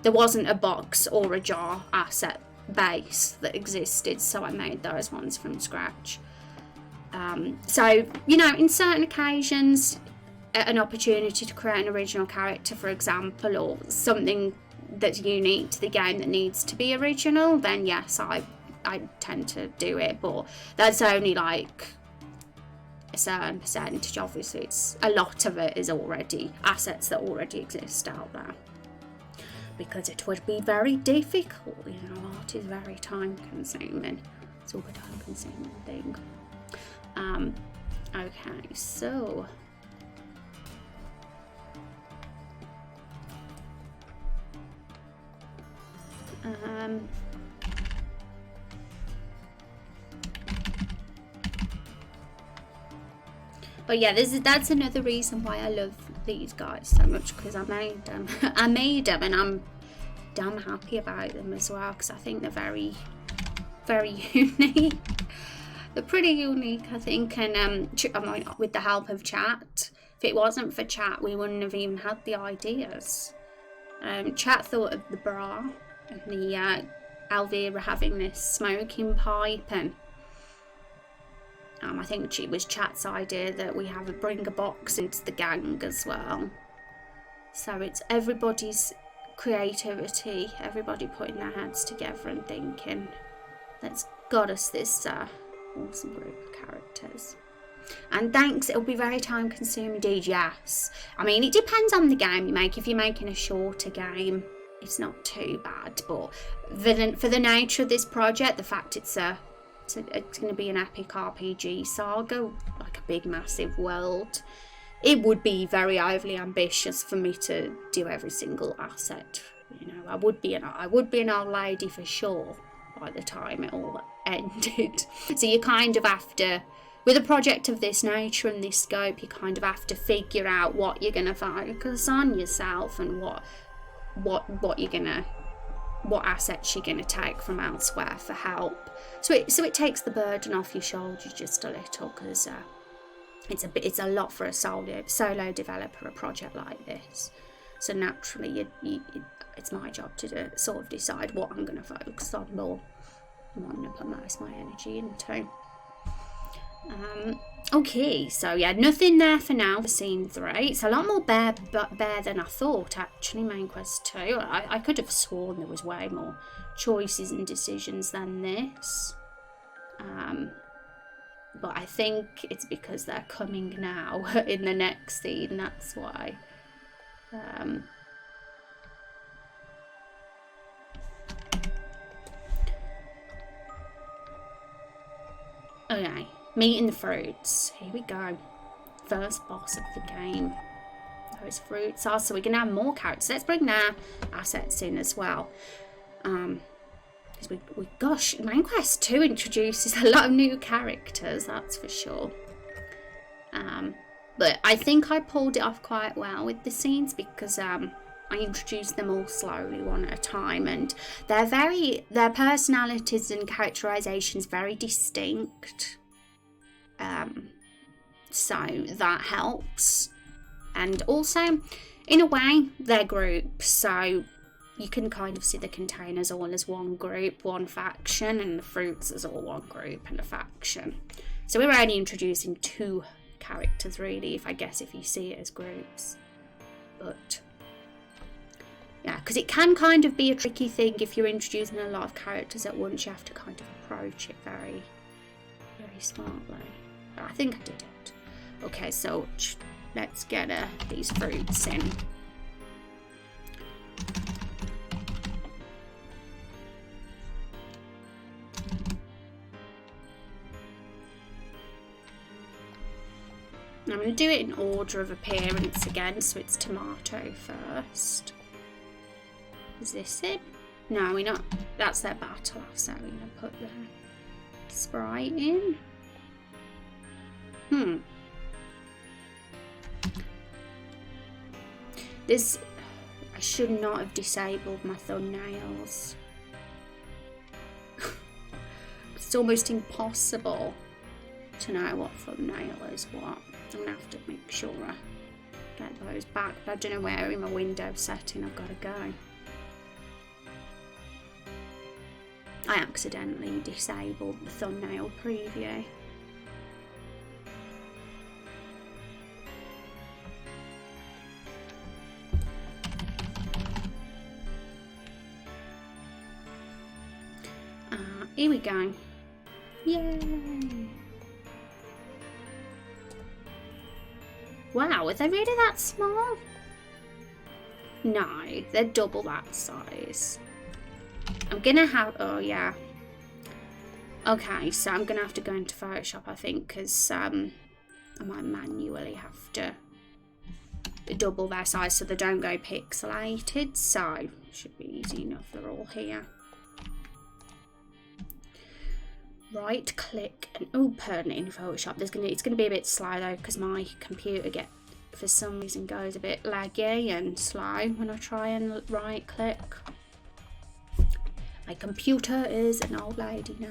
there wasn't a box or a jar asset base that existed, so I made those ones from scratch. So, you know, in certain occasions, an opportunity to create an original character, for example, or something that's unique to the game that needs to be original, then yes, I tend to do it, but that's only like a certain percentage. Obviously, it's a lot of it is already assets that already exist out there, because it would be very difficult. You know, art is very time consuming. It's all a time consuming thing. Okay, so but yeah, that's another reason why I love these guys so much, because I made them. I made them, and I'm damn happy about them as well, because I think they're very, very unique. They're pretty unique, I think, and with the help of chat. If it wasn't for chat, we wouldn't have even had the ideas. Chat thought of the bra and the Elvira having this smoking pipe, and I think it was Chat's idea that we bring a box into the gang as well. So it's everybody's creativity, everybody putting their heads together and thinking, that's got us this awesome group of characters. And thanks, it'll be very time consuming indeed, yes. I mean, it depends on the game you make. If you're making a shorter game, it's not too bad. But for the nature of this project, the fact it's going to be an epic RPG saga, like a big massive world, it would be very overly ambitious for me to do every single asset. You know, I would be an old lady for sure by the time it all ended. So you kind of have to, with a project of this nature and this scope, you kind of have to figure out what you're going to focus on yourself and what assets you're going to take from elsewhere for help. So it takes the burden off your shoulders just a little, because it's a lot for a solo developer, a project like this. So naturally, it's my job to sort of decide what I'm going to focus on more, what I'm going to put most of my energy into. Okay, so yeah, nothing there for now for scene 3. It's a lot more bare than I thought, actually, main quest 2. I could have sworn there was way more choices and decisions than this. But I think it's because they're coming now in the next scene, that's why. Okay, meeting the fruits. Here we go. First boss of the game. Those fruits are, so we're going to have more characters. Let's bring their assets in as well. Because gosh, Main Quest 2 introduces a lot of new characters, that's for sure. But I think I pulled it off quite well with the scenes, because I introduced them all slowly, one at a time, and their personalities and characterizations very distinct. So that helps. And also, in a way, they're groups, so you can kind of see the containers all as one group, one faction, and the fruits as all one group and a faction. So we're only introducing 2 characters, really, if you see it as groups. But yeah, because it can kind of be a tricky thing if you're introducing a lot of characters at once. You have to kind of approach it very, very smartly. But I think I did it. Okay, so let's get these fruits in. I'm going to do it in order of appearance again, so it's tomato first. Is this it? No, we're not. That's their battle axe, so we're going to put the sprite in. I should not have disabled my thumbnails. It's almost impossible to know what thumbnail is what. I'm going to have to make sure I get those back, but I don't know where in my window setting I've got to go. I accidentally disabled the thumbnail preview. Here we go. Yay! Wow, are they really that small? No, they're double that size. I'm gonna have, oh yeah. Okay, so I'm gonna have to go into Photoshop, I think, because I might manually have to double their size so they don't go pixelated. So, it should be easy enough, they're all here. Right click and open in Photoshop. It's gonna be a bit slow though, because my computer for some reason goes a bit laggy and slow when I try and right click. My computer is an old lady now.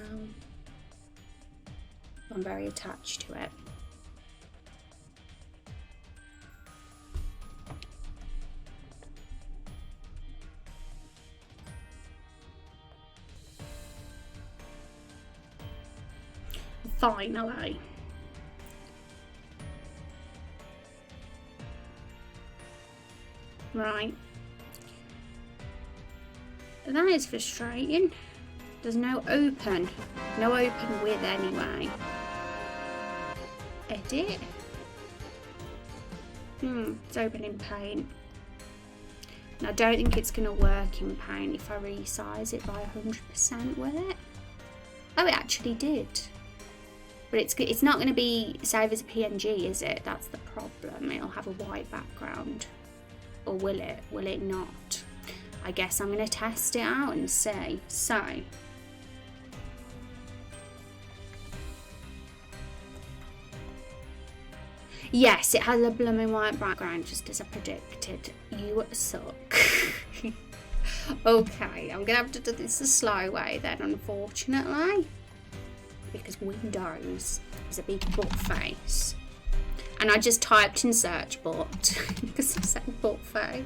I'm very attached to it. Finally. Right. That is frustrating. There's no open. No open with anyway. Edit. It's open in Paint. I don't think it's going to work in paint if I resize it by 100%, will it? Oh, it actually did. But it's not going to be save as a PNG, is it? That's the problem. It'll have a white background. Or will it? Will it not? I guess I'm going to test it out and see. So, yes, it has a blooming white background, just as I predicted. You suck. Okay, I'm going to have to do this the slow way then, unfortunately. Because Windows is a big butt face. And I just typed in search butt because I said butt face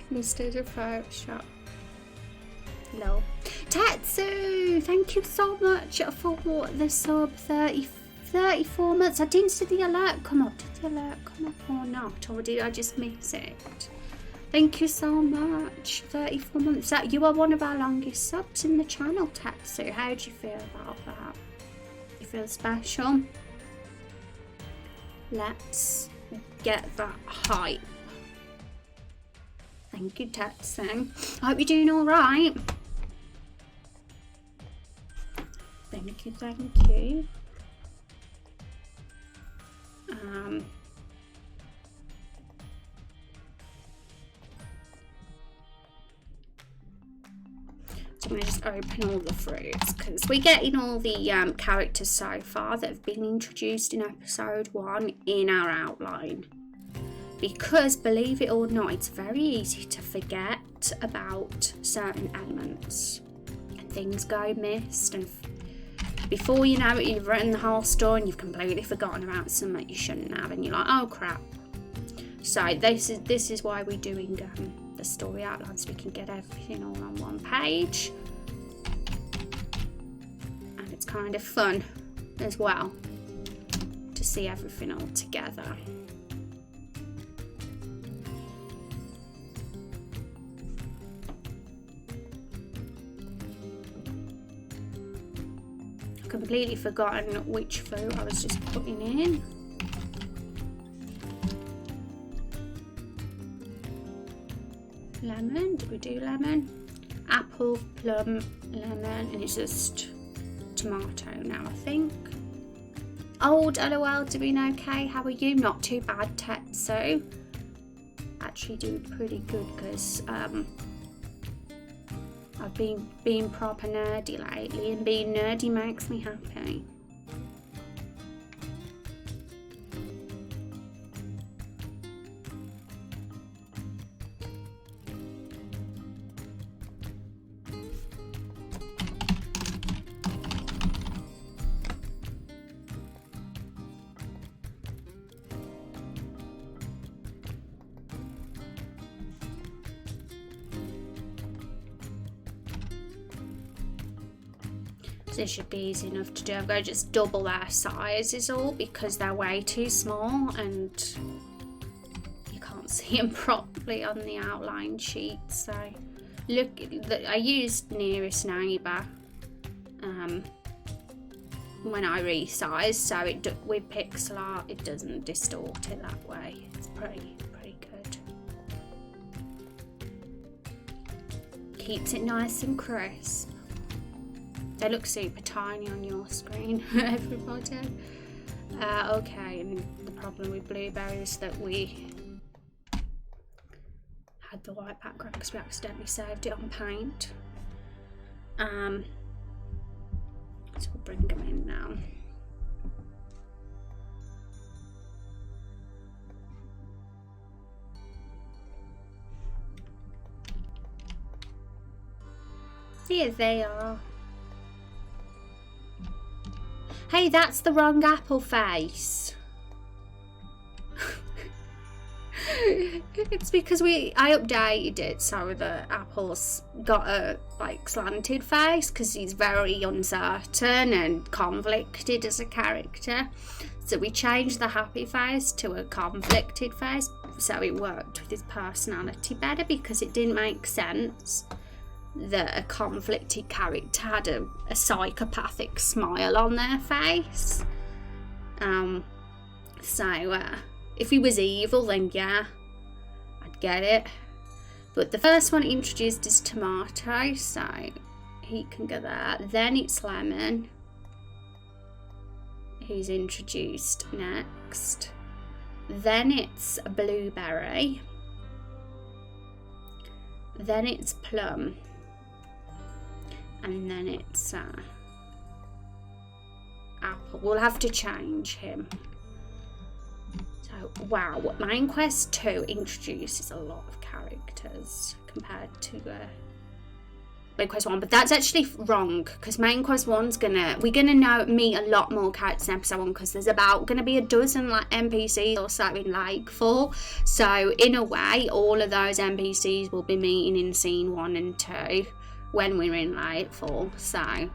instead of Photoshop. No. Tetsu, thank you so much for the sub 34 months. I didn't see the alert come up. Did the alert come up or not? Or did I just miss it? Thank you so much. 34 months. You are one of our longest subs in the channel, Tetsu. How do you feel about that? You feel special? Let's get that hype. Thank you, Tetsu. I hope you're doing alright. Thank you, thank you. So I'm going to just open all the fruits because we're getting all the characters so far that have been introduced in episode 1 in our outline. Because, believe it or not, it's very easy to forget about certain elements and things go missed, and before you know it, you've written the whole story and you've completely forgotten about something that you shouldn't have, and you're like, oh crap. So this is why we're doing the story outline, so we can get everything all on one page, and it's kind of fun as well to see everything all together. Completely forgotten which fruit I was just putting in. Lemon, did we do lemon? Apple, plum, lemon, and it's just tomato now, I think. Old LOL, doing okay? How are you? Not too bad, Tetsu. Actually doing pretty good because I've been being proper nerdy lately, and being nerdy makes me happy. This should be easy enough to do. I'm going to just double their size is all, because they're way too small and you can't see them properly on the outline sheet. So look, I used nearest neighbour when I resize, so with pixel art it doesn't distort it that way. It's pretty good. Keeps it nice and crisp. They look super tiny on your screen, everybody. Okay, and the problem with blueberries is that we had the white background because we accidentally saved it on paint. So we'll bring them in now. Here they are. Hey, that's the wrong apple face. It's because I updated it so the apple's got a slanted face because he's very uncertain and conflicted as a character. So we changed the happy face to a conflicted face so it worked with his personality better, because it didn't make sense that a conflicted character had a psychopathic smile on their face. So if he was evil, then yeah, I'd get it. But the first one introduced is tomato, so he can go there. Then it's lemon, who's introduced next. Then it's a blueberry. Then it's plum. And then it's apple. We'll have to change him. So, wow, Main Quest 2 introduces a lot of characters compared to Main Quest 1, but that's actually wrong, because Main Quest 1's we're gonna meet a lot more characters in episode 1, because there's gonna be a dozen like NPCs or so in Lakefall. So in a way, all of those NPCs will be meeting in scene 1 and 2 when we're in Lakefall. So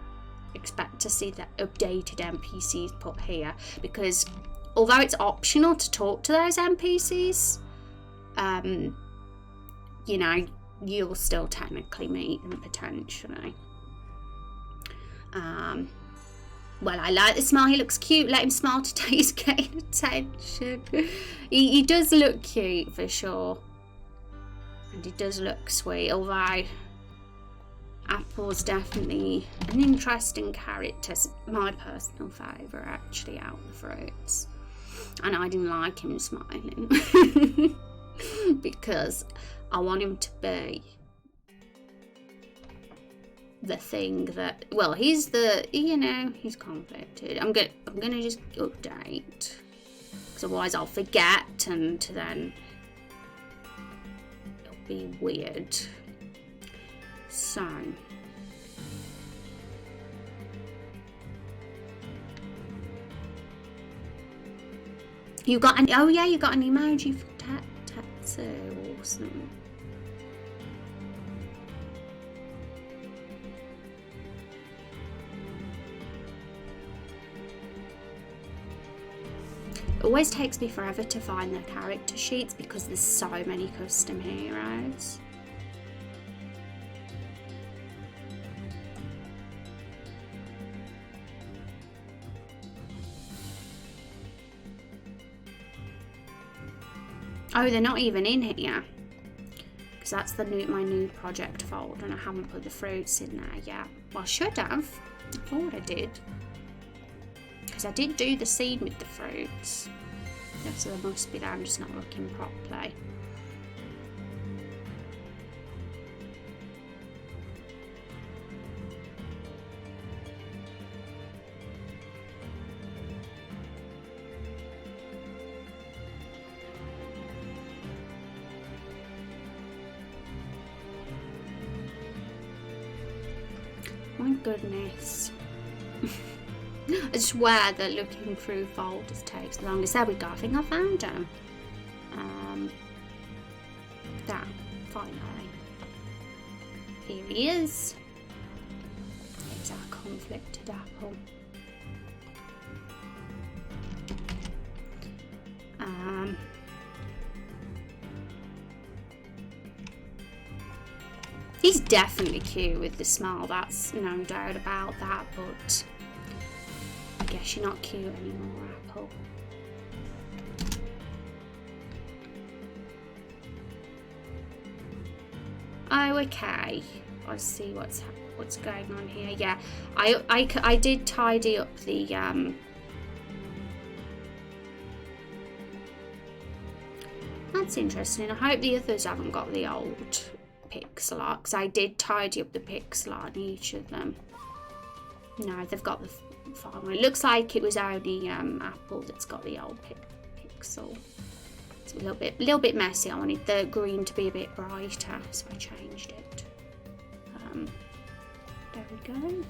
expect to see the updated NPCs put here, because although it's optional to talk to those NPCs, you know, you'll still technically meet them potentially. Well, I like the smile. He looks cute. Let him smile today. He's getting attention. He does look cute for sure. And he does look sweet, although Apple's definitely an interesting character. My personal favourite, actually, out of the fruits. And I didn't like him smiling because I want him to be the thing that, well, he's the, you know, he's conflicted. I'm gonna just update, because otherwise I'll forget and then it'll be weird. So you got an, oh yeah, you got an emoji for Tetsu. Awesome. It always takes me forever to find the character sheets because there's so many custom heroes. Oh, they're not even in here, because that's the my new project folder, and I haven't put the fruits in there yet. Well, I should have. I thought I did, because I did do the scene with the fruits. So they must be there. I'm just not looking properly. My goodness. I swear that looking through folders takes the longest. There we go. I think I found him. There, finally. Here he is. Here's our conflicted apple. He's definitely cute with the smile, that's no doubt about that, but I guess you're not cute anymore, Apple. Oh, okay. I see what's going on here. Yeah, I did tidy up the That's interesting. I hope the others haven't got the old pixel art, because I did tidy up the pixel art in each of them. No, they've got the final. It looks like it was only Apple that's got the old pixel. It's a little bit messy. I wanted the green to be a bit brighter, so I changed it. There we go.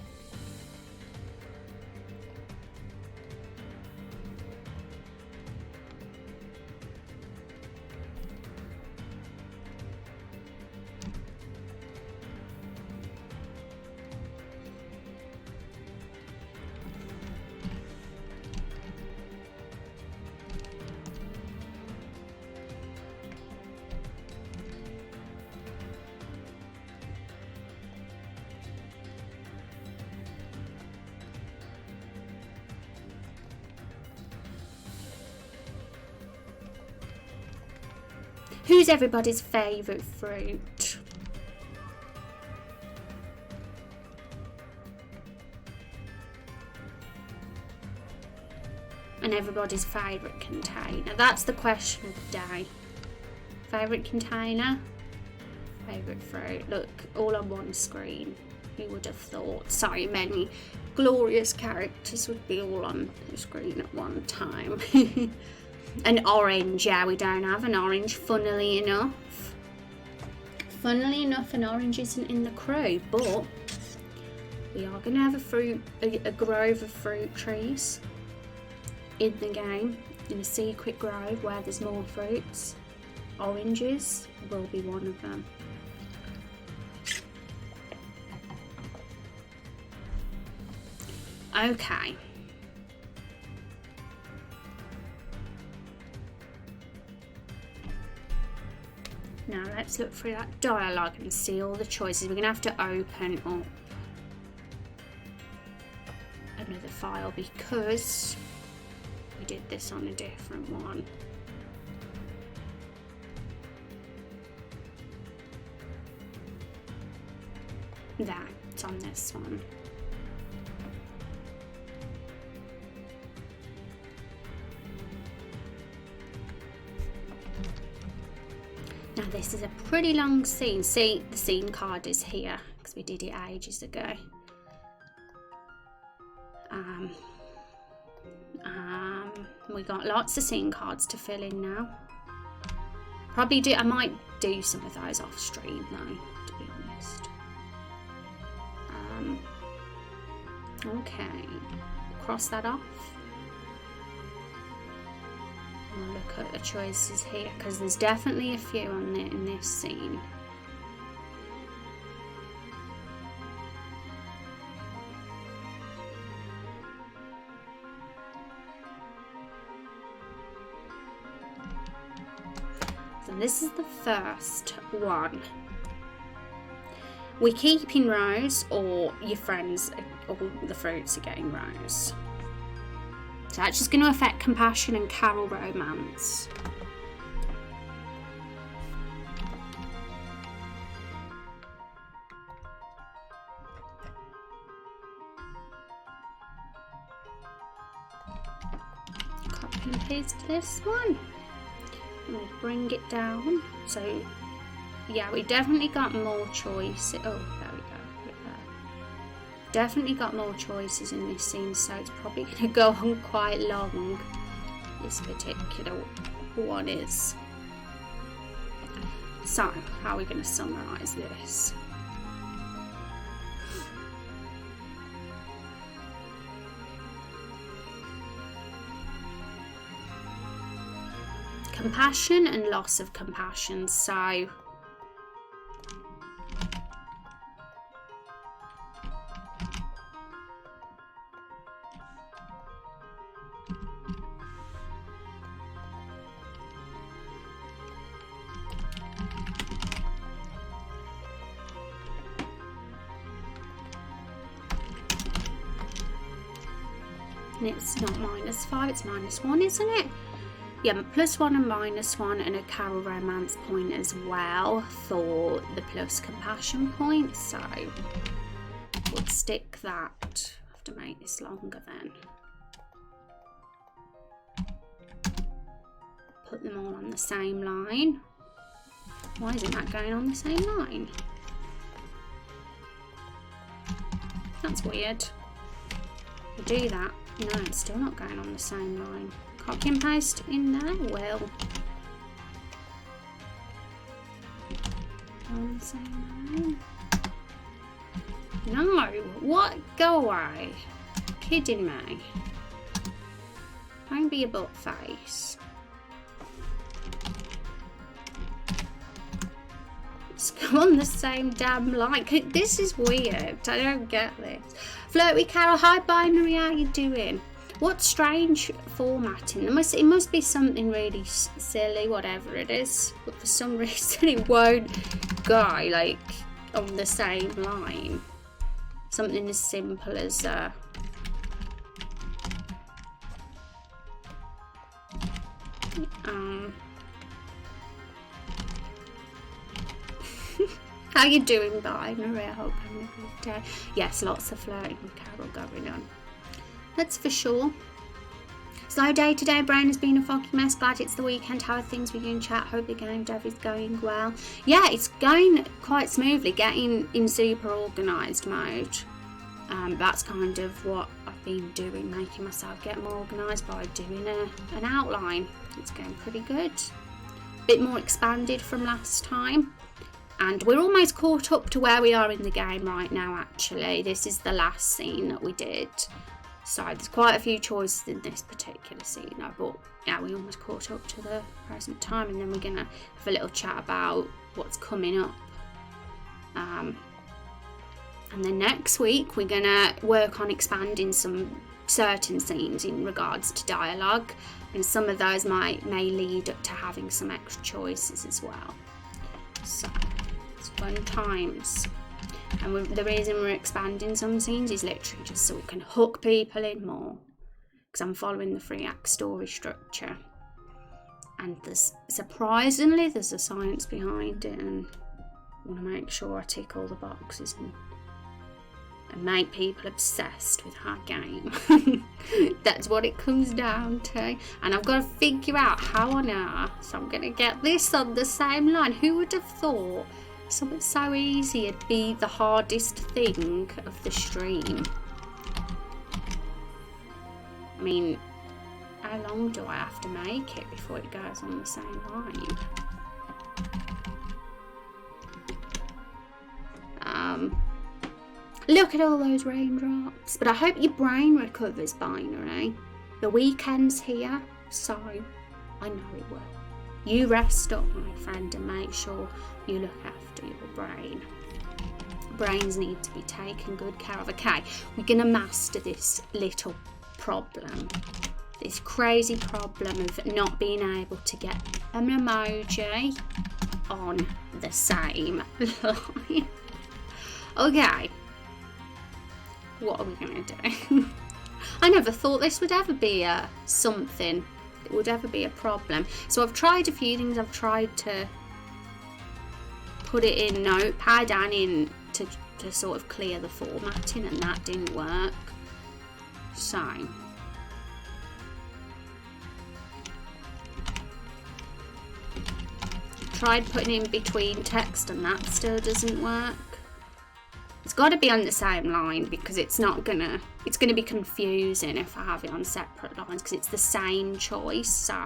Who's everybody's favourite fruit? And everybody's favourite container. That's the question of the day. Favourite container? Favourite fruit? Look, all on one screen. Who would have thought so many glorious characters would be all on the screen at one time. An orange, yeah, we don't have an orange, funnily enough. Funnily enough, an orange isn't in the crew, but we are going to have a grove of fruit trees in the game, in a secret grove where there's more fruits. Oranges will be one of them. Okay. Now let's look through that dialogue and see all the choices. We're going to have to open up another file because we did this on a different one. There, it's on this one. Now this is a pretty long scene. See, the scene card is here because we did it ages ago. We got lots of scene cards to fill in now. I might do some of those off stream though, to be honest. Okay, cross that off. We'll look at the choices here because there's definitely a few on there in this scene. So this is the first one. We keep in rows, or your friends, all the fruits are getting rows. So that's just going to affect compassion and carol romance. Copy and paste this one. And we'll bring it down. So yeah, we definitely got more choice. Oh, there we go. Put it there. Definitely got more choices in this scene, so it's probably going to go on quite long. This particular one is. So, how are we going to summarise this? Compassion and loss of compassion. So and it's not -5, it's -1, isn't it? Yeah, +1 and -1, and a carol romance point as well for the plus compassion point. So we'll stick that. I have to make this longer then. Put them all on the same line. Why isn't that going on the same line? That's weird. We do that. No, it's still not going on the same line. Copy and paste in there. Well, on the same line. No, what? Go away. Kidding me. Don't be a butt face. Let's go on the same damn line. This is weird. I don't get this. Flirty Carol, hi Binary, how you doing? What strange formatting. It must be something really silly, whatever it is. But for some reason it won't go like on the same line. Something as simple as how you doing, Binary? I hope I'm having a good day. Yes, lots of flirting with Carol going on. That's for sure. Slow day today, brain has been a foggy mess. Glad it's the weekend. How are things with you in chat? Hope the game dev is going well. Yeah, it's going quite smoothly, getting in super organised mode. That's kind of what I've been doing, making myself get more organised by doing an outline. It's going pretty good. Bit more expanded from last time. And we're almost caught up to where we are in the game right now, actually. This is the last scene that we did. So there's quite a few choices in this particular scene, but yeah, we almost caught up to the present time, and then we're going to have a little chat about what's coming up. And then next week we're going to work on expanding some certain scenes in regards to dialogue, and some of those may lead up to having some extra choices as well. So it's fun times. And the reason we're expanding some scenes is literally just so we can hook people in more, because I'm following the 3-act story structure, and surprisingly there's a science behind it, and I want to make sure I tick all the boxes and make people obsessed with our game. That's what it comes down to, and I've got to figure out how on earth so I'm going to get this on the same line. Who would have thought something so easy would be the hardest thing of the stream? I mean, how long do I have to make it before it goes on the same line? Look at all those raindrops. But I hope your brain recovers, Binary. The weekend's here, so I know it will. You rest up, my friend, and make sure you look after your brain. Brains need to be taken good care of. Okay, we're going to master this little problem. This crazy problem of not being able to get an emoji on the same line. Okay. What are we going to do? I never thought this would ever be something. It would ever be a problem. So I've tried a few things. I've tried to put it in Notepad and in to sort of clear the formatting, and that didn't work. So tried putting in between text, and that still doesn't work. It's got to be on the same line, because it's gonna be confusing if I have it on separate lines, because it's the same choice. So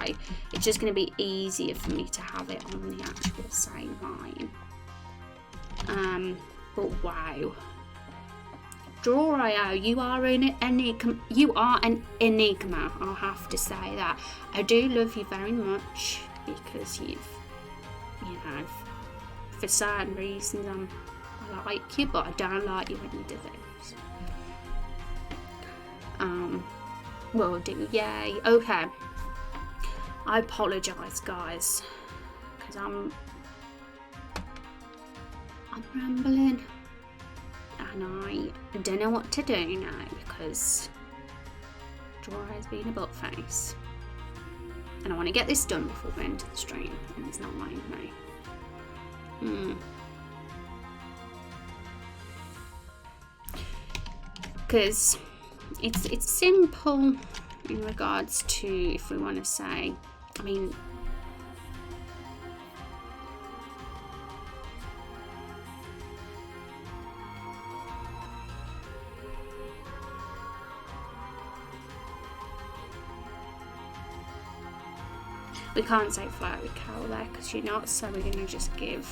it's just going to be easier for me to have it on the actual same line. But wow, Draw.io, you are an enigma. You are an enigma. I'll have to say that. I do love you very much, because you know, for certain reasons I like you, but I don't like you when you do things. Will do. Yay. Okay. I apologise, guys, because I'm rambling, and I don't know what to do now, because Draw has been a butt face, and I want to get this done before we enter the stream, and it's not letting me. Because it's simple in regards to, if we want to say, I mean, we can't say flowery cow there because you're not, so we're going to just give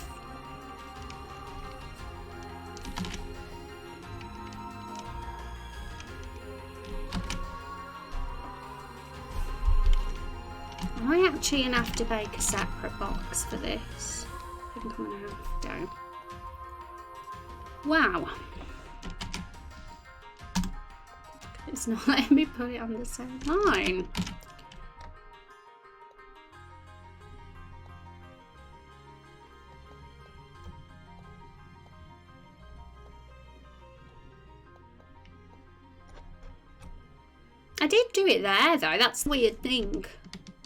I actually going to have to make a separate box for this. I think I'm going to have to. Wow. It's not letting me put it on the same line. I did do it there though, that's the weird thing.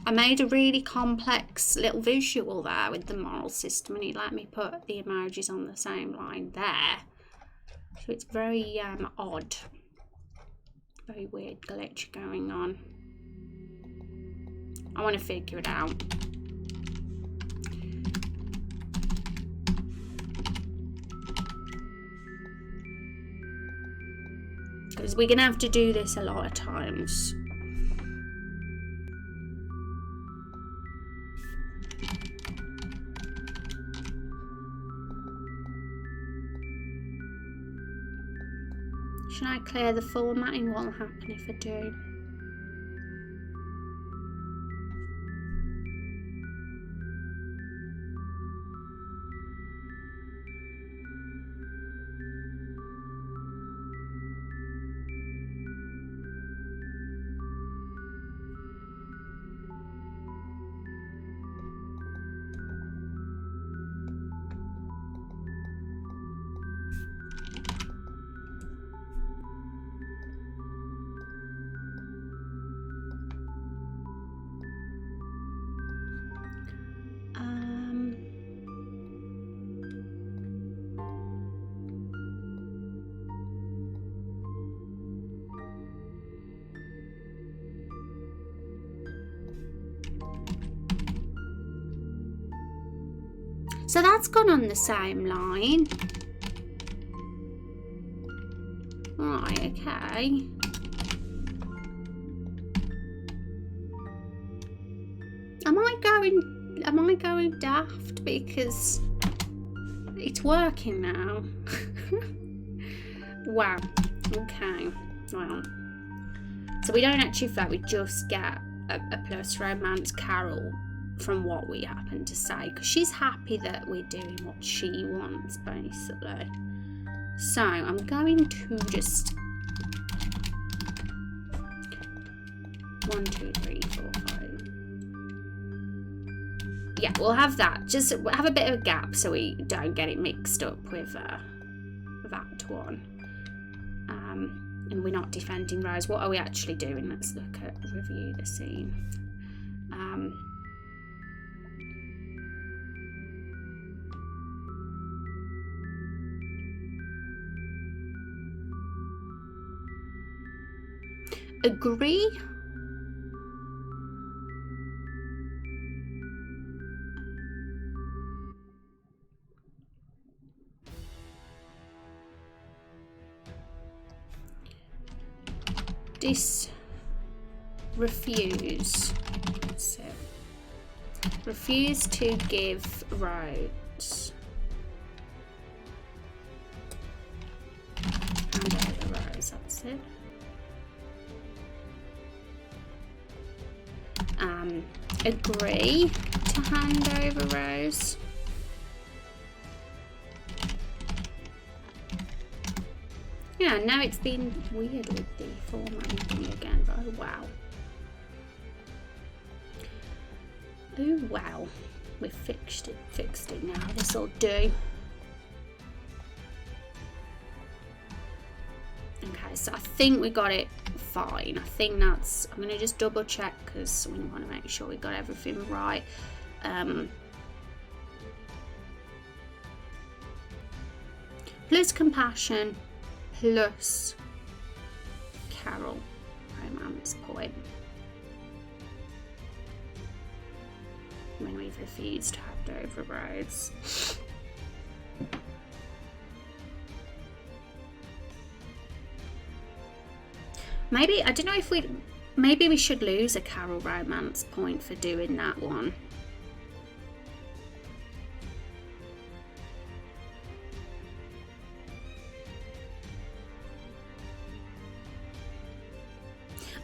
I made a really complex little visual there with the moral system, and it let me put the emojis on the same line there. So it's very odd. Very weird glitch going on. I want to figure it out. Because we're going to have to do this a lot of times. Should I clear the formatting? What will happen if I do? So that's gone on the same line. Right, okay. Am I going daft because it's working now? Wow. Okay. Well. So we don't actually float, we just get a plus romance Carol from what we happen to say, because she's happy that we're doing what she wants, basically. So I'm going to just 1, 2, 3, 4, 5. Yeah, we'll have that. Just have a bit of a gap so we don't get it mixed up with that one. And we're not defending Rose. What are we actually doing? Let's look at review the scene. Agree. Refuse. So, refuse to give Rose. Hand over Rose, that's it. Agree to hand over Rose. Yeah, now it's been weird with the formatting thing again, but oh wow. Oh wow. We've fixed it now. This'll do. Okay, so I think we got it fine. I think that's, I'm going to just double check because we want to make sure we got everything right. Plus compassion, plus Carol, romance point. When we've refused to hand over Rose. Maybe, I don't know if maybe we should lose a Carol romance point for doing that one.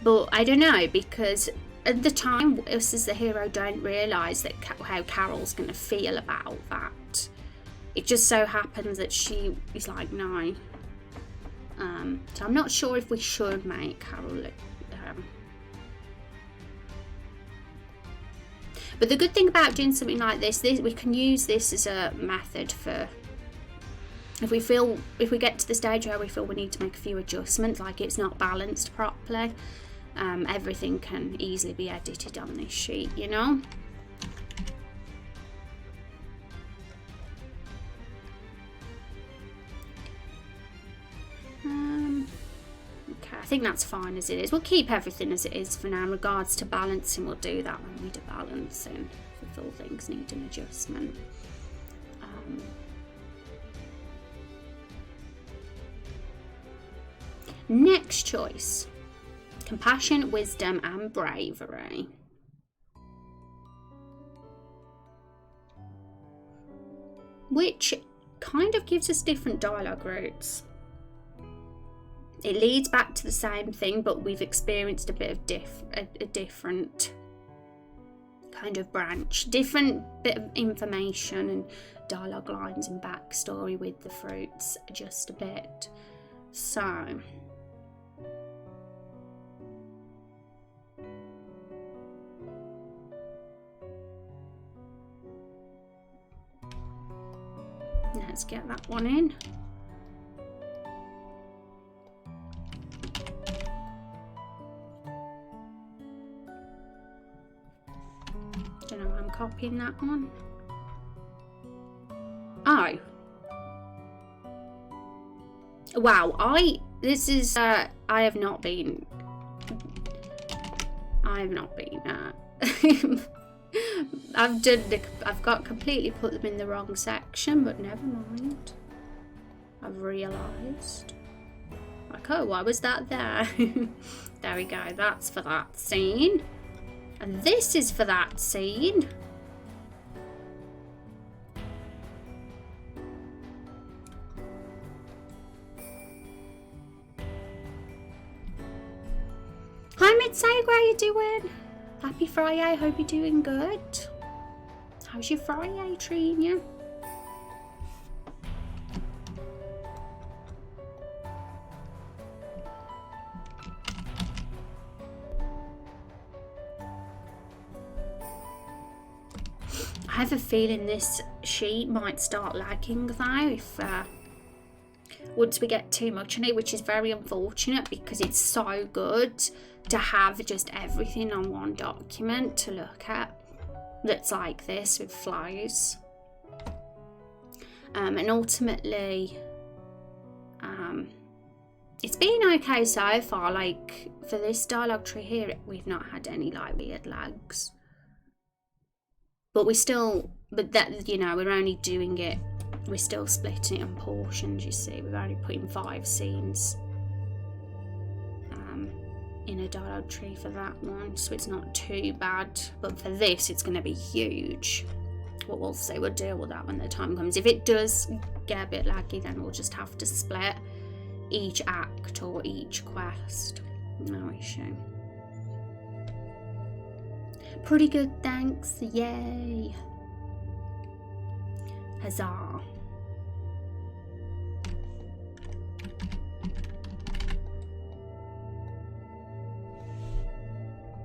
But I don't know, because at the time, us as the hero don't realise that how Carol's going to feel about that. It just so happens that she is like, no. So I'm not sure if we should make Carol look. But the good thing about doing something like this, we can use this as a method for if we get to the stage where we feel we need to make a few adjustments, like it's not balanced properly. Everything can easily be edited on this sheet, you know. Okay, I think that's fine as it is. We'll keep everything as it is for now. In regards to balancing, we'll do that when we do balancing. If all things need an adjustment. Next choice. Compassion, wisdom and bravery. Which kind of gives us different dialogue routes. It leads back to the same thing, but we've experienced a bit of a different kind of branch, different bit of information and dialogue lines and backstory with the fruits just a bit. So let's get that one in. Don't know why I'm copying that one. Oh. Wow, I have not been I've got completely put them in the wrong section, but never mind. I've realised. Like, oh, why was that there? There we go, that's for that scene. And this is for that scene. Hi Midsager, how you doing? Happy Friday, hope you're doing good. How's your Friday treating you? I have a feeling this sheet might start lagging though if once we get too much in it, which is very unfortunate because it's so good to have just everything on one document to look at that's like this with flows. And ultimately it's been okay so far. Like for this dialogue tree here, we've not had any like weird lags. But that, you know, we're only doing it, we're still splitting it in portions, you see. We're only putting 5 scenes in a dialogue tree for that one, so it's not too bad. But for this, it's going to be huge. What we'll see, we'll deal with that when the time comes. If it does get a bit laggy, then we'll just have to split each act or each quest. No issue. Pretty good, thanks. Yay. Huzzah.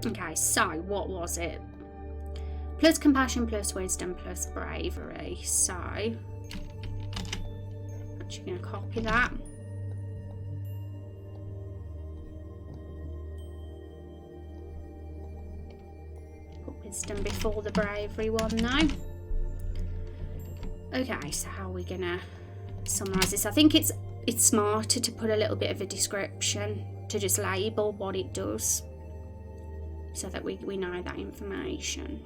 Okay, so what was it? Plus compassion, plus wisdom, plus bravery. So, I'm actually going to copy that. Put wisdom before the bravery one now. Okay, so how are we going to summarise this? I think it's smarter to put a little bit of a description, to just label what it does, so that we know that information.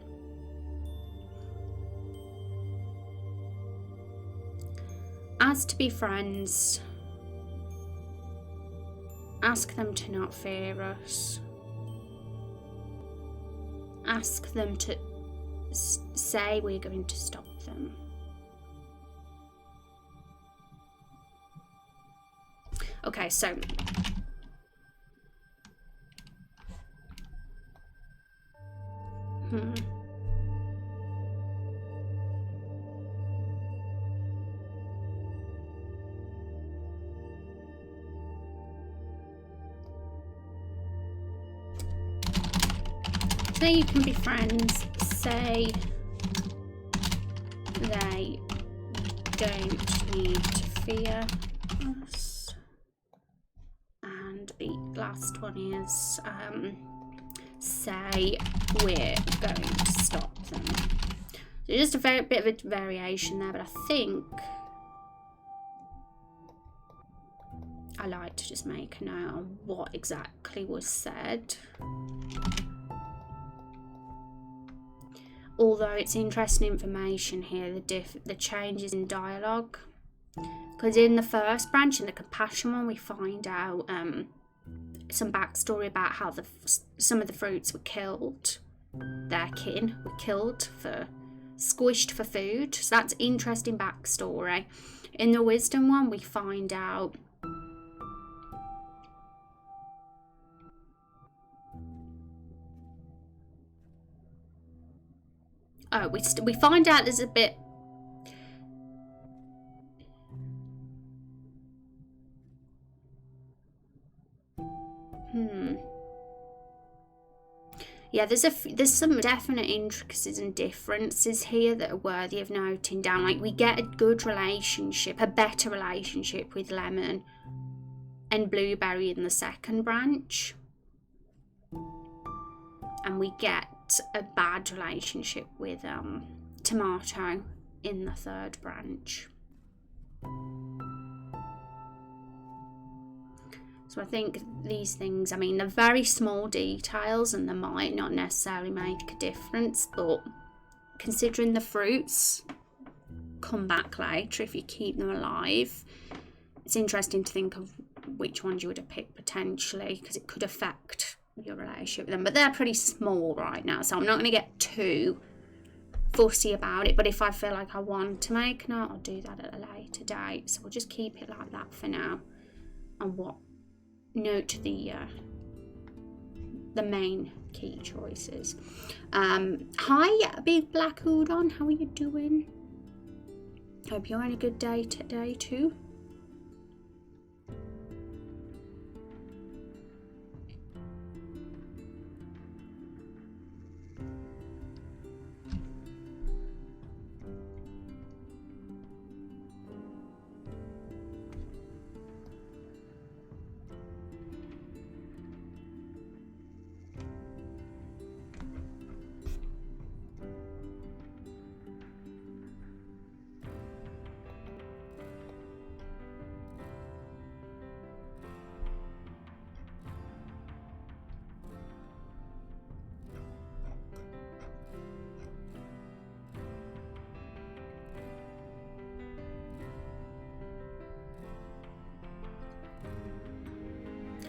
As to be friends, ask them to not fear us. Ask them to say we're going to stop them. Okay, so say you can be friends, say they don't need to fear us, and the last one is say we're going to stop them. So just a bit of a variation there, but I I like to just make a note on what exactly was said. Although it's interesting information here, the changes in dialogue. Because in the first branch, in the compassion one, we find out some backstory about how some of the fruits were killed. Their kin were killed squished for food. So that's interesting backstory. In the wisdom one, we find out we find out there's a bit yeah, there's some definite intricacies and differences here that are worthy of noting down. Like, we get a good relationship, a better relationship with Lemon and Blueberry in the second branch, and we get a bad relationship with Tomato in the third branch. So I think these things, I mean, they're very small details and they might not necessarily make a difference, but considering the fruits come back later if you keep them alive, it's interesting to think of which ones you would have picked potentially, because it could affect your relationship with them. But they're pretty small right now, so I'm not going to get too fussy about it. But if I feel like I want to make a note, I'll do that at a later date. So we'll just keep it like that for now. And note the main key choices. Hi, Big Black Udon, how are you doing? Hope you're having a good day today too.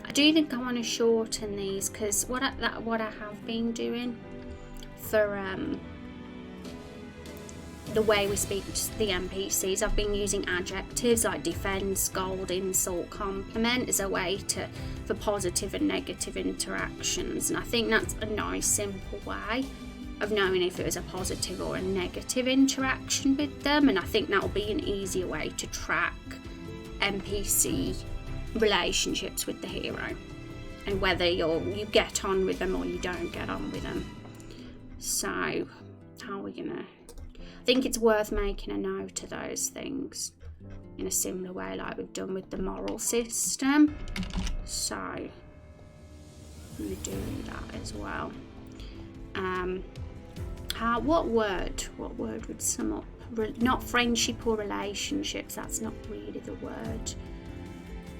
I do think I want to shorten these, because what I have been doing for the way we speak to the NPCs, I've been using adjectives like defend, scold, insult, compliment as a way for positive and negative interactions, and I think that's a nice simple way of knowing if it was a positive or a negative interaction with them, and I think that'll be an easier way to track NPC relationships with the hero and whether you get on with them or you don't get on with them. So how are we gonna, I think it's worth making a note of those things in a similar way like we've done with the moral system. So I'm gonna do that as well. What word would sum up, not friendship or relationships, that's not really the word.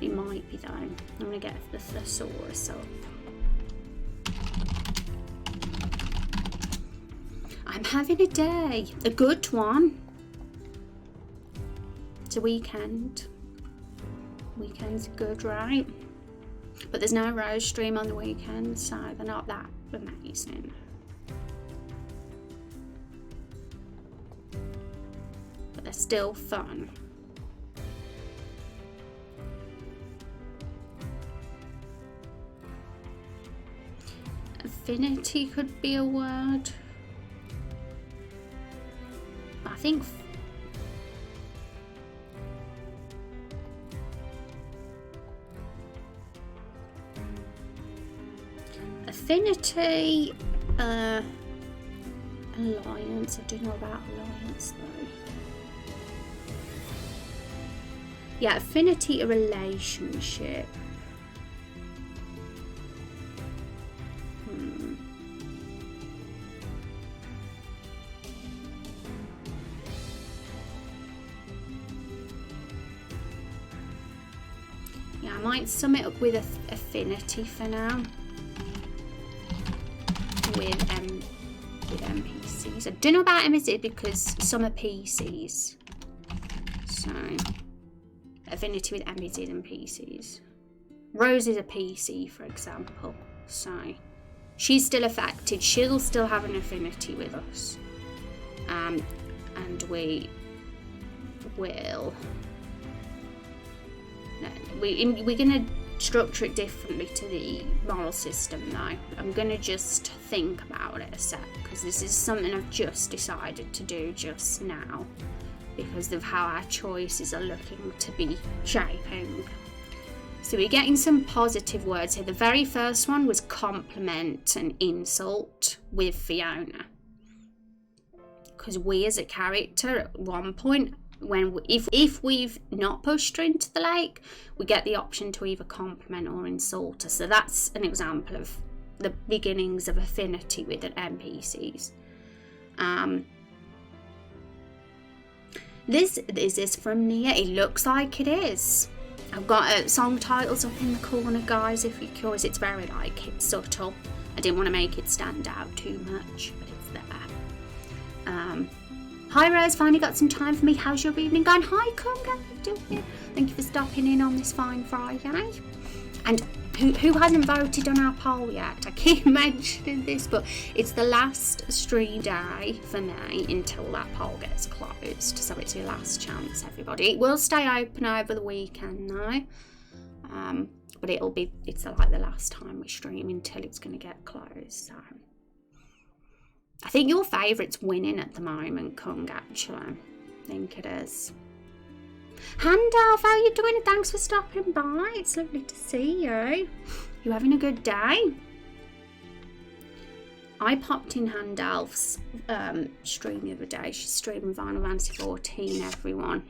It might be though. I'm going to get the thesaurus up. I'm having a day. A good one. It's a weekend. Weekends are good, right? But there's no Rose Stream on the weekend, so they're not that amazing. But they're still fun. Affinity could be a word. I think affinity, alliance. I don't know about alliance though. Yeah, affinity, a relationship. I might sum it up with affinity for now. With NPCs. I don't know about MZ because some are PCs. So, affinity with NPCs and PCs. Rose is a PC, for example. So, she's still affected. She'll still have an affinity with us. And we will... We're going to structure it differently to the moral system now. I'm going to just think about it a sec, because this is something I've just decided to do just now because of how our choices are looking to be shaping. So we're getting some positive words here. The very first one was compliment and insult with Fiona, because we as a character at one point, if we've not pushed her into the lake, we get the option to either compliment or insult her. So that's an example of the beginnings of affinity with NPCs. This is from Nia. It looks like it is. I've got song titles up in the corner, guys, if you're curious. It's very it's subtle. I didn't want to make it stand out too much, but it's there. Hi Rose, finally got some time for me. How's your evening going? Hi Conga, how you doing? Thank you for stopping in on this fine Friday. And who hasn't voted on our poll yet? I keep mentioning this, but it's the last stream day for me until that poll gets closed. So it's your last chance, everybody. It will stay open over the weekend now. But it's like the last time we stream until it's going to get closed. So I think your favourite's winning at the moment, Kung, actually. I think it is. Handalf, how are you doing? Thanks for stopping by. It's lovely to see you. You having a good day? I popped in Handalf's stream the other day. She's streaming Final Fantasy 14, everyone.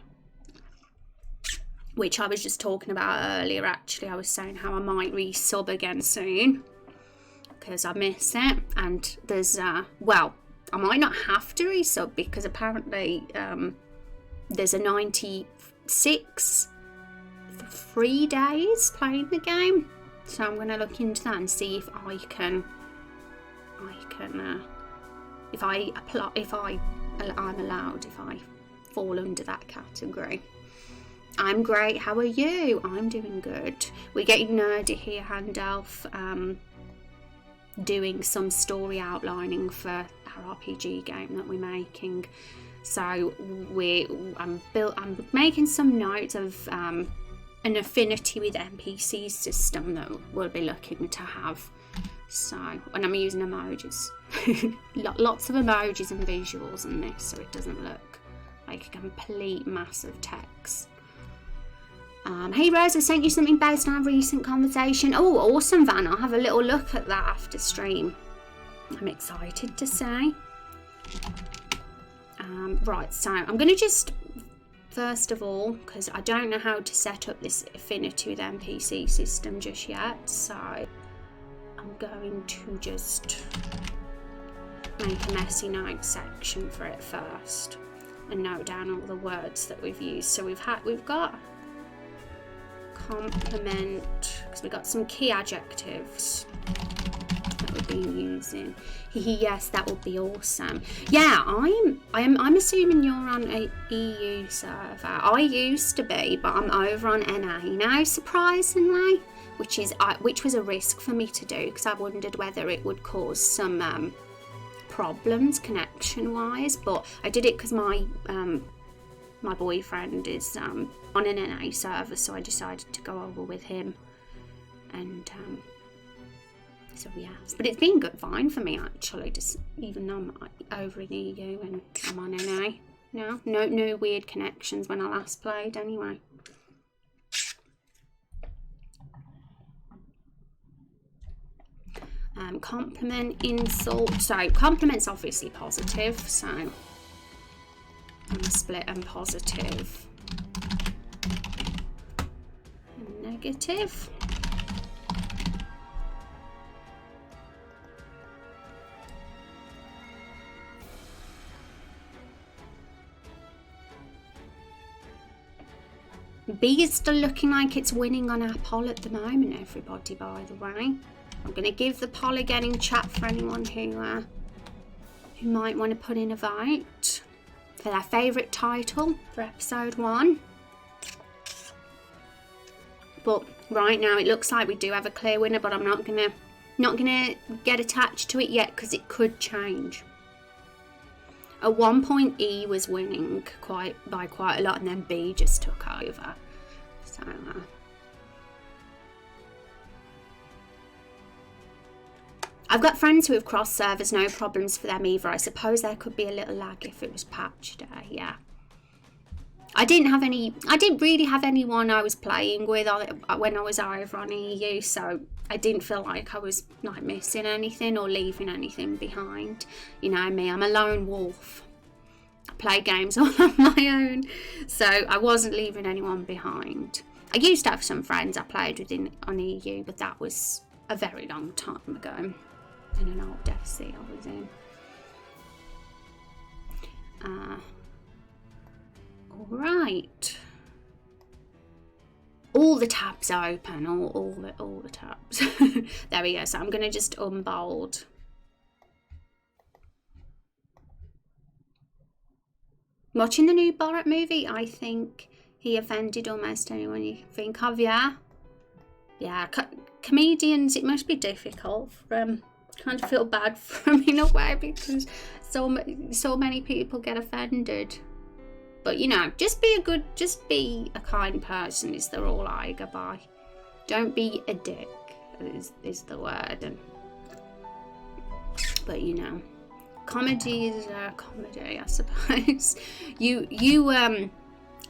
Which I was just talking about earlier, actually. I was saying how I might resub again soon, because I miss it. And there's, well, I might not have to resub because apparently there's a 96 for 3 days playing the game. So I'm going to look into that and see if I'm allowed, if I fall under that category. I'm great, how are you? I'm doing good. We're getting nerdy here, Handalf. Doing some story outlining for our RPG game that we're making. So I'm making some notes of an affinity with NPC system that we'll be looking to have. So, and I'm using emojis. Lots of emojis and visuals in this, so it doesn't look like a complete mass of text. Hey Rose, I sent you something based on our recent conversation. Oh, awesome, Van. I'll have a little look at that after stream. I'm excited to say. Right, so I'm going to just, first of all, because I don't know how to set up this affinity with NPC system just yet, so I'm going to just make a messy note section for it first and note down all the words that we've used. So we've got compliment, because we've got some key adjectives that we've been using. Yes, that would be awesome. Yeah, I'm assuming you're on a EU server. I used to be, but I'm over on NA now, surprisingly, which was a risk for me to do because I wondered whether it would cause some problems connection-wise. But I did it because my boyfriend is on an NA server, so I decided to go over with him. And so yes, but it's been fine for me actually, just even though I'm over in EU and I'm on NA. No weird connections when I last played anyway. Compliment, insult. So compliment's obviously positive, so I'm gonna split and positive and negative. B is still looking like it's winning on our poll at the moment, everybody, by the way. I'm going to give the poll again in chat for anyone who might want to put in a vote for their favourite title for episode 1. But right now it looks like we do have a clear winner, but I'm not gonna get attached to it yet because it could change. At one point E was winning by quite a lot, and then B just took over. So I've got friends who have crossed servers, no problems for them either. I suppose there could be a little lag if it was patched day, yeah. I didn't really have anyone I was playing with when I was over on EU, so I didn't feel like I was like missing anything or leaving anything behind. You know me, I'm a lone wolf. I play games all on my own, so I wasn't leaving anyone behind. I used to have some friends I played with on EU, but that was a very long time ago in an old FC I was in. Alright. All the tabs are open, all the tabs. There we go, so I'm going to just unbold. Watching the new Borat movie, I think he offended almost anyone you think of, yeah? Yeah, comedians, it must be difficult for kind of feel bad for him in a way because so many people get offended. But you know, just be a kind person is the rule I go by. Don't be a dick is the word. But you know, comedy is comedy, I suppose. You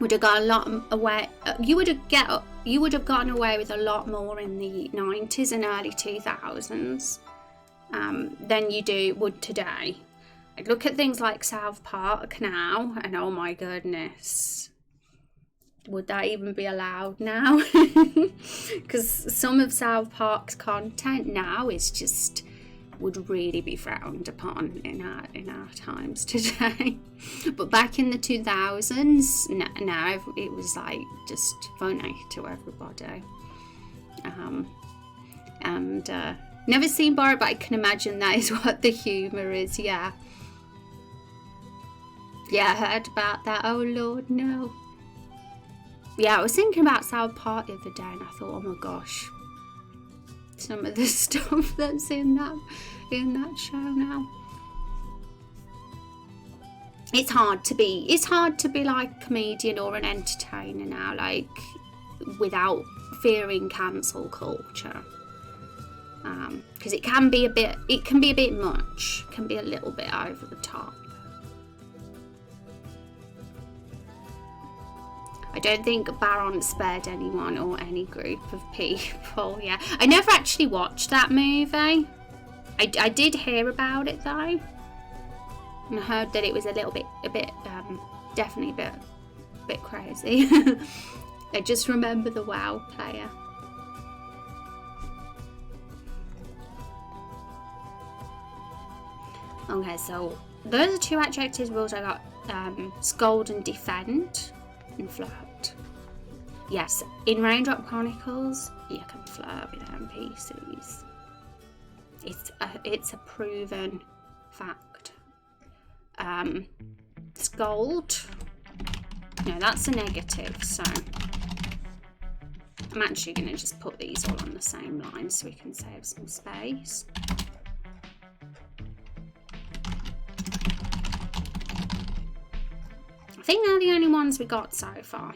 would have got a lot away. You would have gotten away with a lot more in the 90s and early 2000s than you would today. I'd look at things like South Park now, and oh my goodness, would that even be allowed now? Because some of South Park's content now is just would really be frowned upon in our times today. But back in the 2000s, no, it was like just funny to everybody. Never seen Borat, but I can imagine that is what the humour is. Yeah, I heard about that. Oh Lord, no. Yeah, I was thinking about South Park the other day, and I thought, oh my gosh, some of the stuff that's in that show now. It's hard to be like a comedian or an entertainer now, like without fearing cancel culture. Because it can be a bit much, can be a little bit over the top. I don't think Baron spared anyone or any group of people. Yeah, I never actually watched that movie. I did hear about it though, and I heard that it was definitely a bit crazy. I just remember the WoW player. Okay, so those are 2 adjectives rules I got. Scold and defend and flirt. Yes, in Raindrop Chronicles you can flirt with NPCs. It's a proven fact. Scold, no, that's a negative, so I'm actually going to just put these all on the same line so we can save some space. I think they're the only ones we got so far.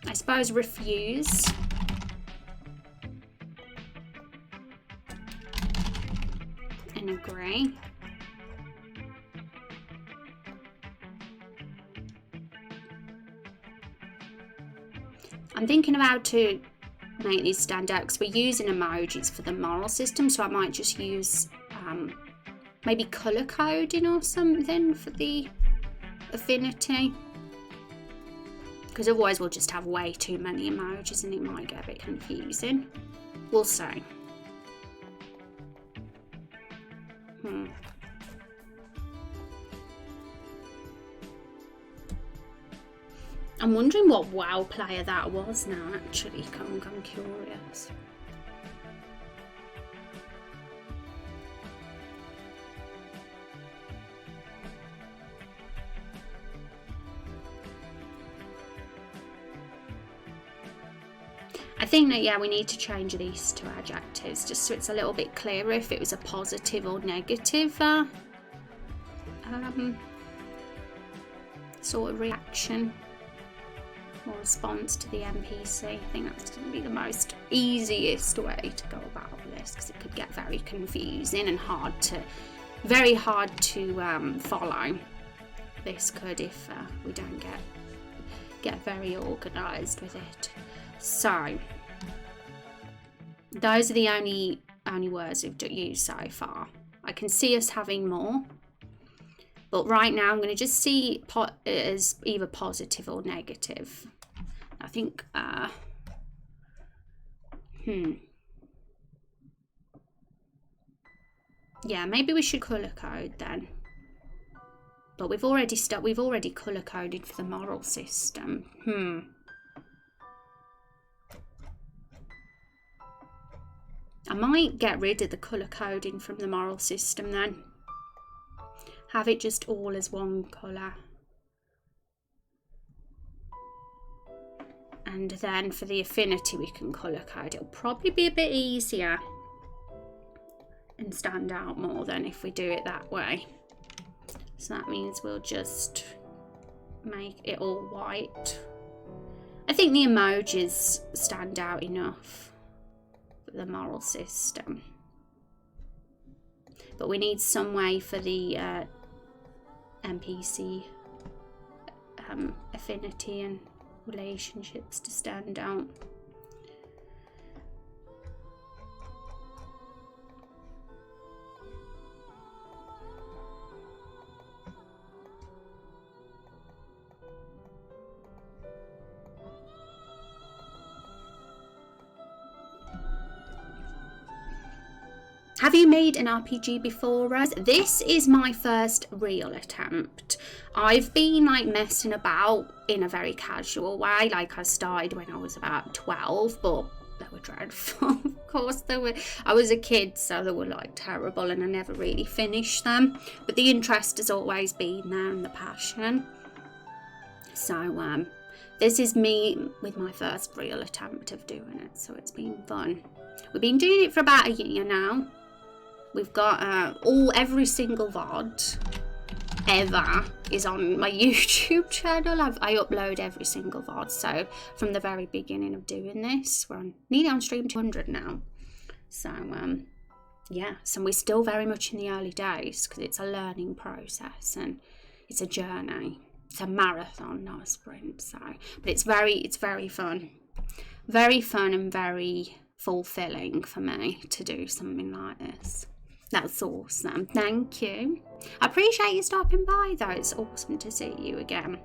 I suppose refuse. And agree. I'm thinking of how to make these stand out because we're using emojis for the moral system, so I might just use maybe colour coding or something for the affinity. because otherwise we'll just have way too many emojis and it might get a bit confusing. We'll see. I'm wondering what WoW player that was now, actually. I'm curious. I think that, yeah, we need to change these to adjectives just so it's a little bit clearer if it was a positive or negative sort of reaction or response to the NPC. I think that's going to be the most easiest way to go about this, because it could get very confusing and very hard to follow. This could, if we don't get very organised with it. So those are the only words we've used so far. I can see us having more, but right now I'm going to just see it as either positive or negative. I think yeah, maybe we should colour code then. But we've already colour coded for the moral system. I might get rid of the colour coding from the moral system then. Have it just all as one colour. And then for the affinity we can colour code. It'll probably be a bit easier and stand out more than if we do it that way. So that means we'll just make it all white. I think the emojis stand out enough for the moral system. But we need some way for the NPC affinity and relationships to stand out. Have you made an RPG before us? This is my first real attempt. I've been like messing about in a very casual way. Like I started when I was about 12, but they were dreadful. Of course they were. I was a kid, so they were like terrible and I never really finished them. But the interest has always been there and the passion. So this is me with my first real attempt of doing it. So it's been fun. We've been doing it for about a year now. We've got every single VOD ever is on my YouTube channel. I upload every single VOD. So from the very beginning of doing this, we're nearly on stream 200 now. So yeah, so we're still very much in the early days because it's a learning process and it's a journey. It's a marathon, not a sprint. So, but it's very fun, and very fulfilling for me to do something like this. That's awesome. Thank you. I appreciate you stopping by though. It's awesome to see you again.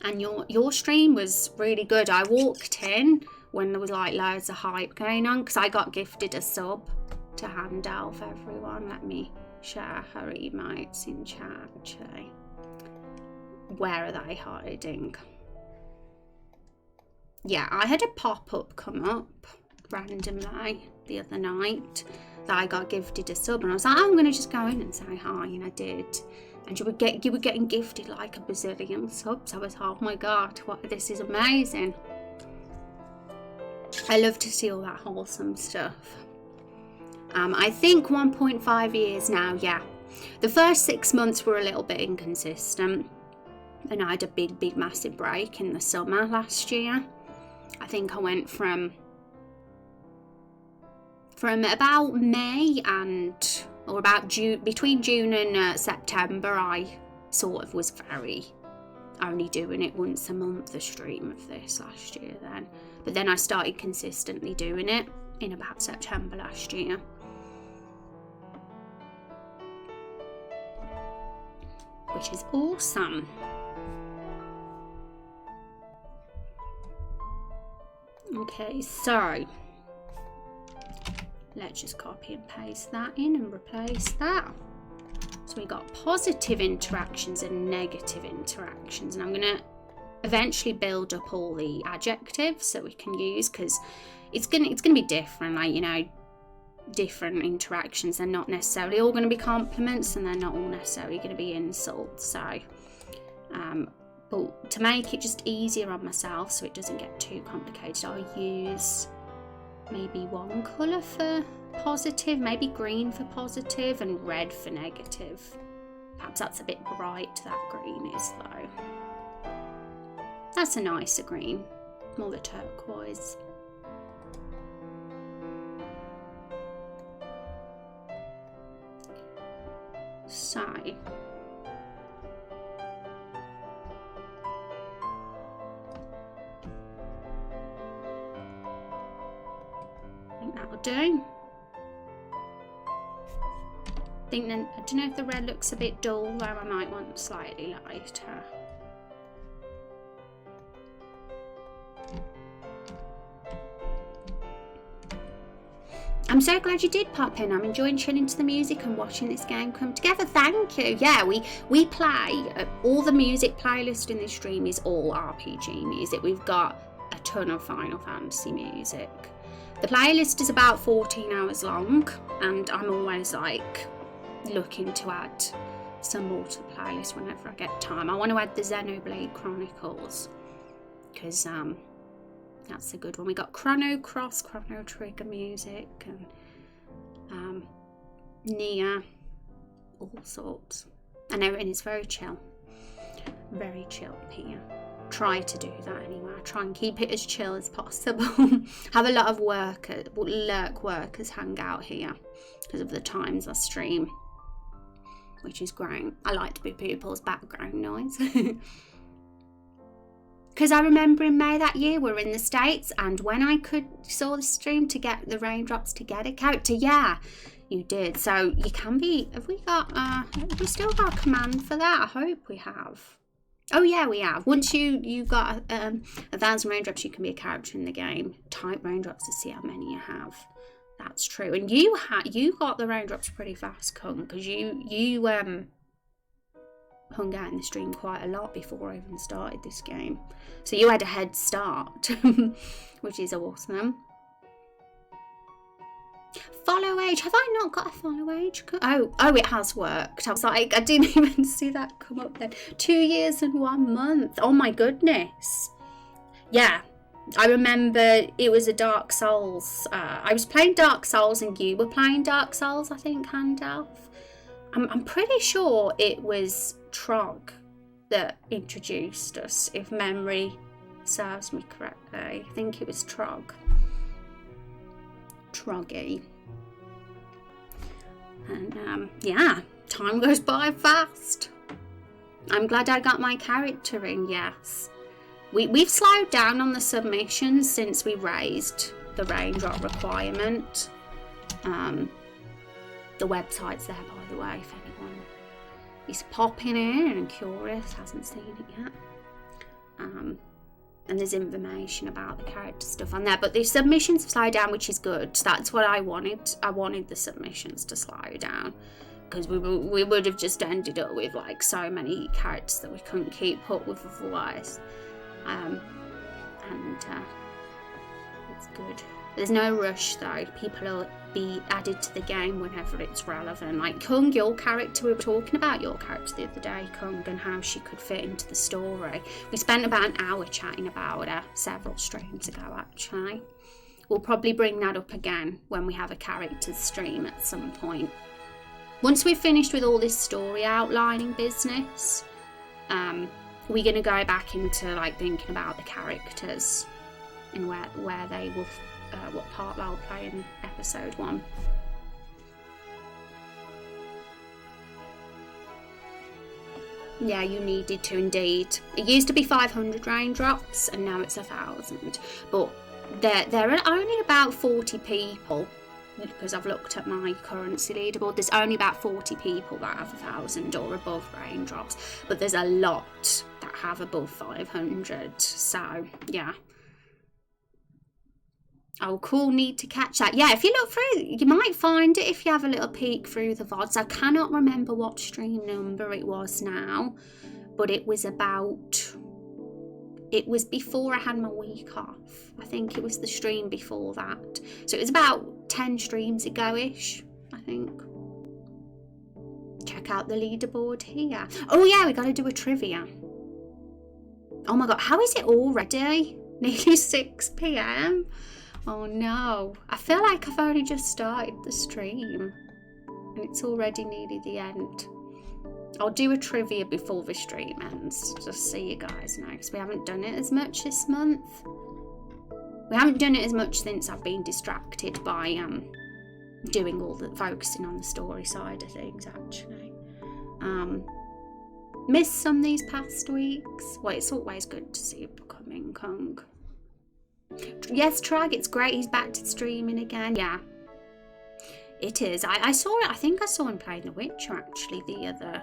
And your stream was really good. I walked in when there was like loads of hype going on because I got gifted a sub to hand out for everyone. Let me share her emotes in chat actually. Where are they hiding? Yeah, I had a pop-up come up randomly the other night that I got gifted a sub and I was like, I'm gonna just go in and say hi, and I did. And you were getting gifted like a bazillion subs. I was like, oh my god, this is amazing. I love to see all that wholesome stuff. I think 1.5 years now, yeah. The first 6 months were a little bit inconsistent. And I had a big massive break in the summer last year. I think I went from about May or about June, between June and September, I sort of was only doing it once a month, the stream of this last year then. But then I started consistently doing it in about September last year. Which is awesome. Okay, so let's just copy and paste that in and replace that. So we got positive interactions and negative interactions, and I'm gonna eventually build up all the adjectives that we can use, because it's gonna be different, like, you know, different interactions. They're not necessarily all going to be compliments, and they're not all necessarily going to be insults. So but to make it just easier on myself so it doesn't get too complicated, I'll use maybe one colour for positive, maybe green for positive and red for negative. Perhaps that's a bit bright, that green is, though. That's a nicer green, more the turquoise. So I think that will do. I don't know if the red looks a bit dull, though. I might want slightly lighter. I'm so glad you did pop in. I'm enjoying chilling to the music and watching this game come together. Thank you. Yeah, we play, all the music playlist in this stream is all RPG music. We've got a ton of Final Fantasy music. The playlist is about 14 hours long, and I'm always like looking to add some more to the playlist whenever I get time. I want to add the Raindrop Chronicles, because that's a good one. We got Chrono Cross, Chrono Trigger music, and Nia, all sorts. And everything is very chill. Very chill here. Try to do that anyway. I try and keep it as chill as possible. Have a lot of lurk workers hang out here because of the times I stream, which is great. I like to be people's background noise. Because I remember in May that year we were in the States, and when I saw the stream to get the Raindrops to get a character, yeah, you did. So you can be, have we still got a command for that? I hope we have. Oh yeah, we have. Once you got 1,000 Raindrops, you can be a character in the game. Type Raindrops to see how many you have. That's true. And you got the Raindrops pretty fast, Kung, because you hung out in the stream quite a lot before I even started this game. So you had a head start, which is awesome. Follow age. Have I not got a follow age? Oh, it has worked. I was like, I didn't even see that come up then. 2 years and 1 month. Oh my goodness. Yeah, I remember it was a Dark Souls. I was playing Dark Souls and you were playing Dark Souls, I think, Handelf. I'm pretty sure it was Trog that introduced us, if memory serves me correctly. I think it was Troggy. And yeah, time goes by fast. I'm glad I got my character in, yes. We've slowed down on the submissions since we raised the Raindrop requirement. The website's there, by the way, if anyone is popping in and curious, hasn't seen it yet. And there's information about the character stuff on there, but the submissions have slowed down, which is good. That's what I wanted. I wanted the submissions to slow down, because we would have just ended up with like so many characters that we couldn't keep up with otherwise. It's good. There's no rush though. People will be added to the game whenever it's relevant. Like Kung, your character, we were talking about your character the other day, Kung, and how she could fit into the story. We spent about an hour chatting about her several streams ago, actually. We'll probably bring that up again when we have a character's stream at some point. Once we've finished with all this story outlining business, we're going to go back into like thinking about the characters and where they will, what part they'll play in episode 1. Yeah, you needed to indeed. It used to be 500 raindrops and now it's 1,000. But there are only about 40 people, because I've looked at my currency leaderboard. There's only about 40 people that have 1,000 or above raindrops, but there's a lot that have above 500. So yeah. Oh, cool. Need to catch that. Yeah, if you look through, you might find it if you have a little peek through the VODs. I cannot remember what stream number it was now, but it was before I had my week off. I think it was the stream before that. So it was about 10 streams ago-ish, I think. Check out the leaderboard here. Oh yeah, we got to do a trivia. Oh my god, how is it already? Nearly 6 p.m? Oh no, I feel like I've only just started the stream and it's already nearly the end. I'll do a trivia before the stream ends, just so you guys know, because we haven't done it as much this month. We haven't done it as much since I've been distracted by doing all the focusing on the story side of things, actually. Missed some these past weeks. Well, it's always good to see it coming, Kung. Yes, Trag, it's great. He's back to streaming again. Yeah, it is. I saw it. I think I saw him playing The Witcher actually the other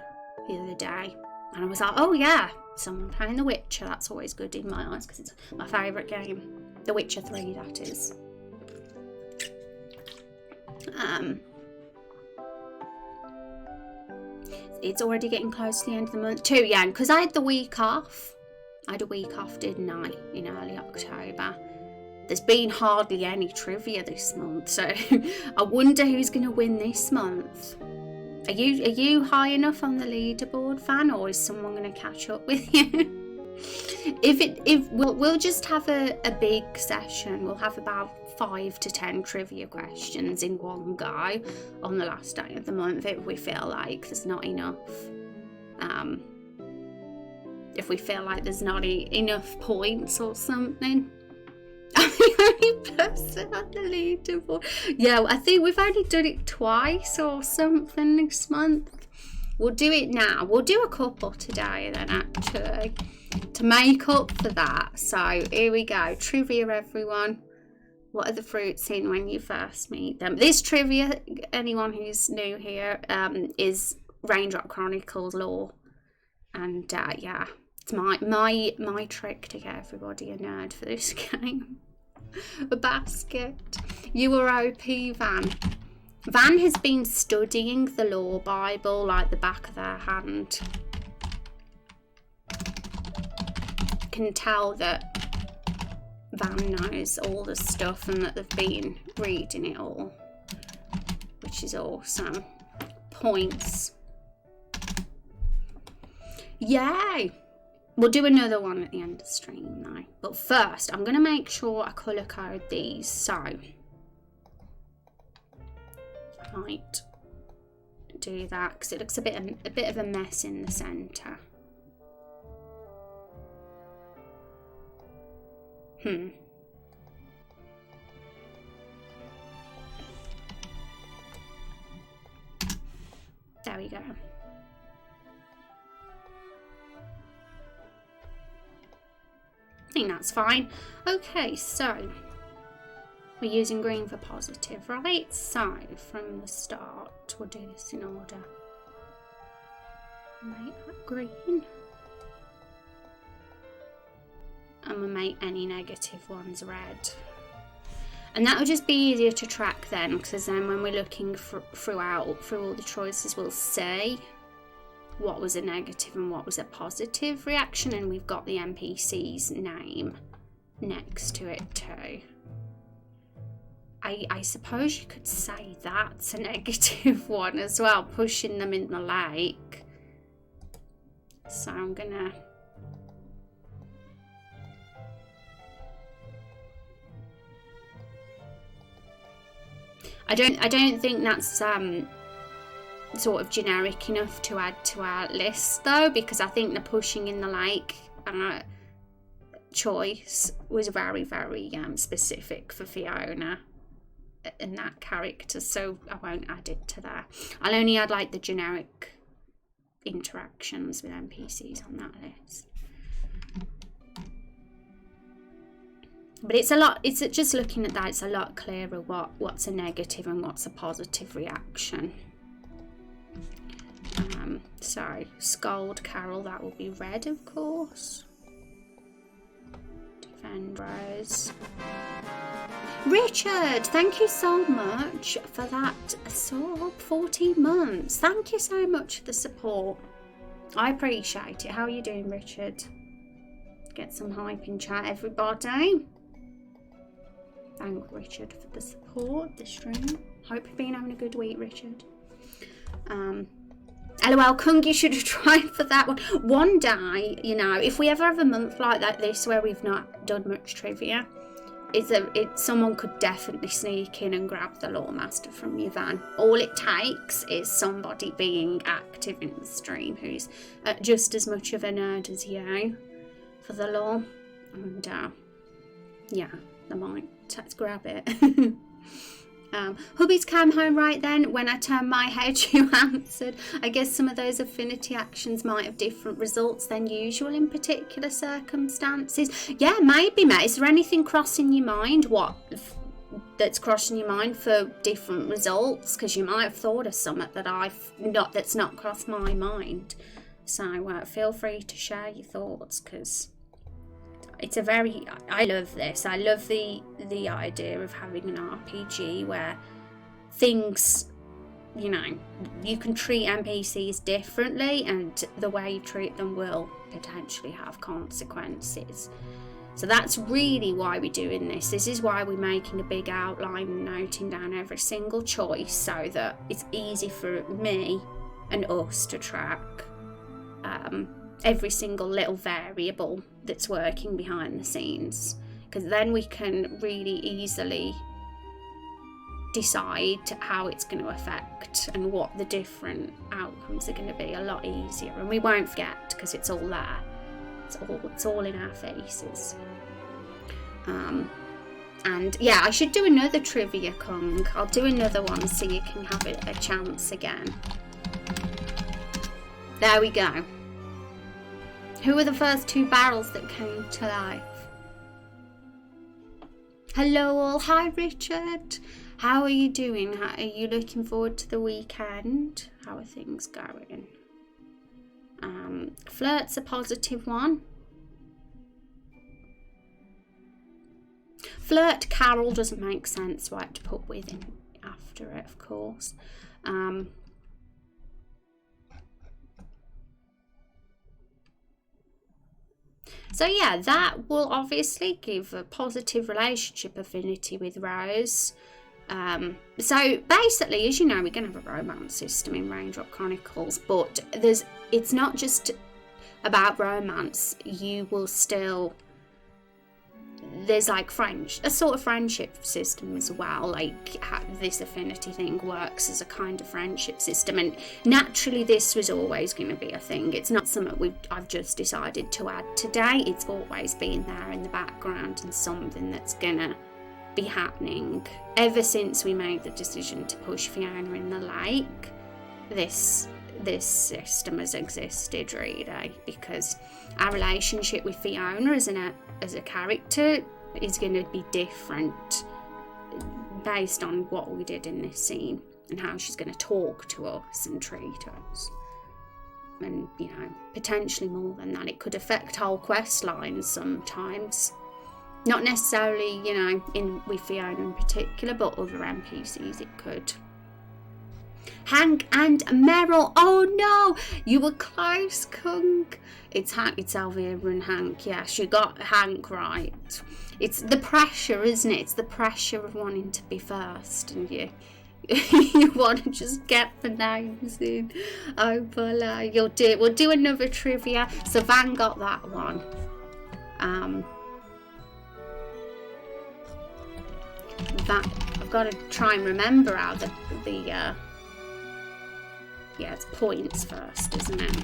day, and I was like, oh yeah, someone playing The Witcher. That's always good in my eyes because it's my favourite game. The Witcher 3, that is. It's already getting close to the end of the month too. Yeah, because I had the week off. I had a week off, didn't I, in early October. There's been hardly any trivia this month, so I wonder who's going to win this month. Are you high enough on the leaderboard, Van, or is someone going to catch up with you? if we'll just have a big session. We'll have about 5 to 10 trivia questions in one go on the last day of the month if we feel like there's not enough. If we feel like there's not enough points or something. I'm the only person on the leaderboard. Yeah, I think we've only done it twice or something this month. We'll do it now. We'll do a couple today then, actually, to make up for that. So here we go. Trivia, everyone. What are the fruits in when you first meet them? This trivia, anyone who's new here, is Raindrop Chronicles lore. And yeah, it's my trick to get everybody a nerd for this game. A basket. You were OP, Van. Van has been studying the lore Bible like the back of their hand. Can tell that Van knows all the stuff and that they've been reading it all, which is awesome. Points. Yay! We'll do another one at the end of the stream now. But first, I'm going to make sure I colour code these. So, I might do that because it looks a bit of a mess in the centre. There we go. I think that's fine. Okay, so we're using green for positive, right? So from the start, we'll do this in order. Make that green. And we'll make any negative ones red. And that will just be easier to track then, because then when we're looking through all the choices, we'll see what was a negative and what was a positive reaction, and we've got the NPC's name next to it too. I suppose you could say that's a negative one as well, pushing them in the lake. So I'm gonna I don't think that's sort of generic enough to add to our list though, because I think the pushing in the lake choice was very, very specific for Fiona and that character, so I won't add it to there. I'll only add like the generic interactions with NPCs on that list. But it's just looking at that, it's a lot clearer what's a negative and what's a positive reaction. So, Scold Carol, that will be red, of course. Defend Rose. Richard, thank you so much for that sub. 14 months. Thank you so much for the support. I appreciate it. How are you doing, Richard? Get some hype in chat, everybody. Thank Richard for the support, the stream. Hope you've been having a good week, Richard. LOL, Kung, you should have tried for that one. One day, you know, if we ever have a month like this where we've not done much trivia, someone could definitely sneak in and grab the Lore Master from your van. All it takes is somebody being active in the stream who's just as much of a nerd as you for the lore. And yeah, they might grab it. Hubby's came home right then. When I turned my head, you answered. I guess some of those affinity actions might have different results than usual in particular circumstances. Yeah, maybe, mate. Is there anything crossing your mind? That's crossing your mind for different results? Because you might have thought of something that's not crossed my mind. So feel free to share your thoughts, because it's I love this. I love the idea of having an RPG where things, you know, you can treat NPCs differently, and the way you treat them will potentially have consequences. So that's really why we're doing this. This is why we're making a big outline and noting down every single choice, so that it's easy for me and us to track every single little variable that's working behind the scenes, because then we can really easily decide how it's going to affect and what the different outcomes are going to be a lot easier, and we won't forget because it's all there. It's all in our faces. And yeah, I should do another trivia, Kung. I'll do another one so you can have a chance again. There we go. Who were the first two barrels that came to life? Hello all. Hi, Richard. How are you doing? Are you looking forward to the weekend? How are things going? Flirt's a positive one. Flirt Carol doesn't make sense, so I have to put with in after it, of course. So yeah, that will obviously give a positive relationship affinity with Rose. So basically, as you know, we're going to have a romance system in Raindrop Chronicles, but it's not just about romance. You will still... There's like a sort of friendship system as well, like how this affinity thing works as a kind of friendship system, and naturally this was always going to be a thing. It's not something I've just decided to add today. It's always been there in the background and something that's gonna be happening ever since we made the decision to push Fiona in the lake. This system has existed really, because our relationship with Fiona as a character is going to be different based on what we did in this scene and how she's going to talk to us and treat us, and you know, potentially more than that. It could affect whole quest lines sometimes, not necessarily, you know, with Fiona in particular, but other NPCs it could. Hank and Meryl. Oh no, you were close, Kung. It's Alvira and Hank. Yes, you got Hank right. It's the pressure, isn't it? It's the pressure of wanting to be first, and you want to just get the names in. Oh, Bola, you'll do it. We'll do another trivia. So Van got that one. That I've got to try and remember how the yeah, it's points first, isn't it?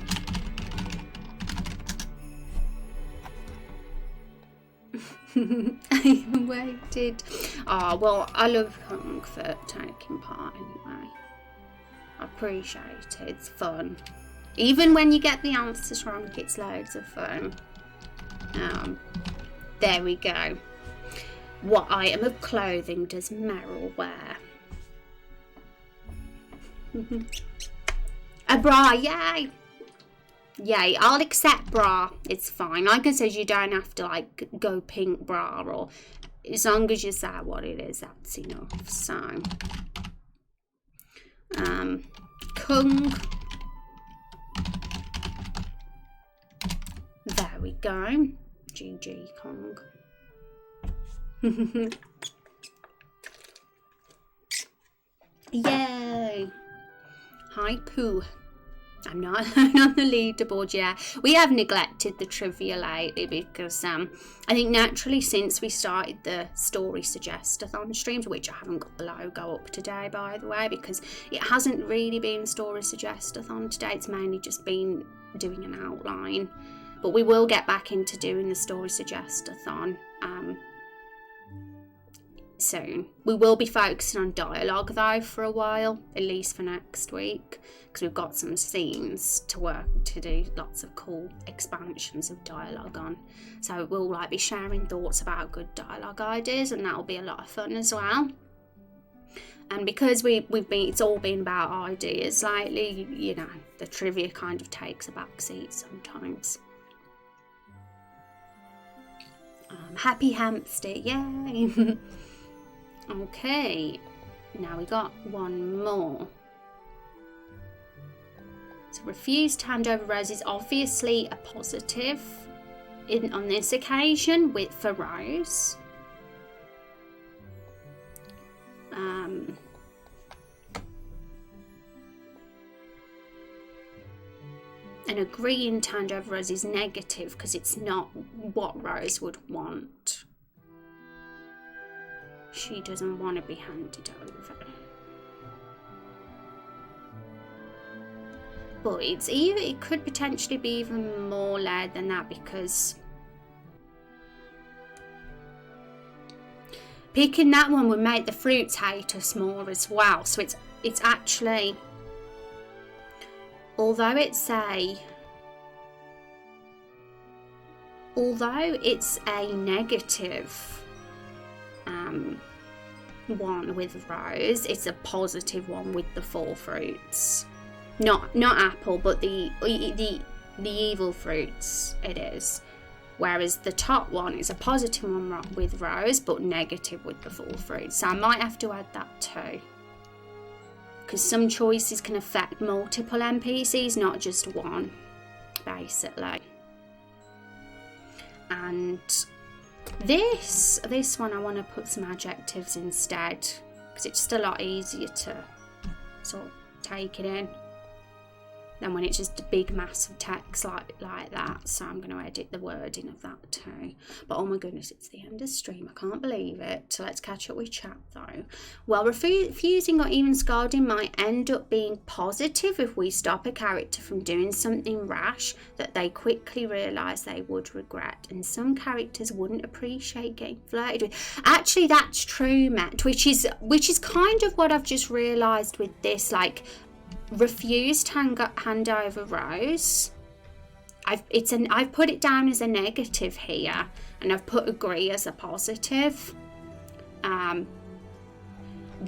I waited. Oh, well, I love Kung for taking part anyway. I appreciate it. It's fun. Even when you get the answers wrong, it's loads of fun. There we go. What item of clothing does Meryl wear? A bra, yay! Yay, I'll accept bra. It's fine. Like I said, you don't have to like go pink bra or as long as you say what it is, that's enough. So, Kung. There we go. GG Kong. Yay! Hi Pooh. I'm not on the leaderboard yet. We have neglected the trivia lately because I think naturally since we started the story suggest-a-thon streams, which I haven't got the logo up today by the way, because it hasn't really been story suggest-a-thon today. It's mainly just been doing an outline. But we will get back into doing the story suggest-a-thon soon. We will be focusing on dialogue though for a while, at least for next week, because we've got some scenes to do lots of cool expansions of dialogue on. So we'll be sharing thoughts about good dialogue ideas, and that'll be a lot of fun as well. And because it's all been about ideas lately, you know, the trivia kind of takes a back seat sometimes. Happy hamster, yay! Okay, now we got one more. So refused to hand over Rose is obviously a positive on this occasion for Rose. And agreeing to hand over Rose is negative because it's not what Rose would want. She doesn't want to be handed over. But it could potentially be even more layered than that, because picking that one would make the fruits hate us more as well. So it's actually, although it's a negative one with Rose, it's a positive one with the 4 fruits. Not apple, but the evil fruits it is. Whereas the top one is a positive one with Rose, but negative with the 4 fruits. So I might have to add that too, because some choices can affect multiple NPCs, not just one, basically. And this one I want to put some adjectives instead, because it's just a lot easier to sort of take it in than when it's just a big mass of text like that. So I'm going to edit the wording of that too. But oh my goodness, it's the end of stream. I can't believe it. So let's catch up with chat though. Well, refusing or even scolding might end up being positive if we stop a character from doing something rash that they quickly realise they would regret. And some characters wouldn't appreciate getting flirted with. Actually, that's true, Matt, which is kind of what I've just realised with this, like, refused hand over Rose. I've put it down as a negative here, and I've put agree as a positive.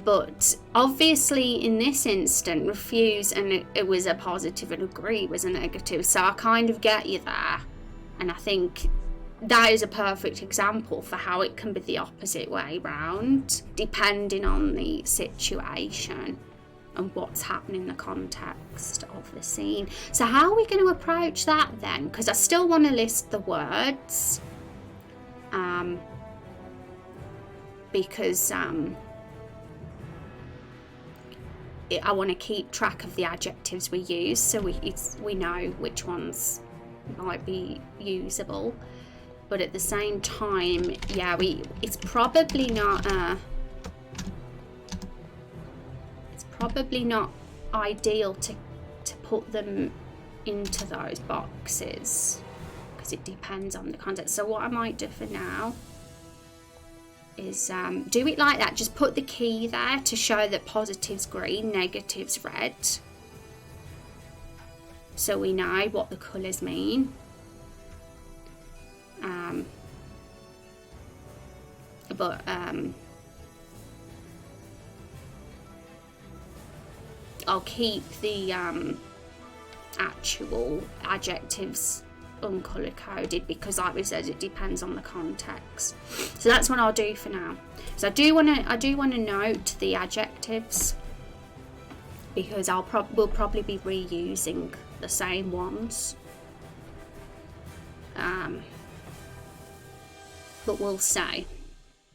But obviously in this instant, refuse and it was a positive, and agree was a negative. So I kind of get you there, and I think that is a perfect example for how it can be the opposite way round, depending on the situation and what's happening in the context of the scene. So how are we going to approach that then? Because I still want to list the words, because I want to keep track of the adjectives we use, so we know which ones might be usable. But at the same time, yeah, it's probably not ideal to put them into those boxes, because it depends on the context. So what I might do for now is do it like that. Just put the key there to show that positives green, negatives red, so we know what the colours mean. I'll keep the actual adjectives uncolour coded, because like we said, it depends on the context. So that's what I'll do for now. So I do want to note the adjectives, because we'll probably be reusing the same ones. But we'll say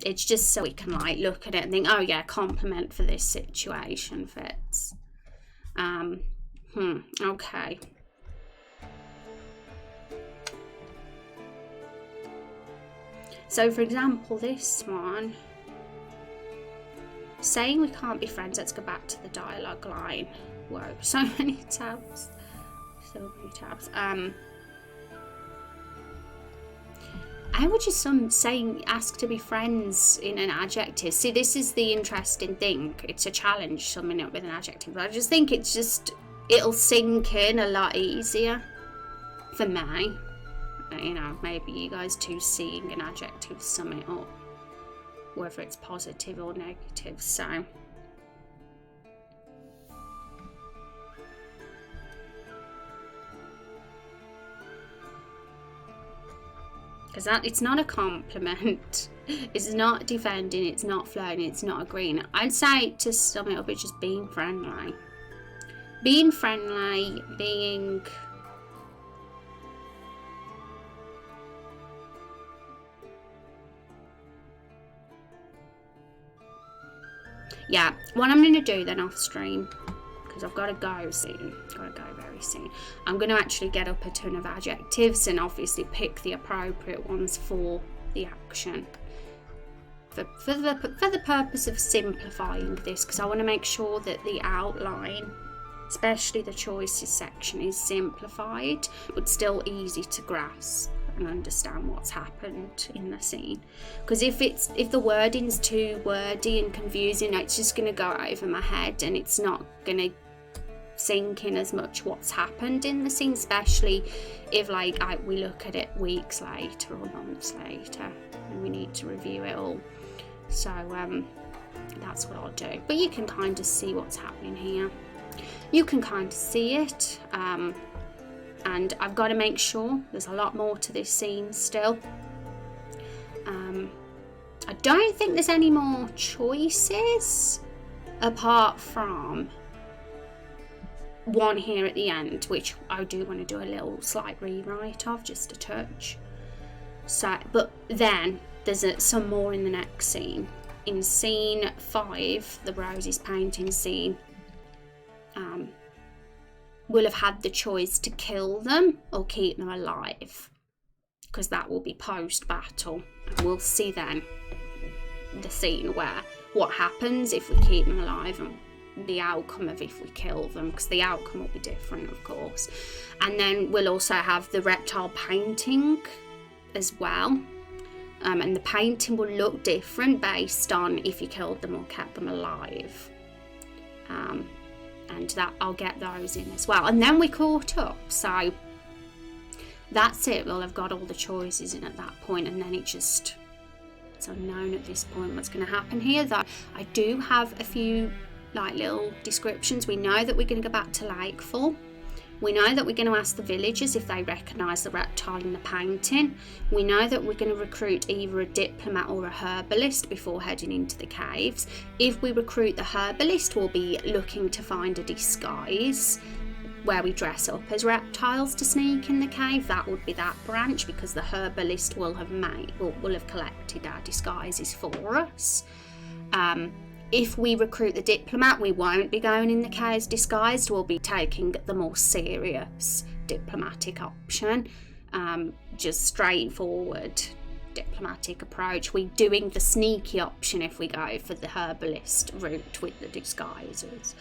it's just so we can like look at it and think, oh yeah, compliment for this situation fits. Okay. So for example, this one, saying we can't be friends. Let's go back to the dialogue line. Whoa, so many tabs. How would you ask to be friends in an adjective? See, this is the interesting thing. It's a challenge summing up with an adjective. But I just think it'll sink in a lot easier for me. You know, maybe you guys too seeing an adjective sum it up, whether it's positive or negative. So because it's not a compliment, it's not defending, it's not flirting, it's not agreeing. I'd say, to sum it up, it's just being friendly. Being friendly, being... Yeah, what I'm going to do then off stream, because I've got to go soon, very soon, I'm going to actually get up a ton of adjectives and obviously pick the appropriate ones for the action, for the purpose of simplifying this, because I want to make sure that the outline, especially the choices section, is simplified but still easy to grasp and understand what's happened in the scene. Because if the wording's too wordy and confusing, it's just going to go over my head and it's not going to sink in as much what's happened in the scene, especially if we look at it weeks later or months later and we need to review it all. So that's what I'll do. But you can kind of see what's happening here. You can kind of see it. And I've got to make sure there's a lot more to this scene still. I don't think there's any more choices apart from one here at the end, which I do want to do a little slight rewrite of, just a touch. So, but then there's some more in the next scene. In scene 5, the roses painting scene, we'll have had the choice to kill them or keep them alive, because that will be post-battle. And we'll see then the scene where what happens if we keep them alive and the outcome of if we kill them, because the outcome will be different, of course. And then we'll also have the reptile painting as well. And the painting will look different based on if you killed them or kept them alive. And that I'll get those in as well. And then we caught up. So that's it. We'll have got all the choices in at that point, and then it's unknown at this point what's going to happen here. Though I do have a few little descriptions. We know that we're going to go back to Lakeful. We know that we're going to ask the villagers if they recognise the reptile in the painting. We know that we're going to recruit either a diplomat or a herbalist before heading into the caves. If we recruit the herbalist, we'll be looking to find a disguise where we dress up as reptiles to sneak in the cave. That would be that branch, because the herbalist will have collected our disguises for us. If we recruit the diplomat, we won't be going in the caves disguised. We'll be taking the more serious diplomatic option. Just straightforward diplomatic approach. We're doing the sneaky option if we go for the herbalist route with the disguises.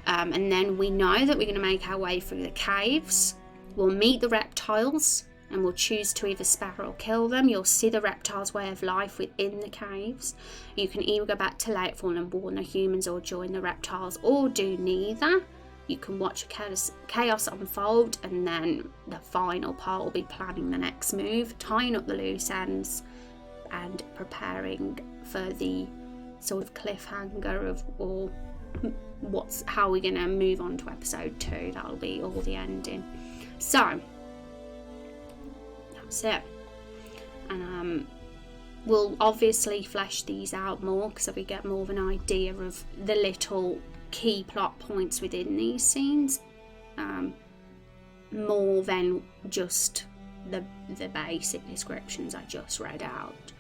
And then we know that we're going to make our way through the caves. We'll meet the reptiles and we'll choose to either spare or kill them. You'll see the reptiles' way of life within the caves. You can either go back to Lakefall and warn the humans, or join the reptiles, or do neither. You can watch chaos unfold, and then the final part will be planning the next move, tying up the loose ends, and preparing for the sort of cliffhanger of how we're going to move on to episode 2. That'll be all the ending. So that's it. And we'll obviously flesh these out more so we get more of an idea of the little key plot points within these scenes, more than just the basic descriptions I just read out.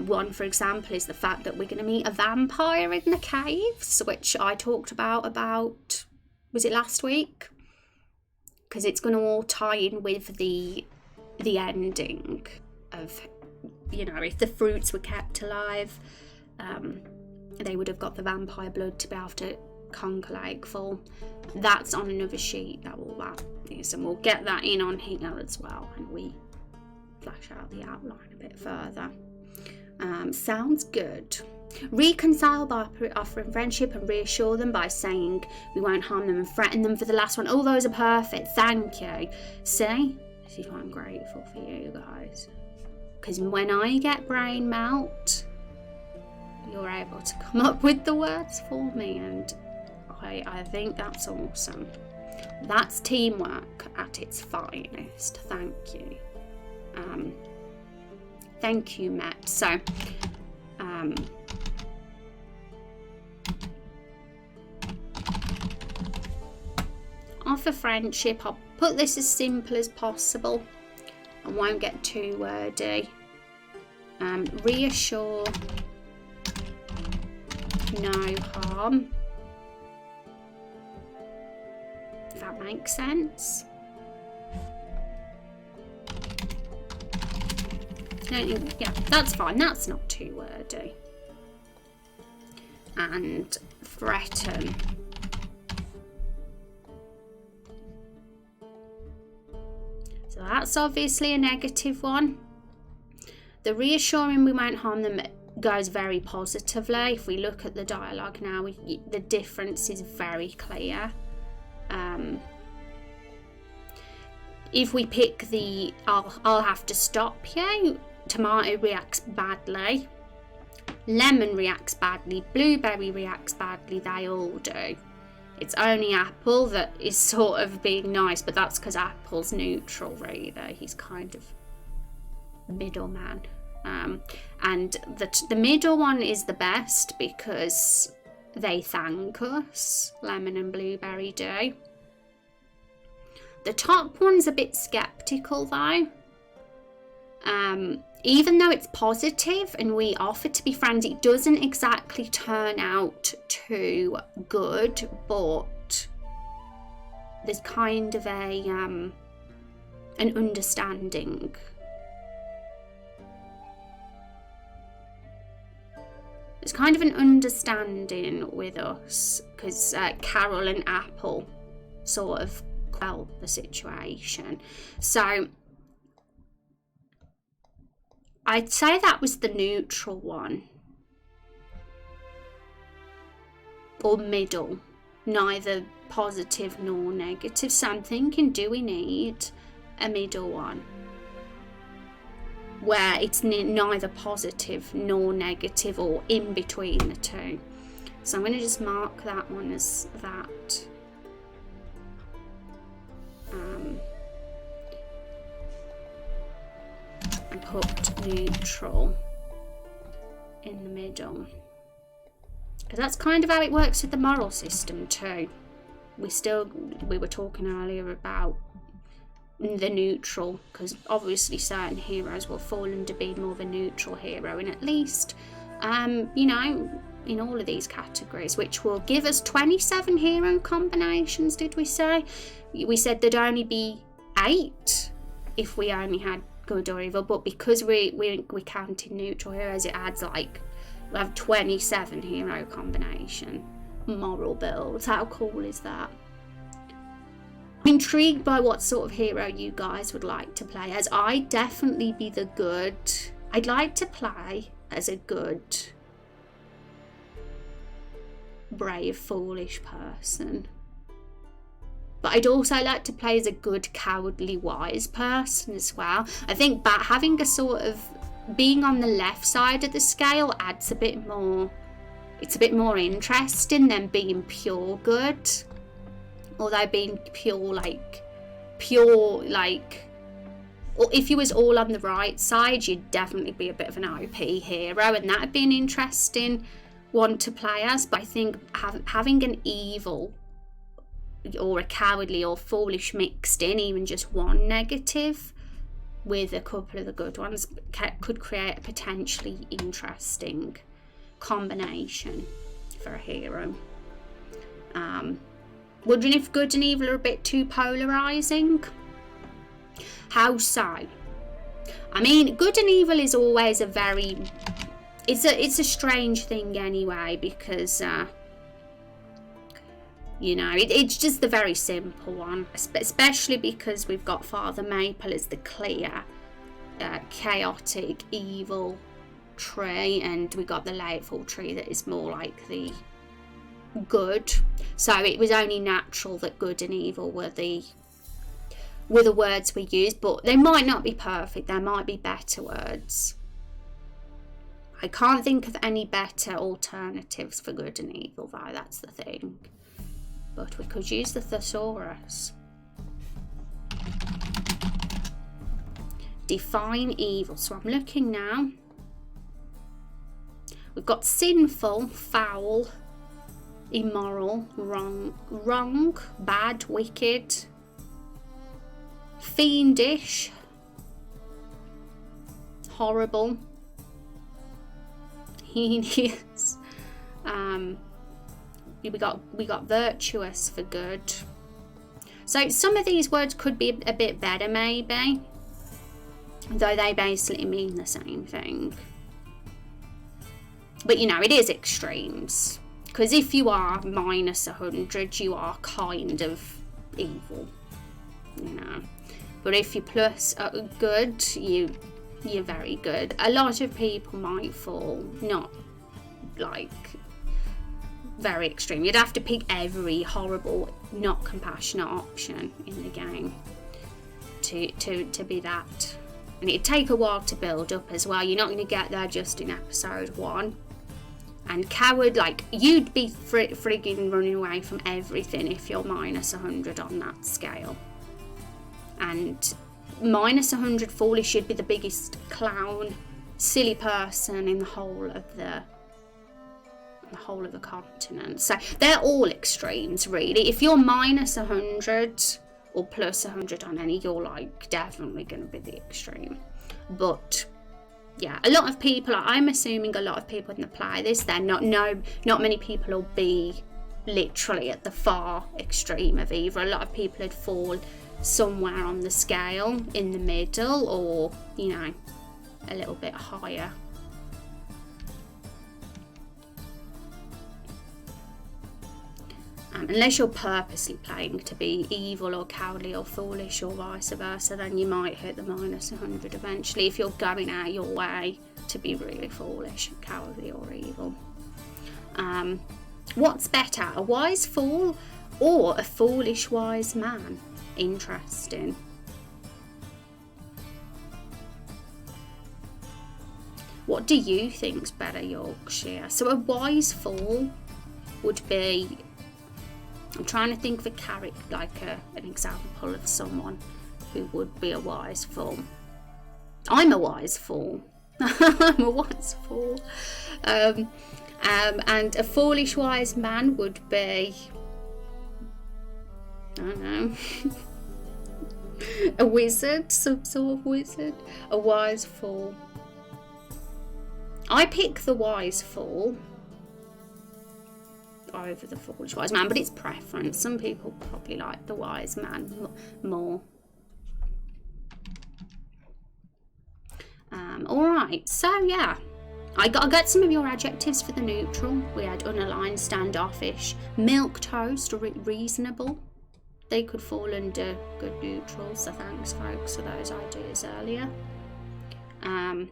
One, for example, is the fact that we're going to meet a vampire in the caves, which I talked about, was it last week? Because it's going to all tie in with the ending of, you know, if the fruits were kept alive, they would have got the vampire blood to be able to conquer Lakefall. That's on another sheet, that is, and we'll get that in on here as well, and we flash out the outline a bit further. Sounds good. Reconcile by offering friendship and reassure them by saying we won't harm them and threaten them for the last one. All those are perfect, thank you. See, this is why I'm grateful for you guys, because when I get brain melt, you're able to come up with the words for me, and I think that's awesome. That's teamwork at its finest. Thank you. Thank you, Matt. So, offer friendship. I'll put this as simple as possible. I won't get too wordy. Reassure, no harm. If that makes sense. Yeah, that's fine. That's not too wordy. And threaten. So that's obviously a negative one. The reassuring we won't harm them goes very positively. If we look at the dialogue now, the difference is very clear. If we pick the I'll have to stop you, tomato reacts badly, lemon reacts badly, blueberry reacts badly, they all do. It's only apple that is sort of being nice, but that's because apple's neutral really. He's kind of middleman. And the middle one is the best because they thank us, lemon and blueberry do. The top one's a bit skeptical though. Even though it's positive and we offer to be friends, it doesn't exactly turn out too good, but there's kind of an understanding. There's kind of an understanding with us because Carol and Apple sort of quell the situation. So I'd say that was the neutral one. Or middle. Neither positive nor negative. So I'm thinking, do we need a middle one? Where it's neither positive nor negative or in between the two. So I'm going to just mark that one as that. And put neutral in the middle, because that's kind of how it works with the moral system too. We were talking earlier about the neutral, because obviously certain heroes will fall under being more of a neutral hero, and at least you know, in all of these categories, which will give us 27 hero combinations. Did we say? We said there'd only be 8 if we only had good or evil, but because we counted neutral heroes, it adds like we have 27 hero combination moral builds. How cool is that? I'm intrigued by what sort of hero you guys would like to play as. I'd definitely be the good. I'd like to play as a good, brave, foolish person. But I'd also like to play as a good, cowardly, wise person as well. I think having a sort of being on the left side of the scale adds a bit more. It's a bit more interesting than being pure good. Although being pure like or if you was all on the right side, you'd definitely be a bit of an OP hero, and that'd be an interesting one to play as. But I think having an evil or a cowardly or foolish mixed in, even just one negative with a couple of the good ones, could create a potentially interesting combination for a hero. Wondering if good and evil are a bit too polarizing. How so? I mean, good and evil is always it's a strange thing anyway, because you know, it's just the very simple one, especially because we've got Father Maple as the clear chaotic evil tree, and we got the Lightfall tree that is more like the good. So it was only natural that good and evil were the words we use, but they might not be perfect. There might be better words. I can't think of any better alternatives for good and evil though, that's the thing. But we could use the thesaurus. Define evil. So I'm looking now. We've got sinful, foul, immoral, wrong, bad, wicked, fiendish, horrible, heinous. We got virtuous for good. So some of these words could be a bit better maybe, though they basically mean the same thing. But you know, it is extremes, because if you are minus 100, you are kind of evil, you know. But if you plus good, you're very good. A lot of people might fall not like very extreme. You'd have to pick every horrible, not compassionate option in the game to be that. And it'd take a while to build up as well. You're not going to get there just in episode 1. And coward, like, you'd be frigging running away from everything if you're minus 100 on that scale. And minus 100 foolish, you'd be the biggest clown, silly person in the whole of the continent. So they're all extremes really. If you're minus 100 or plus 100 on any, you're like definitely going to be the extreme. But yeah, a lot of people, I'm assuming a lot of people when they play this, not many people will be literally at the far extreme of either. A lot of people would fall somewhere on the scale in the middle, or you know, a little bit higher. Unless you're purposely playing to be evil or cowardly or foolish or vice versa, then you might hit the minus 100 eventually, if you're going out your way to be really foolish, cowardly or evil. What's better, a wise fool or a foolish wise man? Interesting. What do you think's better, Yorkshire? So a wise fool would be, I'm trying to think of a character, like an example of someone who would be a wise fool. I'm a wise fool. I'm a wise fool. And a foolish wise man would be, I don't know, a wizard, some sort of wizard. A wise fool. I pick the wise fool over the foolish wise man, but it's preference. Some people probably like the wise man more. Alright, so yeah, I got some of your adjectives for the neutral. We had unaligned, standoffish, milquetoast, or reasonable. They could fall under good neutral, so thanks folks for those ideas earlier. And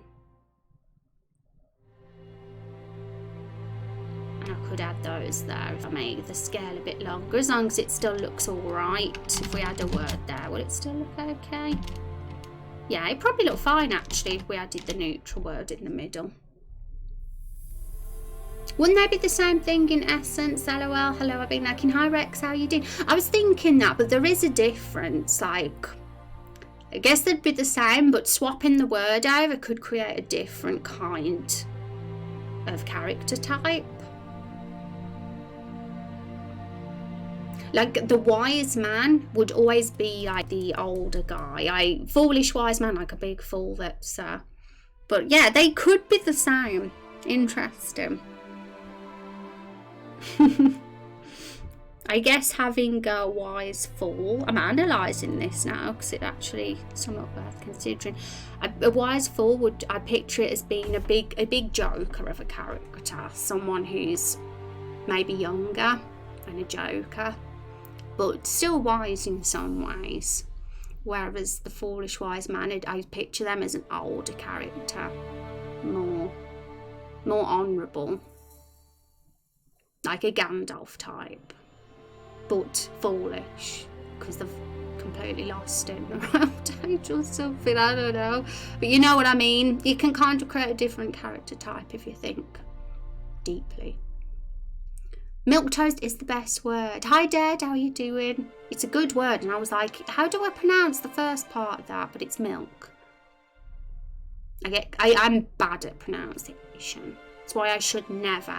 I could add those there if I make the scale a bit longer, as long as it still looks alright. If we add a word there, will it still look okay? Yeah, it probably look fine actually if we added the neutral word in the middle. Wouldn't they be the same thing in essence? LOL, hello, I've been lurking. Hi Rex, how you doing? I was thinking that, but there is a difference. Like, I guess they'd be the same, but swapping the word over could create a different kind of character type. Like the wise man would always be like the older guy. Foolish wise man, like a big fool that's but yeah, they could be the same. Interesting. I guess having a wise fool, I'm analysing this now because it actually somewhat worth considering. A wise fool would, I picture it as being a big joker of a character, someone who's maybe younger and a joker, but still wise in some ways. Whereas the foolish wise man, I picture them as an older character, more honourable, like a Gandalf type, but foolish because they've completely lost it in the round age or something. I don't know, but you know what I mean. You can kind of create a different character type if you think deeply. Milk toast is the best word. Hi Dad, how are you doing? It's a good word, and I was like, how do I pronounce the first part of that? But it's milk. I'm bad at pronunciation. That's why I should never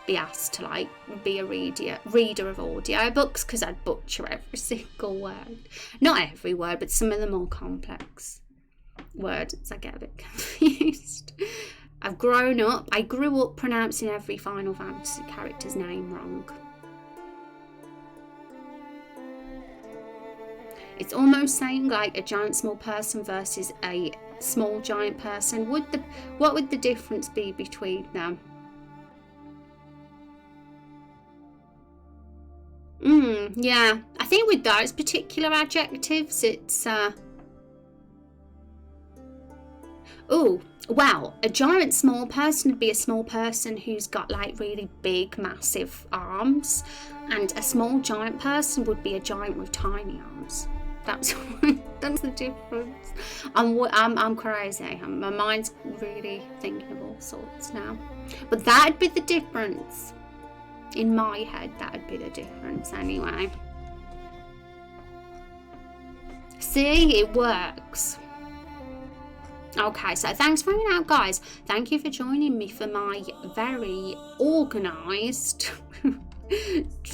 be asked to like be a reader of audio books, because I'd butcher every single word. Not every word, but some of the more complex words I get a bit confused. I grew up pronouncing every Final Fantasy character's name wrong. It's almost saying like a giant small person versus a small giant person. What would the difference be between them? Yeah. I think with those particular adjectives, it's well, a giant small person would be a small person who's got like really big, massive arms, and a small giant person would be a giant with tiny arms. That's the difference. I'm crazy. My mind's really thinking of all sorts now. But that'd be the difference. In my head, that'd be the difference anyway. See, it works. Okay, so thanks for hanging out, guys. Thank you for joining me for my very organised,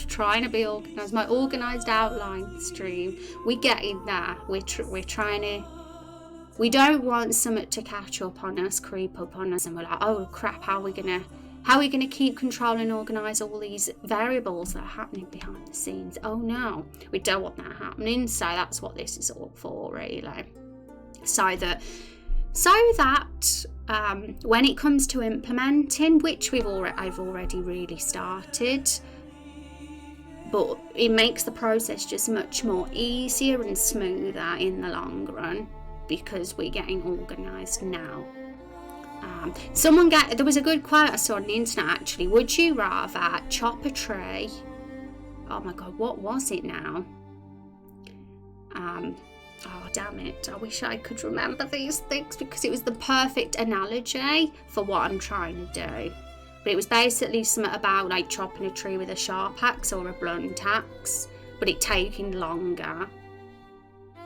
trying to be organised, my organised outline stream. We're getting there. We're trying to. We don't want something to catch up on us, creep up on us, and we're like, oh crap, how are we gonna keep control and organise all these variables that are happening behind the scenes? Oh no, we don't want that happening. So that's what this is all for, really. So that when it comes to implementing, which I've already really started, but it makes the process just much more easier and smoother in the long run because we're getting organised now. There was a good quote I saw on the internet actually. Would you rather chop a tree? Oh my god, what was it now? Oh damn it, I wish I could remember these things because it was the perfect analogy for what I'm trying to do. But it was basically something about like chopping a tree with a sharp axe or a blunt axe, but it taking longer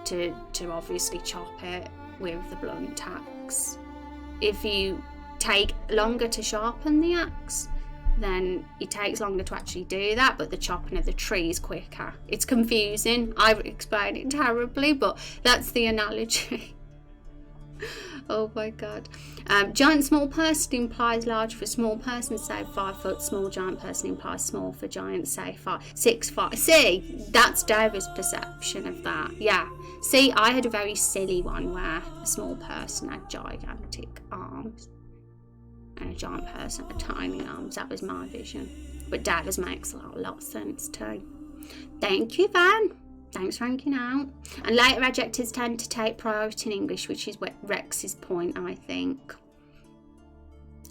to obviously chop it with the blunt axe. If you take longer to sharpen the axe, then it takes longer to actually do that, but the chopping of the tree is quicker. It's confusing. I've explained it terribly, but that's the analogy. Oh my god. Giant small person implies large for small person, say 5 foot. Small giant person implies small for giant, say 6 foot. See, that's David's perception of that. Yeah. See, I had a very silly one where a small person had gigantic arms and a giant person had tiny arms. That was my vision. But David's makes a lot of sense too. Thank you, Van. Thanks for hanging out. And later adjectives tend to take priority in English, which is Rex's point, I think.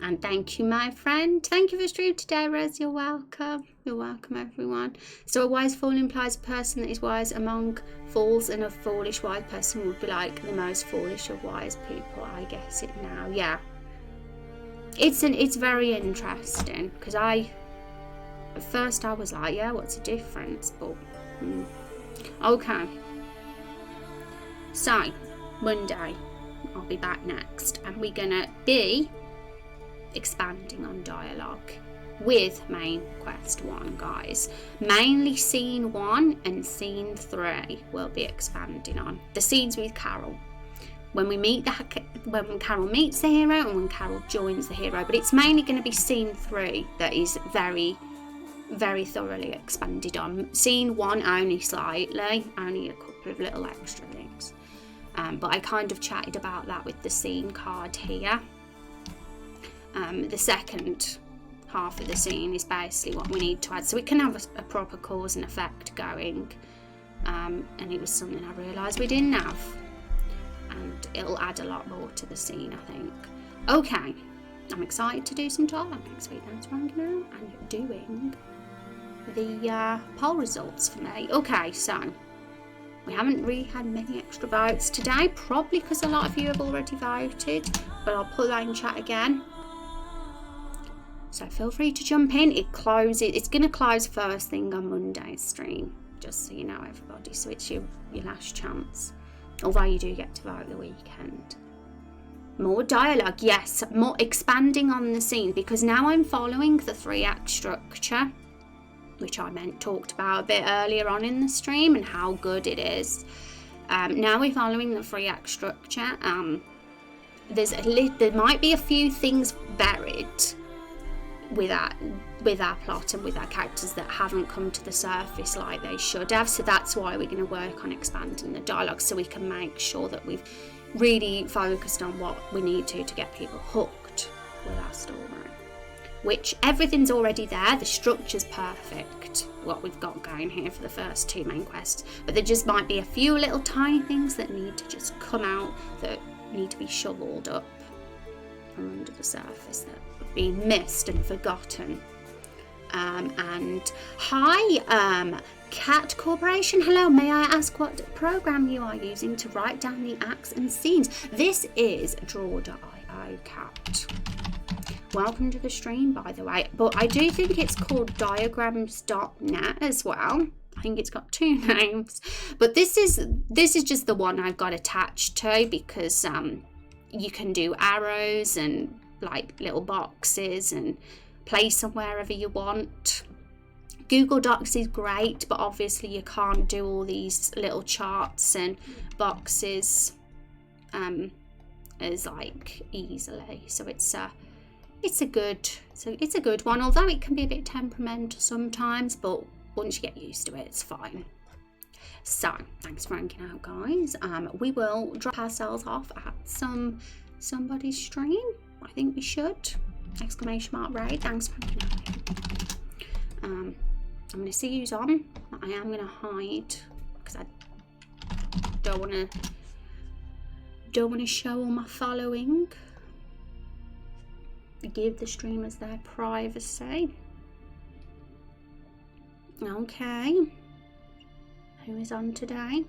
And thank you, my friend. Thank you for streaming today, Rez. You're welcome. You're welcome, everyone. So a wise fool implies a person that is wise among fools, and a foolish wise person would be like the most foolish of wise people. I guess it now. Yeah. It's very interesting because at first I was like, yeah, what's the difference? But okay. So Monday, I'll be back next, and we're gonna be expanding on dialogue with main quest 1, guys. Mainly scene 1 and scene 3 we'll be expanding on. The scenes with Carol, when Carol meets the hero and when Carol joins the hero, but it's mainly going to be scene 3 that is very, very thoroughly expanded on. Scene 1 only slightly, only a couple of little extra things, but I kind of chatted about that with the scene card here. The second half of the scene is basically what we need to add, so we can have a proper cause and effect going, and it was something I realised we didn't have, and it'll add a lot more to the scene, I think. Okay, I'm excited to do some dialogue next week. Thanks for hanging out and doing the poll results for me. Okay, so we haven't really had many extra votes today, probably because a lot of you have already voted, but I'll put that in chat again. So feel free to jump in. It's going to close first thing on Monday's stream, just so you know, everybody. So it's your last chance. Although you do get to vote the weekend. More dialogue, yes. More expanding on the scene, because now I'm following the 3-act structure, which I talked about a bit earlier on in the stream and how good it is. Now we're following the 3-act structure. There might be a few things buried with our plot and with our characters that haven't come to the surface like they should have, so that's why we're going to work on expanding the dialogue, so we can make sure that we've really focused on what we need to get people hooked with our story, which everything's already there. The structure's perfect, what we've got going here for the first 2 main quests, but there just might be a few little tiny things that need to just come out, that need to be shoveled up from under the surface, that have been missed and forgotten. And hi, Cat Corporation, hello, may I ask what program you are using to write down the acts and scenes? This is Draw.io, Cat. Welcome to the stream, by the way, but I do think it's called diagrams.net as well. I think it's got 2 names, but this is just the one I've got attached to, because you can do arrows and like little boxes and place them wherever you want. Google Docs is great, but obviously you can't do all these little charts and boxes as like easily. So it's a good one, although it can be a bit temperamental sometimes, but once you get used to it, it's fine. So thanks for hanging out, guys. We will drop ourselves off at somebody's stream. I think we should. Exclamation mark raid. Thanks for hanging out. I'm going to see who's on. I am going to hide because I don't want to show all my following. Give the streamers their privacy. Okay. Who is on today?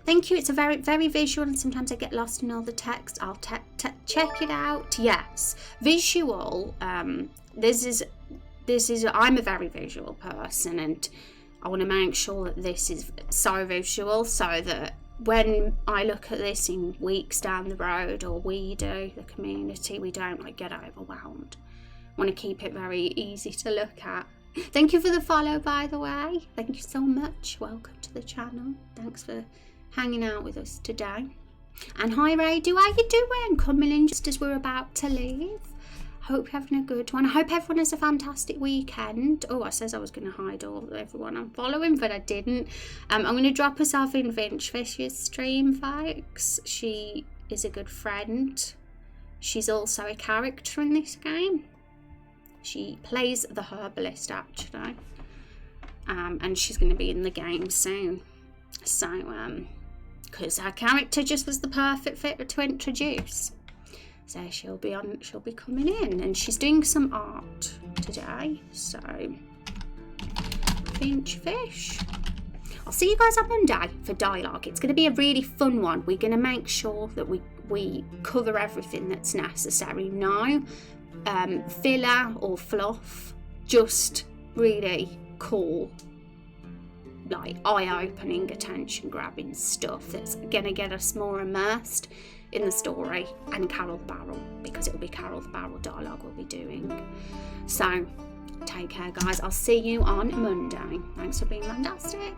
Thank you. It's a very, very visual, and sometimes I get lost in all the text. I'll check it out. Yes, visual. This is. I'm a very visual person, and I want to make sure that this is so visual, so that when I look at this in weeks down the road, or we do, the community, we don't like get overwhelmed. I want to keep it very easy to look at. Thank you for the follow, by the way. Thank you so much. Welcome to the channel. Thanks for hanging out with us today. And hi Radu, how you doing? Coming in just as we're about to leave. Hope you're having a good one. I hope everyone has a fantastic weekend. Oh, I says I was going to hide everyone I'm following, but I didn't. I'm going to drop us off in Finchfish's stream, folks. She is a good friend. She's also a character in this game. She plays the herbalist, actually. And she's going to be in the game soon. So, because her character just was the perfect fit to introduce. So she'll be coming in, and she's doing some art today. So Finchfish. I'll see you guys on Monday for dialogue. It's going to be a really fun one. We're going to make sure that we we cover everything that's necessary. No filler or fluff, just really cool, like eye-opening, attention-grabbing stuff that's gonna get us more immersed in the story and Carol the Barrel, because it'll be Carol the Barrel dialogue we'll be doing. So take care, guys. I'll see you on Monday. Thanks for being fantastic.